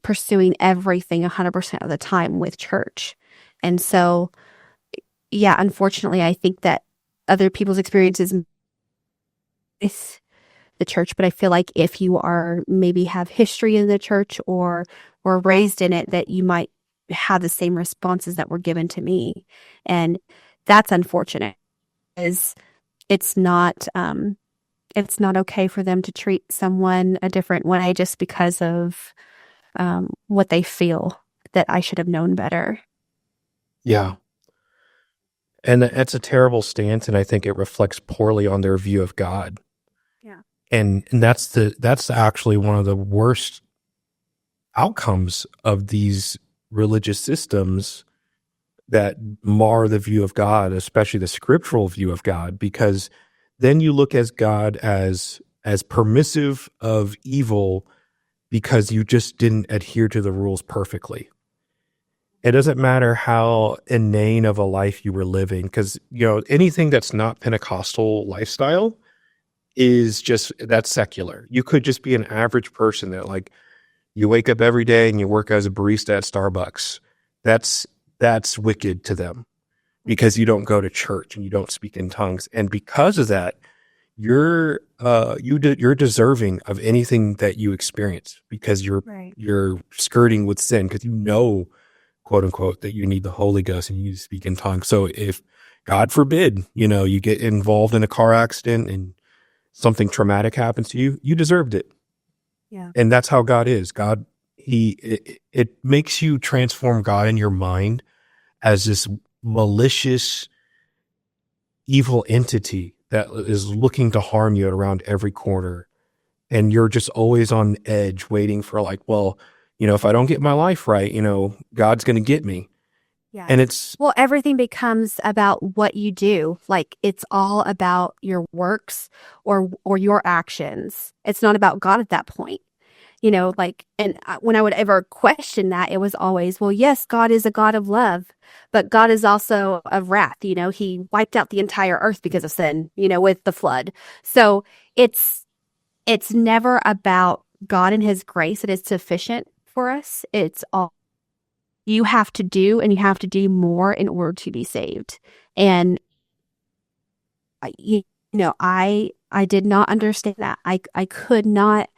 pursuing everything 100% of the time with church. And so, yeah, unfortunately, I think that other people's experiences with the church, but I feel like if you maybe have history in the church or were raised in it, that you might have the same responses that were given to me. And that's unfortunate, because it's not okay for them to treat someone a different way just because of what they feel that I should have known better. Yeah. And that's a terrible stance, and I think it reflects poorly on their view of God. Yeah. And that's actually one of the worst outcomes of these religious systems that mar the view of God, especially the scriptural view of God, because then you look at God as permissive of evil because you just didn't adhere to the rules perfectly. It doesn't matter how inane of a life you were living, because anything that's not Pentecostal lifestyle that's secular. You could just be an average person that, like, you wake up every day and you work as a barista at Starbucks. That's wicked to them, because you don't go to church and you don't speak in tongues, and because of that, you're deserving of anything that you experience, because you're skirting with sin, because quote unquote, that you need the Holy Ghost and you speak in tongues. So if, God forbid, you get involved in a car accident and something traumatic happens to you, you deserved it. Yeah. And that's how God is. God, it makes you transform God in your mind as this malicious, evil entity that is looking to harm you around every corner. And you're just always on edge waiting for, like, well, if I don't get my life right, God's going to get me. Yeah. And everything becomes about what you do. Like, it's all about your works or your actions. It's not about God at that point. And when I would ever question that, it was always, well, yes, God is a God of love, but God is also of wrath. He wiped out the entire earth because of sin, with the flood. So it's never about God and his grace. It is sufficient for us. It's all you have to do, and you have to do more in order to be saved. And I did not understand that. I could not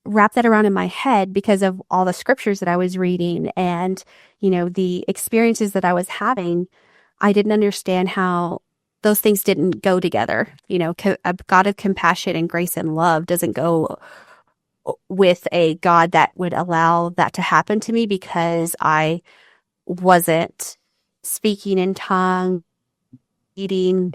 wrap that around in my head because of all the scriptures that I was reading and, the experiences that I was having. I didn't understand how those things didn't go together. A God of compassion and grace and love doesn't go with a God that would allow that to happen to me because I wasn't speaking in tongue, leading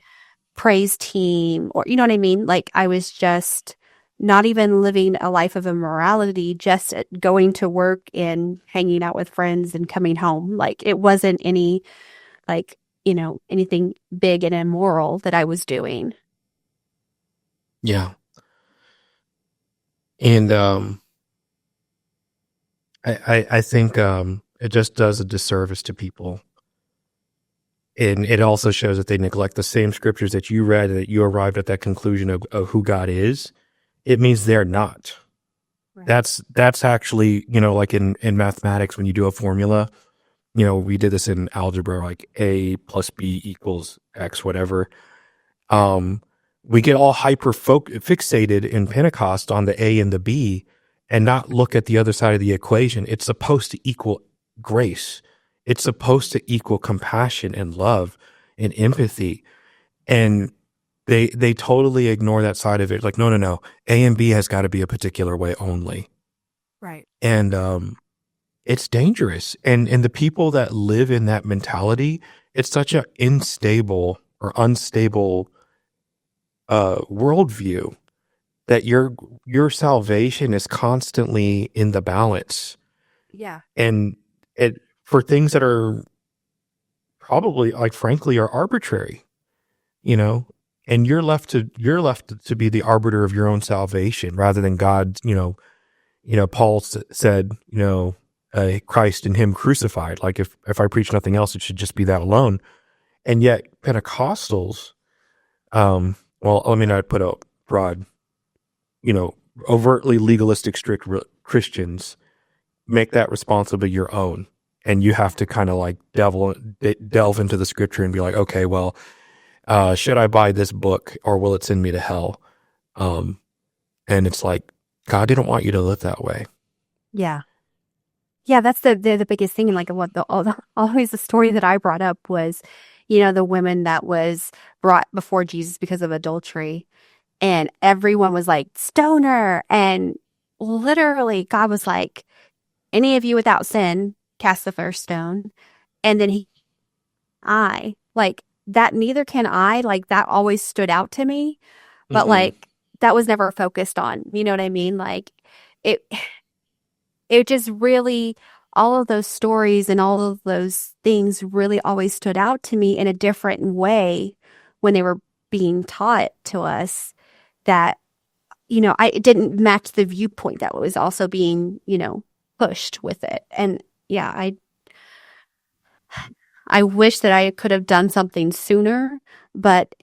praise team, or, you know what I mean? Like, I was just not even living a life of immorality, just going to work and hanging out with friends and coming home. Like, it wasn't any, anything big and immoral that I was doing. Yeah. And I think it just does a disservice to people. And it also shows that they neglect the same scriptures that you read, that you arrived at that conclusion of who God is. It means they're not. Right. That's actually, like in mathematics, when you do a formula, we did this in algebra, like A plus B equals X, whatever. We get all fixated in Pentecost on the A and the B and not look at the other side of the equation. It's supposed to equal grace. It's supposed to equal compassion and love and empathy. And they totally ignore that side of it. Like, no, A and B has got to be a particular way only. Right. And it's dangerous. And the people that live in that mentality, it's such an unstable worldview that your salvation is constantly in the balance. Yeah. And it for things that are probably, like, frankly, are arbitrary, and you're left to be the arbiter of your own salvation rather than God. Paul said, Christ and him crucified. Like, if I preach nothing else, it should just be that alone. And yet Pentecostals, well, let me not put a broad, overtly legalistic, strict Christians make that responsibility your own. And you have to kind of like delve into the scripture and be like, okay, well, should I buy this book or will it send me to hell? And it's like, God didn't want you to live that way. Yeah. Yeah, that's the biggest thing. And like always the story that I brought up was, the woman that was brought before Jesus because of adultery. And everyone was like, stone her. And literally God was like, any of you without sin, cast the first stone. And then I, like, that neither can I, like, that always stood out to me. But like, that was never focused on, you know what I mean? Like, it just really, all of those stories and all of those things really always stood out to me in a different way when they were being taught to us that, it didn't match the viewpoint that was also being, pushed with it. And yeah, I wish that I could have done something sooner, but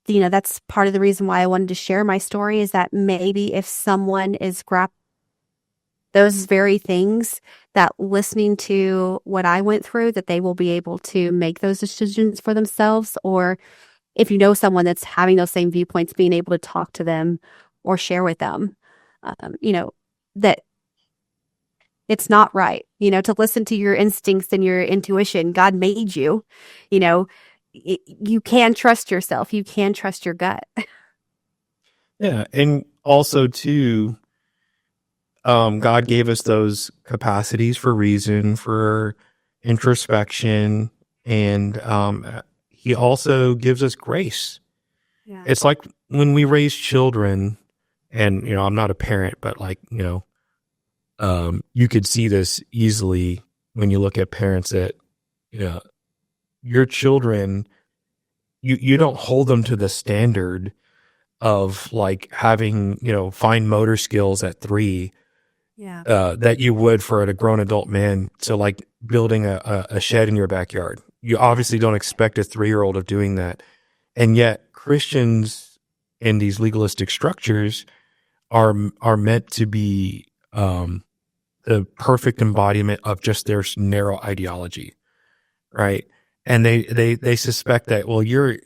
that's part of the reason why I wanted to share my story, is that maybe if someone is those very things, that listening to what I went through, that they will be able to make those decisions for themselves. Or if you know someone that's having those same viewpoints, being able to talk to them or share with them, that it's not right, to listen to your instincts and your intuition. God made you, you can trust yourself. You can trust your gut. Yeah. And also too, God gave us those capacities for reason, for introspection, and he also gives us grace. Yeah. It's like when we raise children, and, I'm not a parent, but like, you could see this easily when you look at parents that, your children, you don't hold them to the standard of like having, fine motor skills at 3, that you would for a grown adult man. So like building a shed in your backyard, you obviously don't expect a 3-year-old of doing that. And yet Christians in these legalistic structures are meant to be, the perfect embodiment of just their narrow ideology. Right. And they suspect that, well, you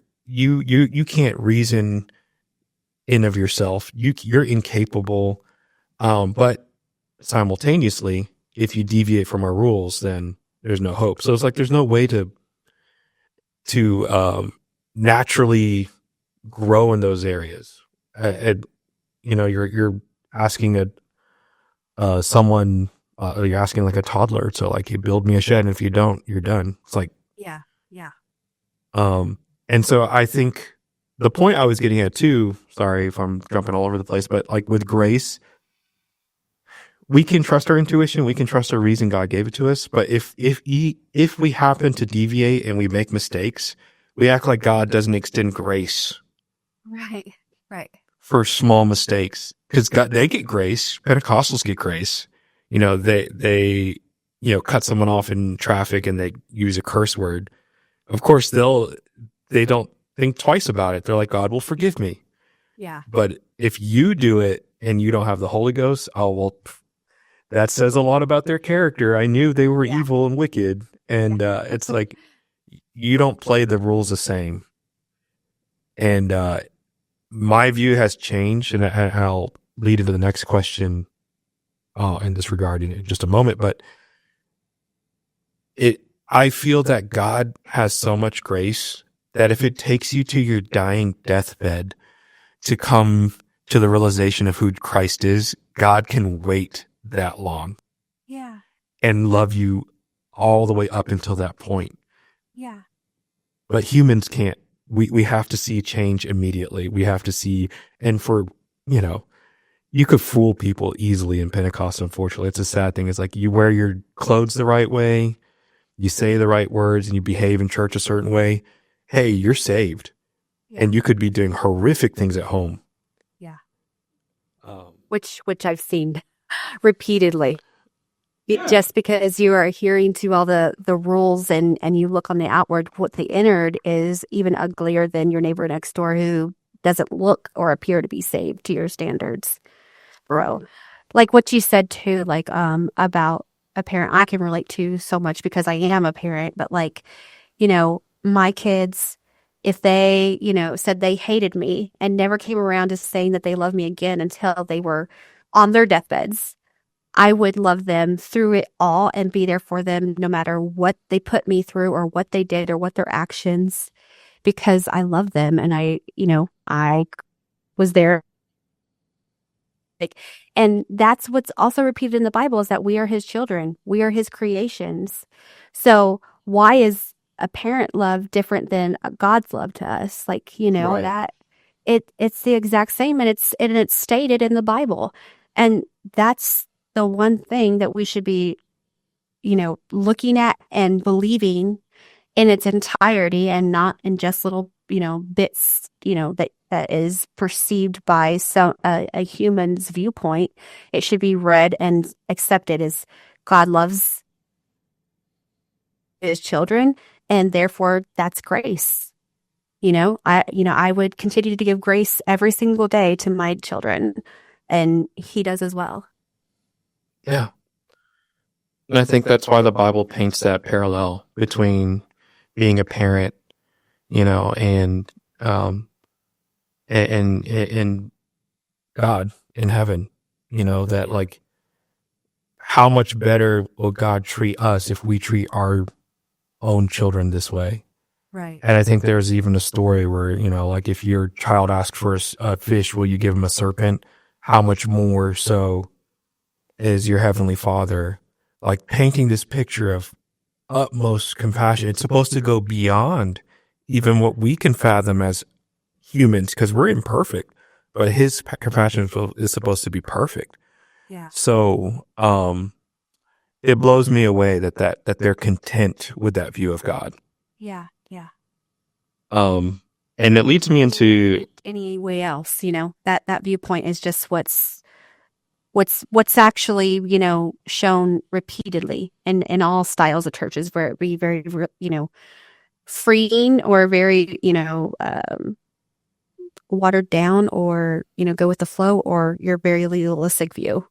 can't reason in of yourself. You're incapable. But simultaneously, if you deviate from our rules, then there's no hope. So it's like, there's no way to naturally grow in those areas. You're asking someone, you're asking like a toddler to like, you build me a shed, and if you don't, you're done. It's like, Yeah. And so I think the point I was getting at too, sorry if I'm jumping all over the place, but like with grace, we can trust our intuition, we can trust our reason. God gave it to us. But if we happen to deviate and we make mistakes, we act like God doesn't extend grace. Right. For small mistakes, because they get grace. Pentecostals get grace. They cut someone off in traffic and they use a curse word. Of course, they don't think twice about it. They're like, God will forgive me. Yeah. But if you do it and you don't have the Holy Ghost, oh, well, that says a lot about their character. I knew they were evil and wicked. And it's like, you don't play the rules the same. And my view has changed, and I'll lead into the next question in this regard in just a moment. But I feel that God has so much grace that if it takes you to your dying deathbed to come to the realization of who Christ is, God can wait that long Yeah. and love you all the way up until that point. Yeah. But humans can't. We have to see change immediately. We have to see, and for, you could fool people easily in Pentecost, unfortunately. It's a sad thing. It's like you wear your clothes the right way, you say the right words, and you behave in church a certain way. Hey, you're saved. Yeah. And you could be doing horrific things at home. Yeah. Which I've seen repeatedly. Just because you are adhering to all the rules and you look on the outward, what the innard is even uglier than your neighbor next door who doesn't look or appear to be saved to your standards, bro. Like what you said too, like about a parent, I can relate to so much because I am a parent, but like, my kids, if they, said they hated me and never came around to saying that they love me again until they were on their deathbeds, I would love them through it all and be there for them no matter what they put me through or what they did or what their actions, because I love them and I was there. And that's what's also repeated in the Bible is that we are his children. We are his creations. So why is a parent love different than God's love to us? Like, Right. that it's the exact same and it's stated in the Bible. And that's the one thing that we should be, looking at and believing in its entirety and not in just little, bits, that is perceived by a human's viewpoint. It should be read and accepted as God loves his children, and therefore that's grace. I would continue to give grace every single day to my children, and he does as well. Yeah. And I think that's why the Bible paints that parallel between being a parent, and God in heaven, that like, how much better will God treat us if we treat our own children this way? Right. And I think there's even a story where, like if your child asks for a fish, will you give him a serpent? How much more so is your heavenly Father, like painting this picture of utmost compassion. It's supposed to go beyond even what we can fathom as humans, because we're imperfect, but his compassion is supposed to be perfect. Yeah. So it blows me away that they're content with that view of God. Yeah. Yeah. And it leads me into Any way else, that viewpoint is just what's actually, shown repeatedly in all styles of churches, where it be very, freeing or very, watered down, or, go with the flow, or your very legalistic view,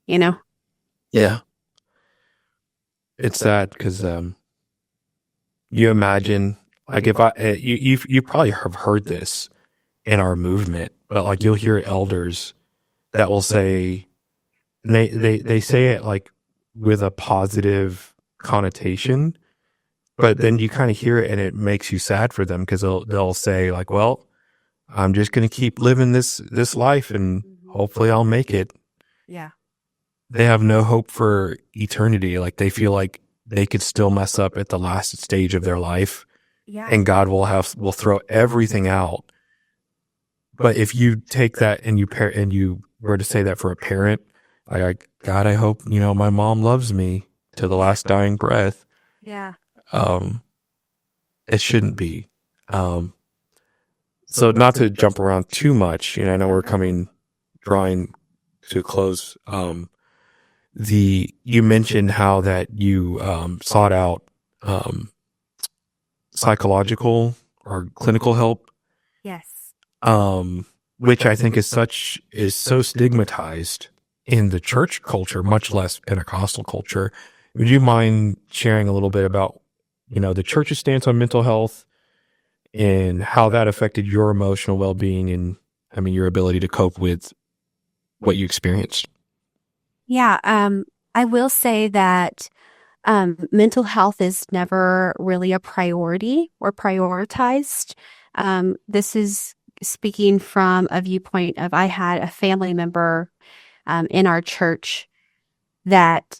Yeah. It's sad because you imagine, like, if you probably have heard this in our movement, but like you'll hear elders that will say, and they say it like with a positive connotation, but then you kind of hear it and it makes you sad for them, because they'll say like, well, I'm just going to keep living this life and hopefully I'll make it. Yeah. They have no hope for eternity. Like they feel like they could still mess up at the last stage of their life, Yeah. and God will throw everything out. But if you take that and you were to say that for a parent, like, God, I hope, my mom loves me to the last dying breath. Yeah. It shouldn't be. So not to jump around too much, I know we're drawing to a close. You mentioned how that you sought out psychological or clinical help. Yes. Which I think is so stigmatized in the church culture, much less Pentecostal culture. Would you mind sharing a little bit about, the church's stance on mental health and how that affected your emotional well-being and, your ability to cope with what you experienced? Yeah. I will say that mental health is never really a priority or prioritized. This is speaking from a viewpoint of I had a family member in our church that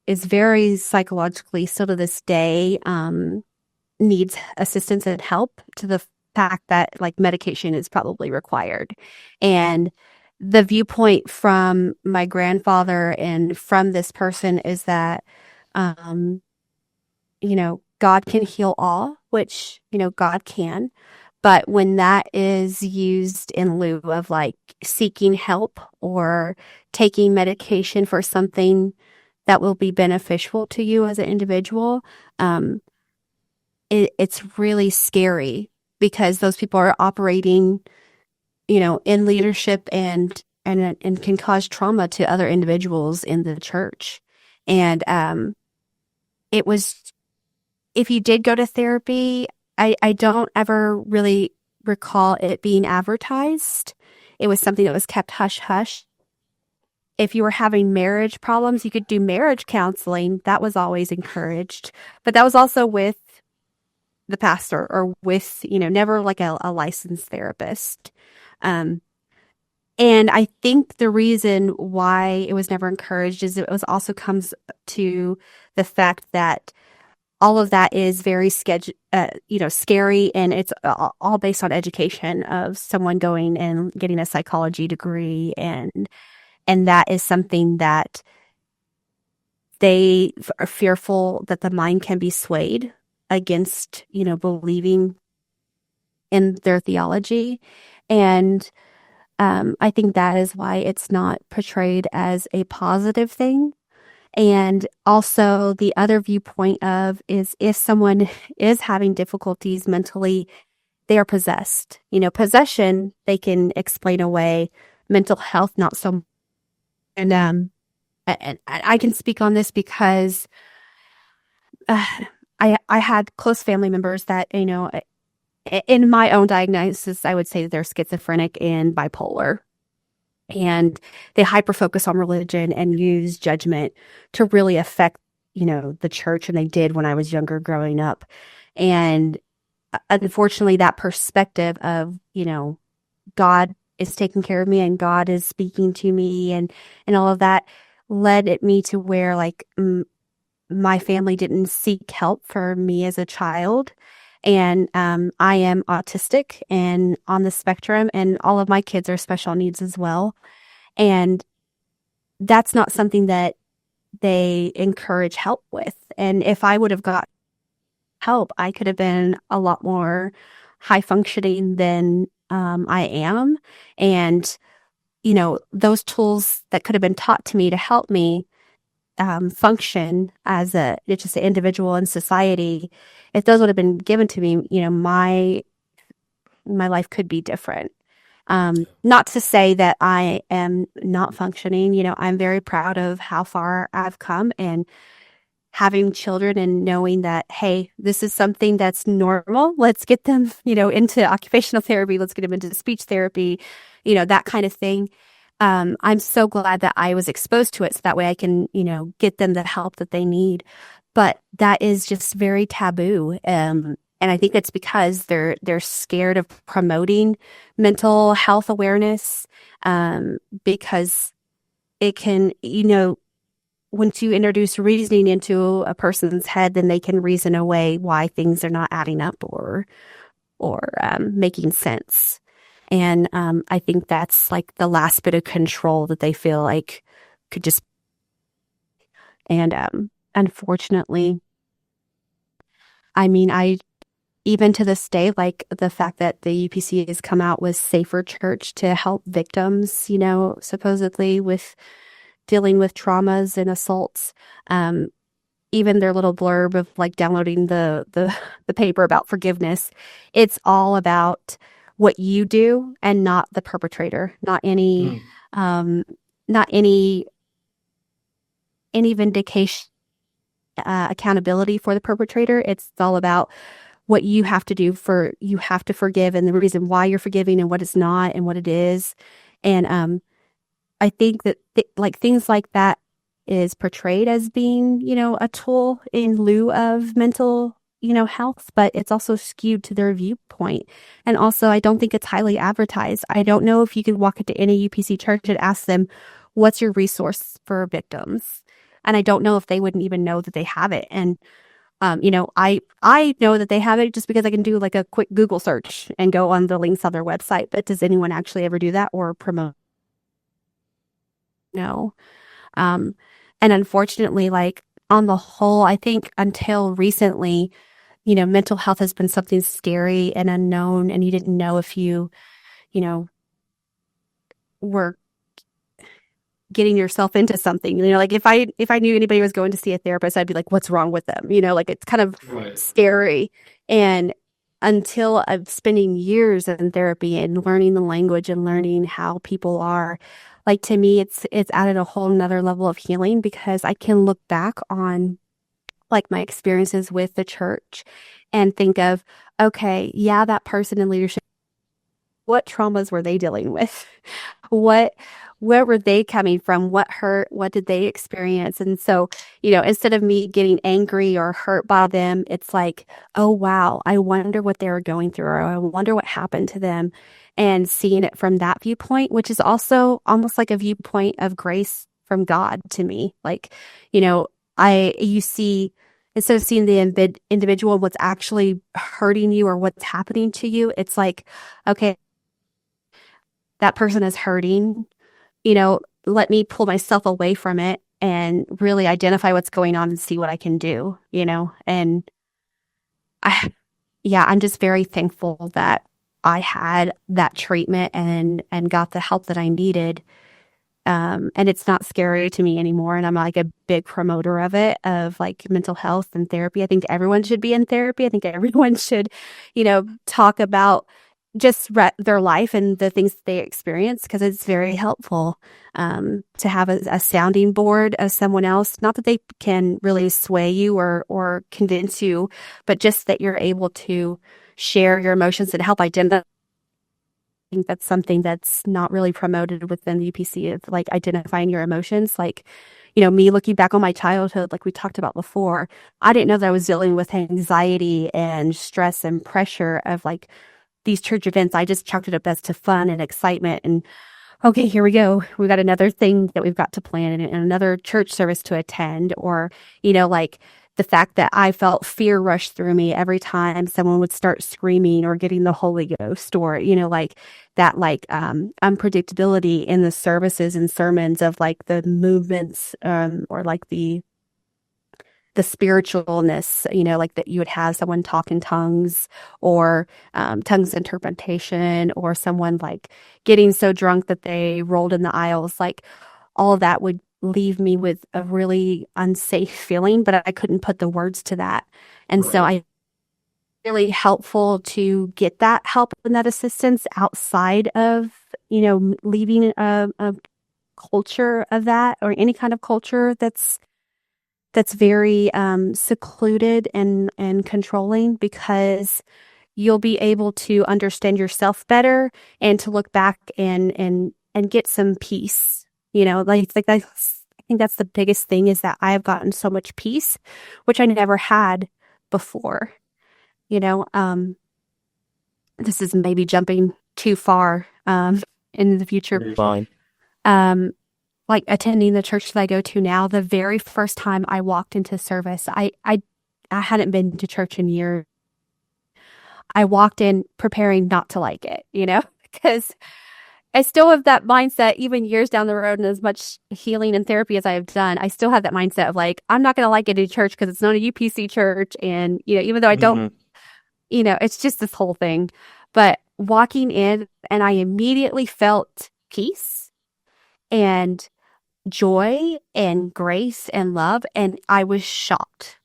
is very psychologically still to this day needs assistance and help, to the fact that like medication is probably required. And the viewpoint from my grandfather and from this person is that God can heal all, which God can. But when that is used in lieu of like seeking help or taking medication for something that will be beneficial to you as an individual, it's really scary, because those people are operating, in leadership and can cause trauma to other individuals in the church. And it was, if you did go to therapy, I don't ever really recall it being advertised. It was something that was kept hush hush. If you were having marriage problems, you could do marriage counseling. That was always encouraged. But that was also with the pastor or with, never like a licensed therapist. And I think the reason why it was never encouraged is it was also comes to the fact that all of that is very scary, and it's all based on education of someone going and getting a psychology degree, and that is something that they are fearful that the mind can be swayed against, believing in their theology. And I think that is why it's not portrayed as a positive thing. And also the other viewpoint of is if someone is having difficulties mentally, they are possessed. Possession, they can explain away. Mental health, not so. And I can speak on this because I had close family members that, in my own diagnosis, I would say that they're schizophrenic and bipolar. And they hyper-focus on religion and use judgment to really affect, the church. And they did when I was younger growing up. And unfortunately, that perspective of, God is taking care of me and God is speaking to me and all of that led me to where like my family didn't seek help for me as a child. And I am autistic and on the spectrum, and all of my kids are special needs as well. And that's not something that they encourage help with. And if I would have got help, I could have been a lot more high functioning than I am. And, those tools that could have been taught to me to help me function as just an individual in society, if those would have been given to me, my life could be different. Not to say that I am not functioning. I'm very proud of how far I've come and having children and knowing that, hey, this is something that's normal. Let's get them, into occupational therapy. Let's get them into speech therapy, that kind of thing. I'm so glad that I was exposed to it so that way I can, get them the help that they need. But that is just very taboo. And I think it's because they're scared of promoting mental health awareness, because it can, once you introduce reasoning into a person's head, then they can reason away why things are not adding up or making sense. And I think that's like the last bit of control that they feel like could just. And unfortunately, even to this day, like the fact that the UPC has come out with Safer Church to help victims, supposedly with dealing with traumas and assaults. Even their little blurb of like downloading the paper about forgiveness, it's all about what you do and not the perpetrator, not any vindication, accountability for the perpetrator. It's all about what you have to do you have to forgive and the reason why you're forgiving and what it's not and what it is. And I think that like things like that is portrayed as being, a tool in lieu of mental, health, but it's also skewed to their viewpoint. And also, I don't think it's highly advertised. I don't know if you could walk into any UPC church and ask them, what's your resource for victims? And I don't know if they wouldn't even know that they have it. And I know that they have it just because I can do like a quick Google search and go on the links on their website. But does anyone actually ever do that or promote? No. And unfortunately, like on the whole, I think until recently, mental health has been something scary and unknown, and you didn't know if you were getting yourself into something. Like if I knew anybody was going to see a therapist, I'd be like, what's wrong with them? Like it's kind of scary. And until I'm spending years in therapy and learning the language and learning how people are, like to me, it's added a whole nother level of healing, because I can look back on like my experiences with the church and think of, okay, yeah, that person in leadership, what traumas were they dealing with? Where were they coming from? What hurt? What did they experience? And so, instead of me getting angry or hurt by them, it's like, oh, wow, I wonder what they were going through, or I wonder what happened to them. And seeing it from that viewpoint, which is also almost like a viewpoint of grace from God to me. Like, you see, instead of seeing the individual, what's actually hurting you or what's happening to you, it's like, okay, that person is hurting, let me pull myself away from it and really identify what's going on and see what I can do, and I'm just very thankful that I had that treatment and got the help that I needed. And it's not scary to me anymore. And I'm like a big promoter of it, of like mental health and therapy. I think everyone should be in therapy. I think everyone should, talk about just their life and the things that they experience, because it's very helpful to have a sounding board of someone else. Not that they can really sway you or convince you, but just that you're able to share your emotions and help identify. I think that's something that's not really promoted within the UPC, of like identifying your emotions. Like, me looking back on my childhood, like we talked about before, I didn't know that I was dealing with anxiety and stress and pressure of like these church events. I just chalked it up as to fun and excitement. And okay, here we go. We got another thing that we've got to plan and another church service to attend, or, like the fact that I felt fear rush through me every time someone would start screaming or getting the Holy Ghost, or, like that, like, unpredictability in the services and sermons of like the movements, or like the spiritualness, like that you would have someone talk in tongues, or tongues interpretation, or someone like getting so drunk that they rolled in the aisles. Like all of that would leave me with a really unsafe feeling, but I couldn't put the words to that. And so I really helpful to get that help and that assistance outside of, leaving a culture of that, or any kind of culture that's very secluded and controlling, because you'll be able to understand yourself better and to look back and get some peace. I think that's the biggest thing, is that I have gotten so much peace, which I never had before. This is maybe jumping too far in the future. Fine. Like attending the church that I go to now, the very first time I walked into service, I hadn't been to church in years. I walked in preparing not to like it, because I still have that mindset, even years down the road, and as much healing and therapy as I have done, I still have that mindset of like, I'm not going to like it in church because it's not a UPC church. And, even though I don't, it's just this whole thing. But walking in, and I immediately felt peace and joy and grace and love. And I was shocked.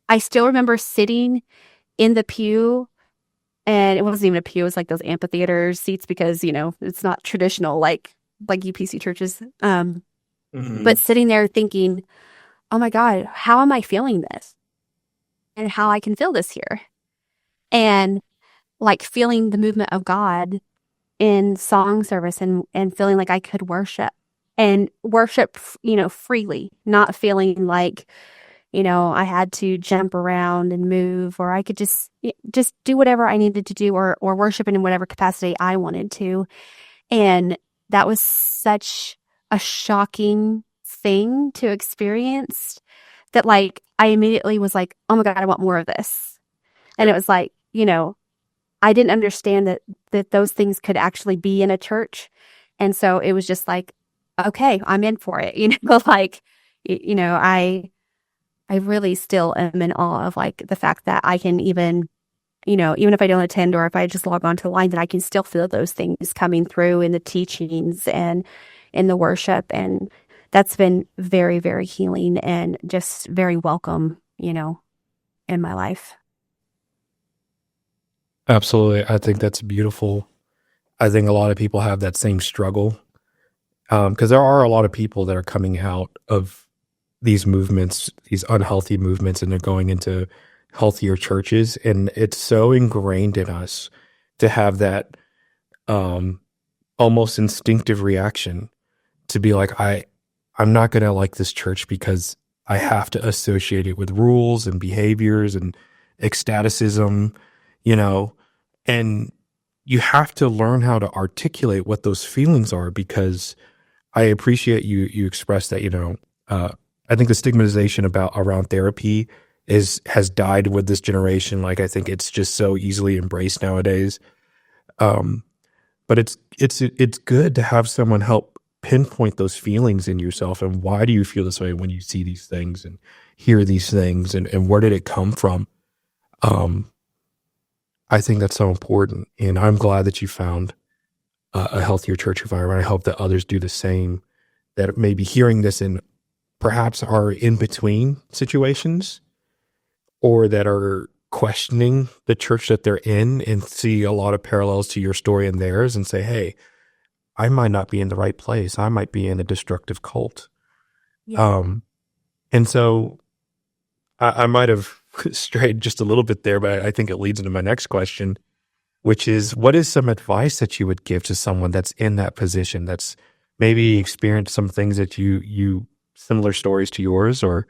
I still remember sitting in the pew, and it wasn't even a pew. It was like those amphitheater seats, because, it's not traditional like UPC churches. But sitting there thinking, oh my God, how am I feeling this? And how I can feel this here. And like feeling the movement of God in song service, and feeling like I could worship. and worship, freely, not feeling like, I had to jump around and move, or I could just do whatever I needed to do, or worship in whatever capacity I wanted to. And that was such a shocking thing to experience that, like, I immediately was like, oh my God, I want more of this. And it was like, I didn't understand that those things could actually be in a church. And so it was just like, okay, I'm in for it. Like, I really am in awe of like the fact that I can even if I don't attend, or if I just log on to the line, that I can still feel those things coming through in the teachings and in the worship. And that's been very, very healing and just very welcome, in my life. Absolutely. I think that's beautiful. I think a lot of people have that same struggle, because there are a lot of people that are coming out of these movements, these unhealthy movements, and they're going into healthier churches. And it's so ingrained in us to have that almost instinctive reaction to be like, I'm not going to like this church because I have to associate it with rules and behaviors and ecstaticism, and you have to learn how to articulate what those feelings are, because I appreciate you express that, I think the stigmatization around therapy has died with this generation. Like, I think it's just so easily embraced nowadays. But it's good to have someone help pinpoint those feelings in yourself, and why do you feel this way when you see these things and hear these things, and where did it come from? I think that's so important, and I'm glad that you found a healthier church environment. I hope that others do the same, that may be hearing this and perhaps are in between situations, or that are questioning the church that they're in and see a lot of parallels to your story and theirs, and say, hey, I might not be in the right place. I might be in a destructive cult. Yeah. And so I might have strayed just a little bit there, but I think it leads into my next question, which is, what is some advice that you would give to someone that's in that position, that's maybe experienced some things that you similar stories to yours, or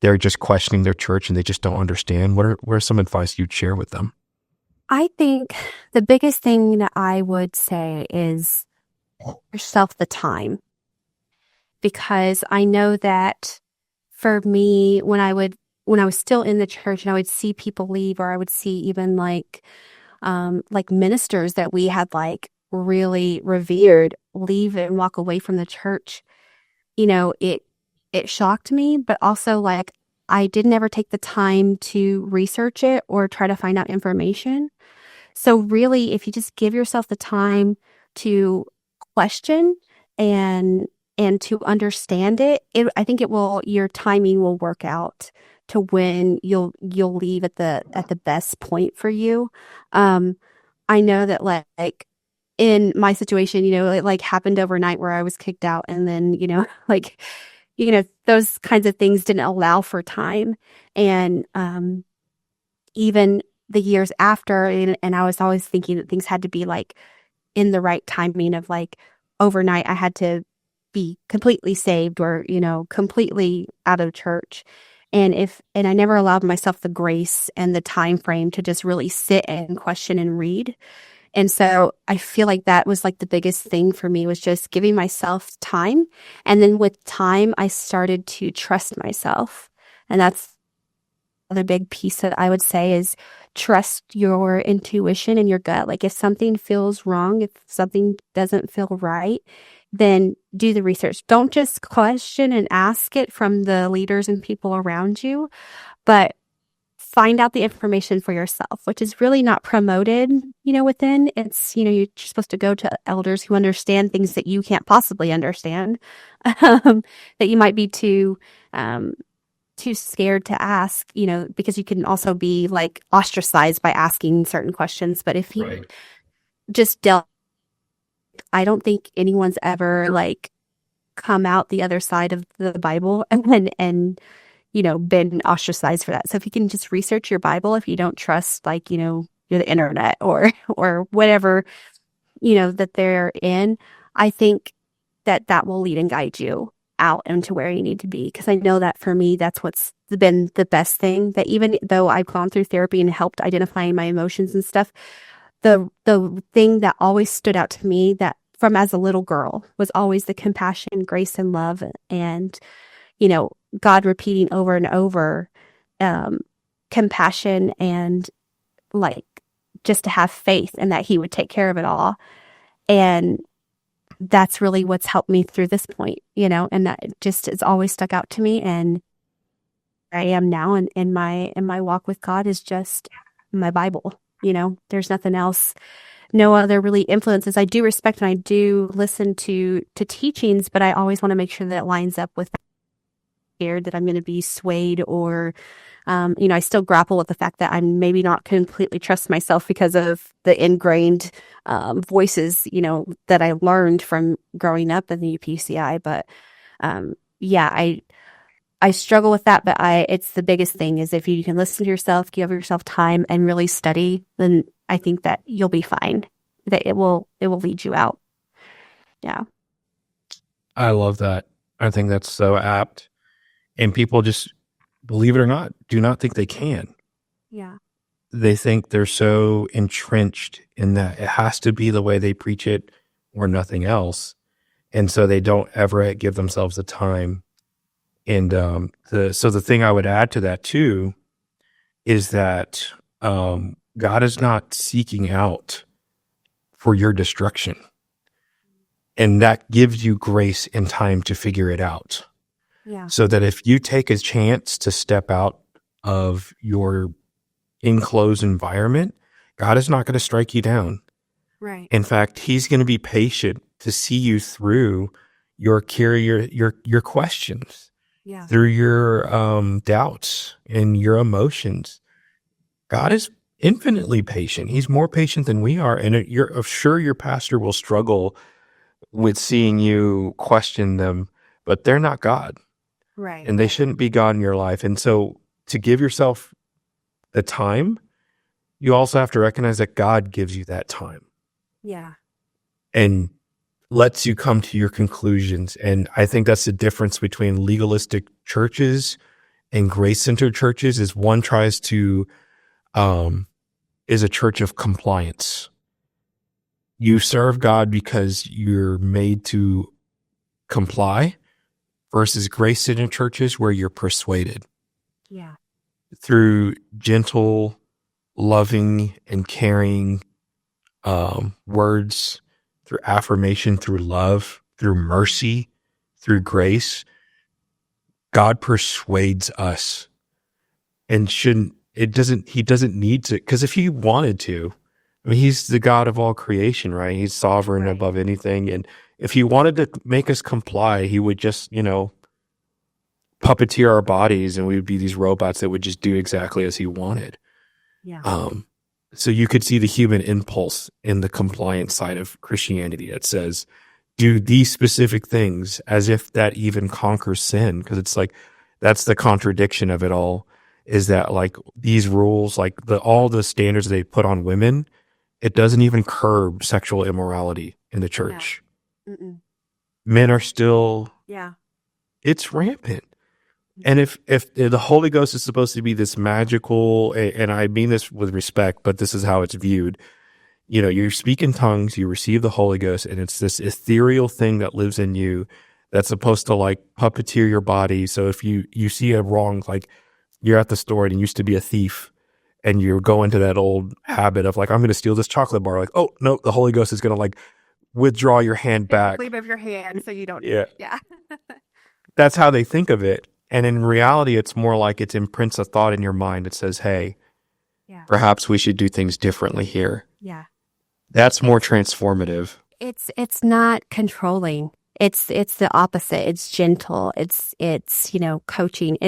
they're just questioning their church and they just don't understand? What are some advice you'd share with them? I think the biggest thing that I would say is yourself the time, because I know that for me, when I was still in the church and I would see people leave, or I would see even like ministers that we had like really revered leave and walk away from the church, it shocked me, but also like I didn't ever take the time to research it or try to find out information. So really, if you just give yourself the time to question and to understand it, I think your timing will work out to when you'll leave at the best point for you. I know that like in my situation, it like happened overnight where I was kicked out, and then like those kinds of things didn't allow for time, and even the years after, and I was always thinking that things had to be like in the right timing of like overnight I had to be completely saved, or completely out of church. And I never allowed myself the grace and the time frame to just really sit and question and read. And so I feel like that was like the biggest thing for me, was just giving myself time. And then with time, I started to trust myself. And that's another big piece that I would say is trust your intuition and your gut. Like if something feels wrong, if something doesn't feel right, then do the research. Don't just question and ask it from the leaders and people around you, but find out the information for yourself, which is really not promoted, within. It's, you're supposed to go to elders who understand things that you can't possibly understand, that you might be too scared to ask, because you can also be like ostracized by asking certain questions. But if you just I don't think anyone's ever like come out the other side of the Bible and been ostracized for that. So if you can just research your Bible, if you don't trust like, the internet or whatever, that they're in, I think that will lead and guide you out into where you need to be. Because I know that for me, that's what's been the best thing, that even though I've gone through therapy and helped identifying my emotions and stuff, the thing that always stood out to me that from as a little girl was always the compassion, grace, and love, and, God repeating over and over, compassion and like just to have faith and that he would take care of it all. And that's really what's helped me through this point, and that just has always stuck out to me. And I am now in my walk with God is just my Bible. There's nothing else, no other really influences. I do respect and I do listen to teachings, but I always want to make sure that it lines up with scared that I'm going to be swayed or, I still grapple with the fact that I'm maybe not completely trust myself because of the ingrained voices, that I learned from growing up in the UPCI. But I struggle with that. But it's the biggest thing is if you can listen to yourself, give yourself time, and really study, then I think that you'll be fine. That it will lead you out. Yeah. I love that. I think that's so apt. And people just, believe it or not, do not think they can. Yeah. They think they're so entrenched in that it has to be the way they preach it or nothing else. And so they don't ever give themselves the time. And so the thing I would add to that too is that God is not seeking out for your destruction. And that gives you grace and time to figure it out. Yeah. So that if you take a chance to step out of your enclosed environment, God is not going to strike you down. Right. In fact, he's going to be patient to see you through your questions, Yeah. through your doubts and your emotions. God is infinitely patient. He's more patient than we are. And you're sure your pastor will struggle with seeing you question them, but they're not God. Right. And they shouldn't be God in your life. And so to give yourself the time, you also have to recognize that God gives you that time Yeah. and lets you come to your conclusions. And I think that's the difference between legalistic churches and grace-centered churches is one tries to, is a church of compliance. You serve God because you're made to comply versus grace-centered churches where you're persuaded. Yeah. Through gentle, loving, and caring words, through affirmation, through love, through mercy, through grace, God persuades us. And he doesn't need to, because if he wanted to, I mean, he's the God of all creation, right? He's sovereign Right. above anything. And if he wanted to make us comply, he would just, puppeteer our bodies and we would be these robots that would just do exactly as he wanted. Yeah. So you could see the human impulse in the compliance side of Christianity that says, do these specific things as if that even conquers sin. Because it's like, that's the contradiction of it all, is that like these rules, like all the standards they put on women, it doesn't even curb sexual immorality in the church. Mm-mm. Men are still, Yeah. it's rampant. And if the Holy Ghost is supposed to be this magical, and I mean this with respect, but this is how it's viewed, you speak in tongues, you receive the Holy Ghost, and it's this ethereal thing that lives in you that's supposed to like puppeteer your body. So if you see a wrong, like you're at the store and you used to be a thief and you go into that old habit of like, I'm going to steal this chocolate bar. Like, oh no, the Holy Ghost is going to like withdraw your hand back. Leave of your hand so you don't. Yeah. Yeah. That's how they think of it. And in reality, it's more like it imprints a thought in your mind that says, hey, Yeah. perhaps we should do things differently here. Yeah. That's more transformative. It's not controlling. It's the opposite. It's gentle. It's coaching.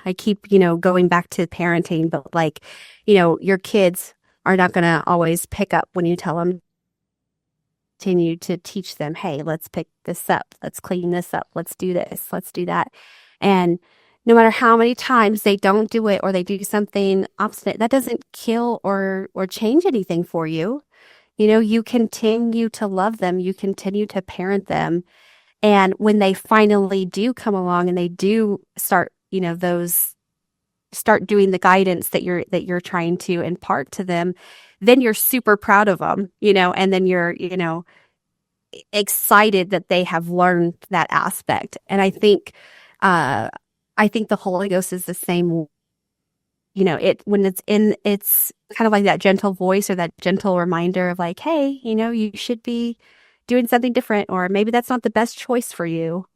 I keep, going back to parenting, but like, your kids are not going to always pick up when you tell them. Continue to teach them, hey, let's pick this up. Let's clean this up. Let's do this. Let's do that. And no matter how many times they don't do it or they do something obstinate, that doesn't kill or change anything for you. You continue to love them. You continue to parent them. And when they finally do come along and they do start, start doing the guidance that you're trying to impart to them, then you're super proud of them, and then you're, excited that they have learned that aspect. And I think the Holy Ghost is the same. When it's kind of like that gentle voice or that gentle reminder of like, hey, you should be doing something different, or maybe that's not the best choice for you,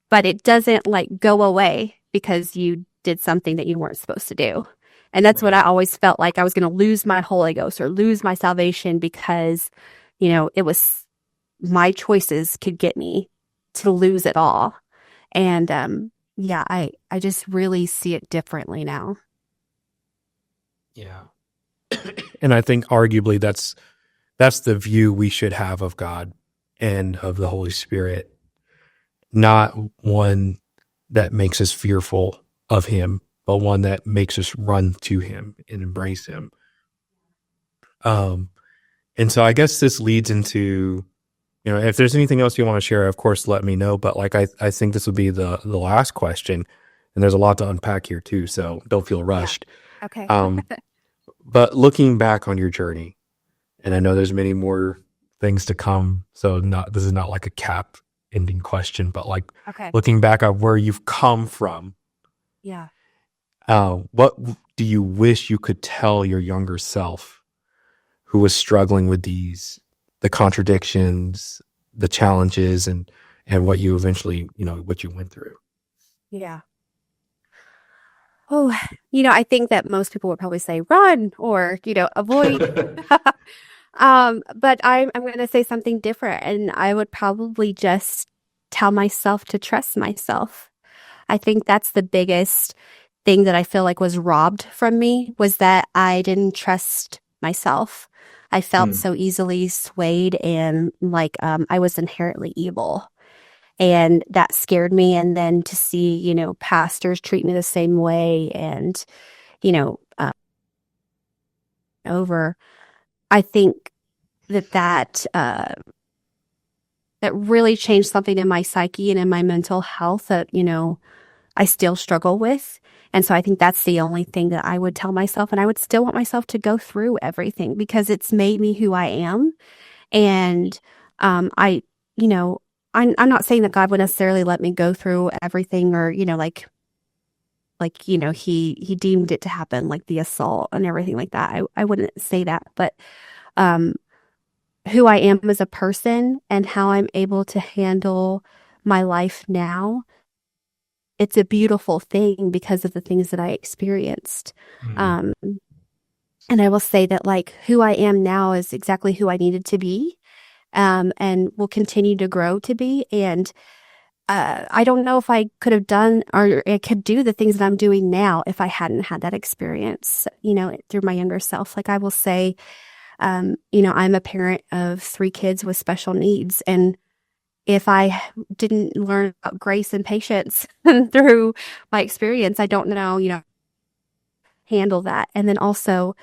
but it doesn't like go away because you did something that you weren't supposed to do. And that's what I always felt like I was going to lose my Holy Ghost or lose my salvation because, it was my choices could get me to lose it all. And, I just really see it differently now. Yeah. And I think arguably that's the view we should have of God and of the Holy Spirit, not one that makes us fearful of him, but one that makes us run to him and embrace him. And so I guess this leads into, if there's anything else you want to share, of course, let me know. But like, I think this would be the last question, and there's a lot to unpack here too. So don't feel rushed. Yeah. Okay. But looking back on your journey, and I know there's many more things to come. So this is not like a cap ending question, but like looking back at where you've come from. Yeah. What do you wish you could tell your younger self who was struggling with the contradictions, the challenges, and what you eventually, what you went through? Yeah. Oh, I think that most people would probably say run or, avoid. But I'm going to say something different, and I would probably just tell myself to trust myself. I think that's the biggest thing that I feel like was robbed from me, was that I didn't trust myself. I felt so easily swayed and like I was inherently evil. And that scared me. And then to see, pastors treat me the same way and, over, I think that really changed something in my psyche and in my mental health that, I still struggle with. And so I think that's the only thing that I would tell myself. And I would still want myself to go through everything because it's made me who I am. And I'm not saying that God would necessarily let me go through everything or, he deemed it to happen, like the assault and everything like that. I wouldn't say that, but who I am as a person and how I'm able to handle my life now, it's a beautiful thing because of the things that I experienced. And I will say that like who I am now is exactly who I needed to be. And will continue to grow to be. And I don't know if I could have done or I could do the things that I'm doing now if I hadn't had that experience, through my younger self. Like I will say, I'm a parent of 3 kids with special needs. And if I didn't learn about grace and patience through my experience, I don't know, handle that. And then also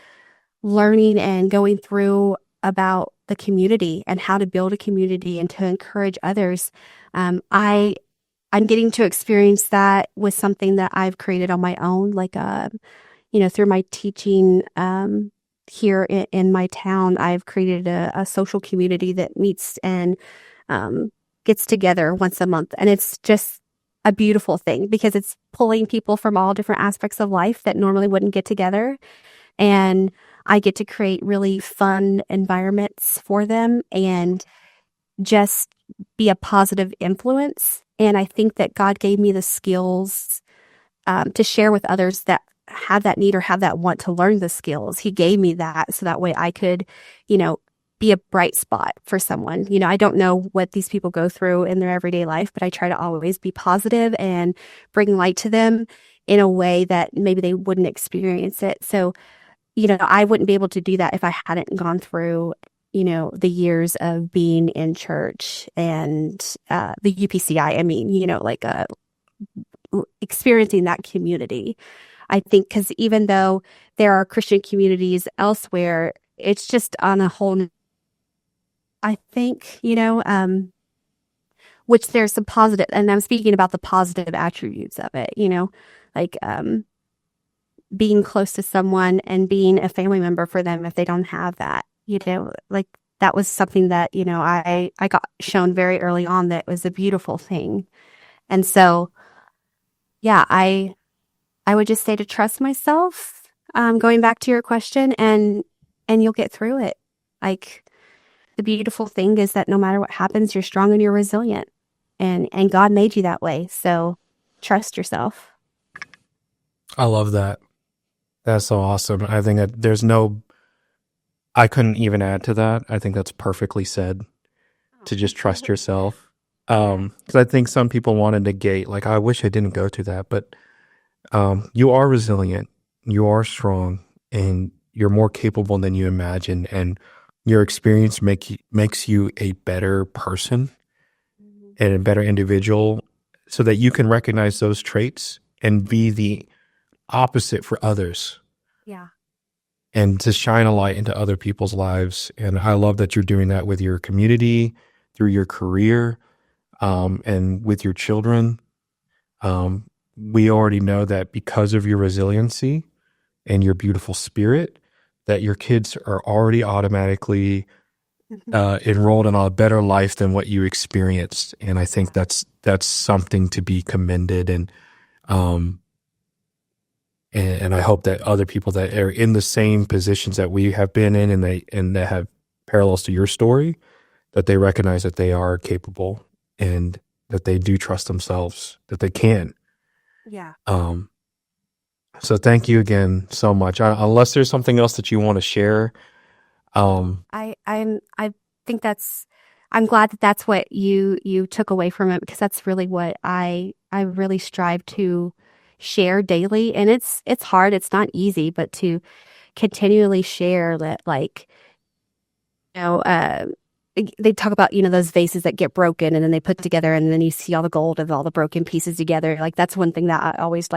learning and going through about the community and how to build a community and to encourage others. I'm getting to experience that with something that I've created on my own, like, through my teaching here in my town. I've created a social community that meets and gets together once a month. And it's just a beautiful thing because it's pulling people from all different aspects of life that normally wouldn't get together. And I get to create really fun environments for them and just be a positive influence. And I think that God gave me the skills to share with others that have that need or have that want to learn the skills. He gave me that so that way I could, be a bright spot for someone. I don't know what these people go through in their everyday life, but I try to always be positive and bring light to them in a way that maybe they wouldn't experience it. So, I wouldn't be able to do that if I hadn't gone through, the years of being in church and the UPCI. Experiencing that community. I think because even though there are Christian communities elsewhere, it's just on a whole. I think, which there's some positive, and I'm speaking about the positive attributes of it, like being close to someone and being a family member for them if they don't have that, like that was something that, I got shown very early on that was a beautiful thing. And so, yeah, I would just say to trust myself, going back to your question, and you'll get through it. Like, the beautiful thing is that no matter what happens, you're strong and you're resilient, and God made you that way. So trust yourself. I love that. That's so awesome. I think that I couldn't even add to that. I think that's perfectly said, to just trust yourself. Because I think some people want to negate, like, I wish I didn't go through that, but you are resilient, you are strong, and you're more capable than you imagine. And your experience makes you a better person and a better individual, so that you can recognize those traits and be the opposite for others. Yeah. And to shine a light into other people's lives. And I love that you're doing that with your community, through your career, and with your children. We already know that because of your resiliency and your beautiful spirit, that your kids are already automatically enrolled in a better life than what you experienced. And I think that's something to be commended. And I hope that other people that are in the same positions that we have been in, and that have parallels to your story, that they recognize that they are capable and that they do trust themselves, that they can. Yeah. So thank you again so much. Unless there's something else that you want to share. I think I'm glad that that's what you took away from it, because that's really what I really strive to share daily. And it's hard, it's not easy, but to continually share that, like, they talk about, those vases that get broken and then they put together, and then you see all the gold of all the broken pieces together. Like, that's one thing that I always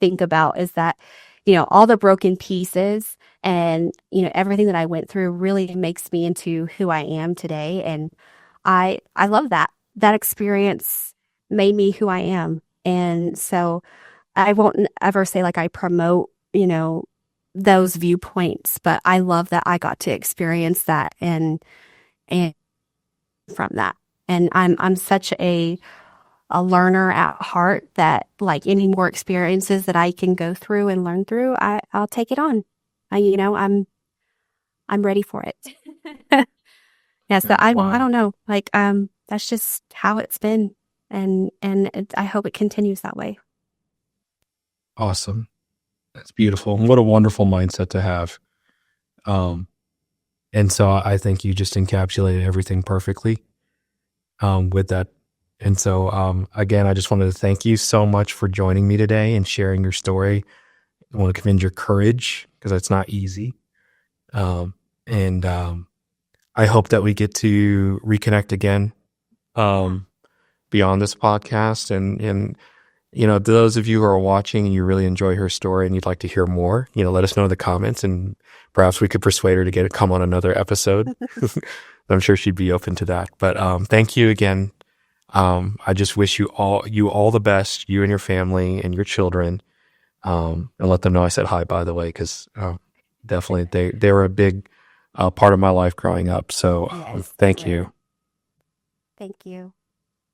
think about, is that, all the broken pieces and, everything that I went through really makes me into who I am today. And I love that experience made me who I am. And so I won't ever say like I promote, those viewpoints, but I love that I got to experience that and from that. And I'm such a learner at heart that, like, any more experiences that I can go through and learn through, I'll take it on. I'm ready for it. Yeah. So I don't know, like, that's just how it's been. And I hope it continues that way. Awesome. That's beautiful. What a wonderful mindset to have. And so I think you just encapsulated everything perfectly with that. And so, again, I just wanted to thank you so much for joining me today and sharing your story. I want to commend your courage, because it's not easy. And I hope that we get to reconnect again beyond this podcast. And those of you who are watching and you really enjoy her story and you'd like to hear more, let us know in the comments, and perhaps we could persuade her to come on another episode. I'm sure she'd be open to that. But thank you again. I just wish you all the best, you and your family and your children. And let them know I said hi, by the way, because definitely they were a big part of my life growing up. So Yes, thank you. Thank you.